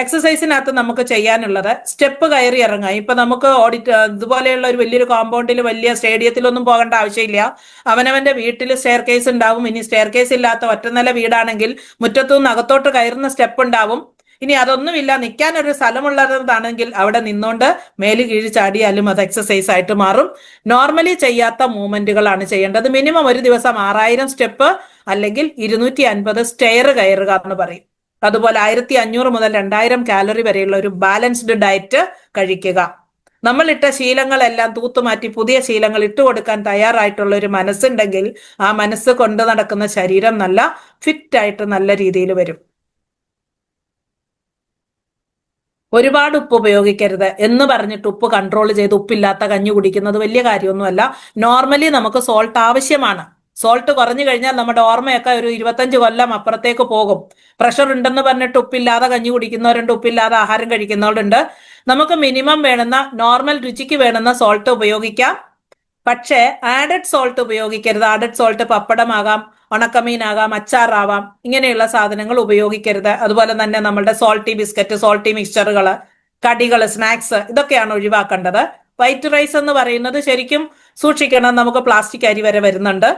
എക്സസൈസിനകത്ത് നമുക്ക് ചെയ്യാനുള്ളത് സ്റ്റെപ്പ് കയറി ഇറങ്ങുക. ഇപ്പൊ നമുക്ക് ഇതുപോലെയുള്ള ഒരു വലിയൊരു കോമ്പൗണ്ടിൽ വലിയ സ്റ്റേഡിയത്തിലൊന്നും പോകേണ്ട ആവശ്യമില്ല. അവനവന്റെ വീട്ടിൽ സ്റ്റെയർ കേസ് ഉണ്ടാവും. ഇനി സ്റ്റെയർ കേസ് ഇല്ലാത്ത ഒറ്റനില വീടാണെങ്കിൽ മുറ്റത്തുനിന്ന് അകത്തോട്ട് കയറുന്ന സ്റ്റെപ്പ് ഉണ്ടാവും. ഇനി അതൊന്നുമില്ല, നിൽക്കാൻ ഒരു സ്ഥലമുള്ളതാണെങ്കിൽ അവിടെ നിന്നുകൊണ്ട് മേല് കീഴ് ചാടിയാലും അത് എക്സസൈസ് ആയിട്ട് മാറും. നോർമലി ചെയ്യാത്ത മൂവ്മെന്റുകളാണ് ചെയ്യേണ്ടത്. മിനിമം ഒരു ദിവസം 6000 സ്റ്റെപ്പ് അല്ലെങ്കിൽ 250 സ്റ്റെയർ കയറുക എന്ന് പറയും. അതുപോലെ 1500 മുതൽ 2000 കാലറി വരെയുള്ള ഒരു ബാലൻസ്ഡ് ഡയറ്റ് കഴിക്കുക. നമ്മൾ ഇട്ട ശീലങ്ങളെല്ലാം തൂത്തുമാറ്റി പുതിയ ശീലങ്ങൾ ഇട്ടുകൊടുക്കാൻ തയ്യാറായിട്ടുള്ള ഒരു മനസ്സുണ്ടെങ്കിൽ ആ മനസ്സ് കൊണ്ട് നടക്കുന്ന ശരീരം നല്ല ഫിറ്റ് ആയിട്ട് നല്ല രീതിയിൽ വരും. ഒരുപാട് ഉപ്പ് ഉപയോഗിക്കരുത് എന്ന് പറഞ്ഞിട്ട് ഉപ്പ് കൺട്രോൾ ചെയ്ത് ഉപ്പില്ലാത്ത കഞ്ഞി കുടിക്കുന്നത് വലിയ കാര്യമൊന്നുമല്ല. നോർമലി നമുക്ക് സോൾട്ട് ആവശ്യമാണ്. സോൾട്ട് കുറഞ്ഞു കഴിഞ്ഞാൽ നമ്മുടെ ഓർമ്മയൊക്കെ ഒരു 25 കൊല്ലം അപ്പുറത്തേക്ക് പോകും. പ്രഷർ ഉണ്ടെന്ന് പറഞ്ഞിട്ട് ഉപ്പില്ലാതെ കഞ്ഞി കുടിക്കുന്നവരുണ്ട്, ഉപ്പില്ലാതെ ആഹാരം കഴിക്കുന്നവരുണ്ട്. നമുക്ക് മിനിമം വേണമെന്ന നോർമൽ രുചിക്ക് വേണമെന്ന സോൾട്ട് ഉപയോഗിക്കാം. പക്ഷേ ആഡഡ് സോൾട്ട് ഉപയോഗിക്കരുത്. ആഡഡ് സോൾട്ട് പപ്പടമാകാം, ഉണക്കമീനാകാം, അച്ചാറാവാം, ഇങ്ങനെയുള്ള സാധനങ്ങൾ ഉപയോഗിക്കരുത്. അതുപോലെ തന്നെ നമ്മളുടെ സോൾട്ടി ബിസ്ക്കറ്റ്, സോൾട്ടി മിക്സ്ചറുകൾ, കടികൾ, സ്നാക്സ് ഇതൊക്കെയാണ് ഒഴിവാക്കേണ്ടത്. വൈറ്റ് റൈസ് എന്ന് പറയുന്നത് ശരിക്കും സൂക്ഷിക്കണം. നമുക്ക് പ്ലാസ്റ്റിക് അരി വരെ വരുന്നുണ്ട്.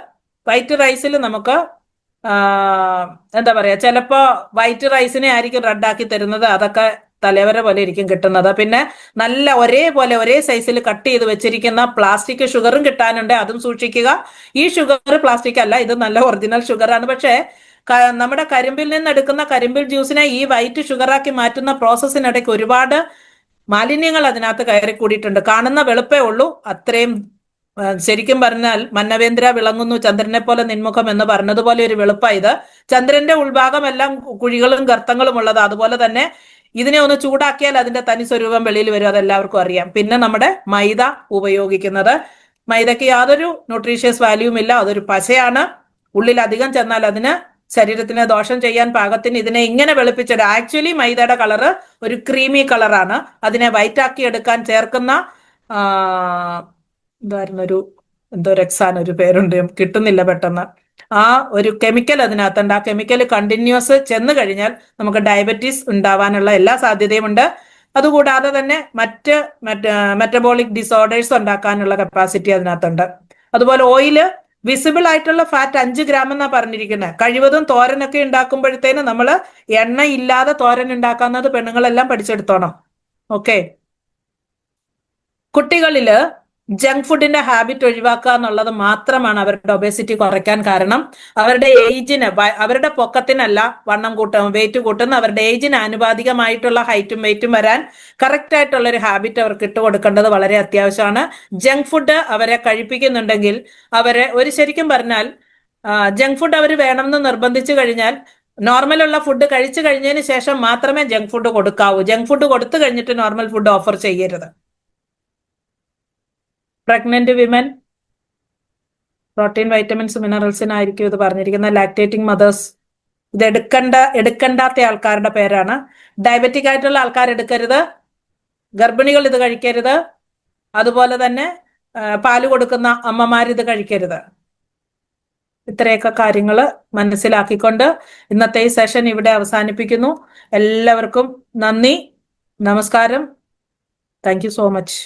വൈറ്റ് റൈസിൽ നമുക്ക് എന്താ പറയാ, ചിലപ്പോ വൈറ്റ് റൈസിനെ ആയിരിക്കും റെഡാക്കി തരുന്നത്. അതൊക്കെ തലവര പോലെ ഇരിക്കും കിട്ടുന്നത്. പിന്നെ നല്ല ഒരേപോലെ ഒരേ സൈസിൽ കട്ട് ചെയ്ത് വെച്ചിരിക്കുന്ന പ്ലാസ്റ്റിക് ഷുഗറും കിട്ടാനുണ്ട്. അതും സൂക്ഷിക്കുക. ഈ ഷുഗർ പ്ലാസ്റ്റിക് അല്ല, ഇത് നല്ല ഒറിജിനൽ ഷുഗറാണ്. പക്ഷേ നമ്മുടെ കരിമ്പിൽ നിന്ന് എടുക്കുന്ന കരിമ്പിൽ ജ്യൂസിനെ ഈ വൈറ്റ് ഷുഗറാക്കി മാറ്റുന്ന പ്രോസസ്സിനിടയ്ക്ക് ഒരുപാട് മാലിന്യങ്ങൾ അതിനകത്ത് കയറി കൂടിയിട്ടുണ്ട്. കാണുന്ന വെളുപ്പേ ഉള്ളൂ, അത്രയും ശരിക്കും പറഞ്ഞാൽ മന്നവേന്ദ്ര വിളങ്ങുന്നു ചന്ദ്രനെ പോലെ നിൻമുഖം എന്ന് പറഞ്ഞതുപോലെ ഒരു വെളുപ്പ ഇത്. ചന്ദ്രന്റെ ഉൾഭാഗം എല്ലാം കുഴികളും ഗർത്തങ്ങളും ഉള്ളത്. അതുപോലെ തന്നെ ഇതിനെ ഒന്ന് ചൂടാക്കിയാൽ അതിന്റെ തനി സ്വരൂപം വെളിയിൽ വരും. അതെല്ലാവർക്കും അറിയാം. പിന്നെ നമ്മുടെ മൈദ ഉപയോഗിക്കുന്നത്, മൈദയ്ക്ക് യാതൊരു ന്യൂട്രീഷ്യസ് വാല്യൂവും ഇല്ല. അതൊരു പശയാണ്. ഉള്ളിൽ അധികം ചെന്നാൽ അതിന് ശരീരത്തിന് ദോഷം ചെയ്യാൻ പാകത്തിന് ഇതിനെ ഇങ്ങനെ വെളുപ്പിച്ചിട്ട്, ആക്ച്വലി മൈദയുടെ കളറ് ഒരു ക്രീമി കളറാണ്. അതിനെ വൈറ്റ് ആക്കി എടുക്കാൻ ചേർക്കുന്ന എന്തായിരുന്നു എന്തോ രക്സാൻ ഒരു പേരുണ്ട്, കിട്ടുന്നില്ല പെട്ടെന്ന്. ആ ഒരു കെമിക്കൽ അതിനകത്തുണ്ട്. ആ കെമിക്കൽ കണ്ടിന്യൂസ് ചെന്ന് കഴിഞ്ഞാൽ നമുക്ക് ഡയബറ്റീസ് ഉണ്ടാവാനുള്ള എല്ലാ സാധ്യതയും ഉണ്ട്. അതുകൂടാതെ തന്നെ മറ്റ് മെറ്റബോളിക് ഡിസോർഡേഴ്സ് ഉണ്ടാക്കാനുള്ള കപ്പാസിറ്റി അതിനകത്തുണ്ട്. അതുപോലെ ഓയില്, വിസിബിൾ ആയിട്ടുള്ള ഫാറ്റ് 5 ഗ്രാം എന്നാ പറഞ്ഞിരിക്കുന്നത്. കഴിവതും തോരനൊക്കെ ഉണ്ടാക്കുമ്പോഴത്തേന് നമ്മൾ എണ്ണ ഇല്ലാതെ തോരൻ ഉണ്ടാക്കുന്നത് പെണ്ണുങ്ങളെല്ലാം പഠിച്ചെടുത്തോണം. ഓക്കെ. കുട്ടികളില് ജങ്ക് ഫുഡിന്റെ ഹാബിറ്റ് ഒഴിവാക്കുക എന്നുള്ളത് മാത്രമാണ് അവരുടെ ഒബേസിറ്റി കുറയ്ക്കാൻ കാരണം. അവരുടെ ഏജിന്, അവരുടെ പൊക്കത്തിനല്ല വണ്ണം വെയിറ്റ് കൂട്ടുന്ന, അവരുടെ ഏജിന് ആനുപാതികമായിട്ടുള്ള ഹൈറ്റും വെയിറ്റും വരാൻ കറക്റ്റ് ആയിട്ടുള്ള ഒരു ഹാബിറ്റ് അവർക്ക് ഇട്ടുകൊടുക്കേണ്ടത് വളരെ അത്യാവശ്യമാണ്. ജങ്ക് ഫുഡ് അവരെ കഴിപ്പിക്കുന്നുണ്ടെങ്കിൽ അവരെ ശരിക്കും പറഞ്ഞാൽ ജങ്ക് ഫുഡ് അവർ വേണമെന്ന് നിർബന്ധിച്ചു കഴിഞ്ഞാൽ നോർമലുള്ള ഫുഡ് കഴിച്ചു കഴിഞ്ഞതിന് ശേഷം മാത്രമേ ജങ്ക് ഫുഡ് കൊടുക്കാവൂ. ജങ്ക് ഫുഡ് കൊടുത്തു കഴിഞ്ഞിട്ട് നോർമൽ ഫുഡ് ഓഫർ ചെയ്യരുത്. പ്രഗ്നന്റ് വിമൻ പ്രോട്ടീൻ, വൈറ്റമിൻസ്, മിനറൽസിനായിരിക്കും ഇത് പറഞ്ഞിരിക്കുന്നത്. ലാക്ടേറ്റിംഗ് മദേഴ്സ് ഇത് എടുക്കണ്ടാത്ത ആൾക്കാരുടെ പേരാണ്. ഡയബറ്റിക് ആയിട്ടുള്ള ആൾക്കാർ എടുക്കരുത്, ഗർഭിണികൾ ഇത് കഴിക്കരുത്, അതുപോലെ തന്നെ പാല് കൊടുക്കുന്ന അമ്മമാർ ഇത് കഴിക്കരുത്. ഇത്രയൊക്കെ കാര്യങ്ങൾ മനസ്സിലാക്കിക്കൊണ്ട് ഇന്നത്തെ ഈ സെഷൻ ഇവിടെ അവസാനിപ്പിക്കുന്നു. എല്ലാവർക്കും നന്ദി, നമസ്കാരം. Thank you so much.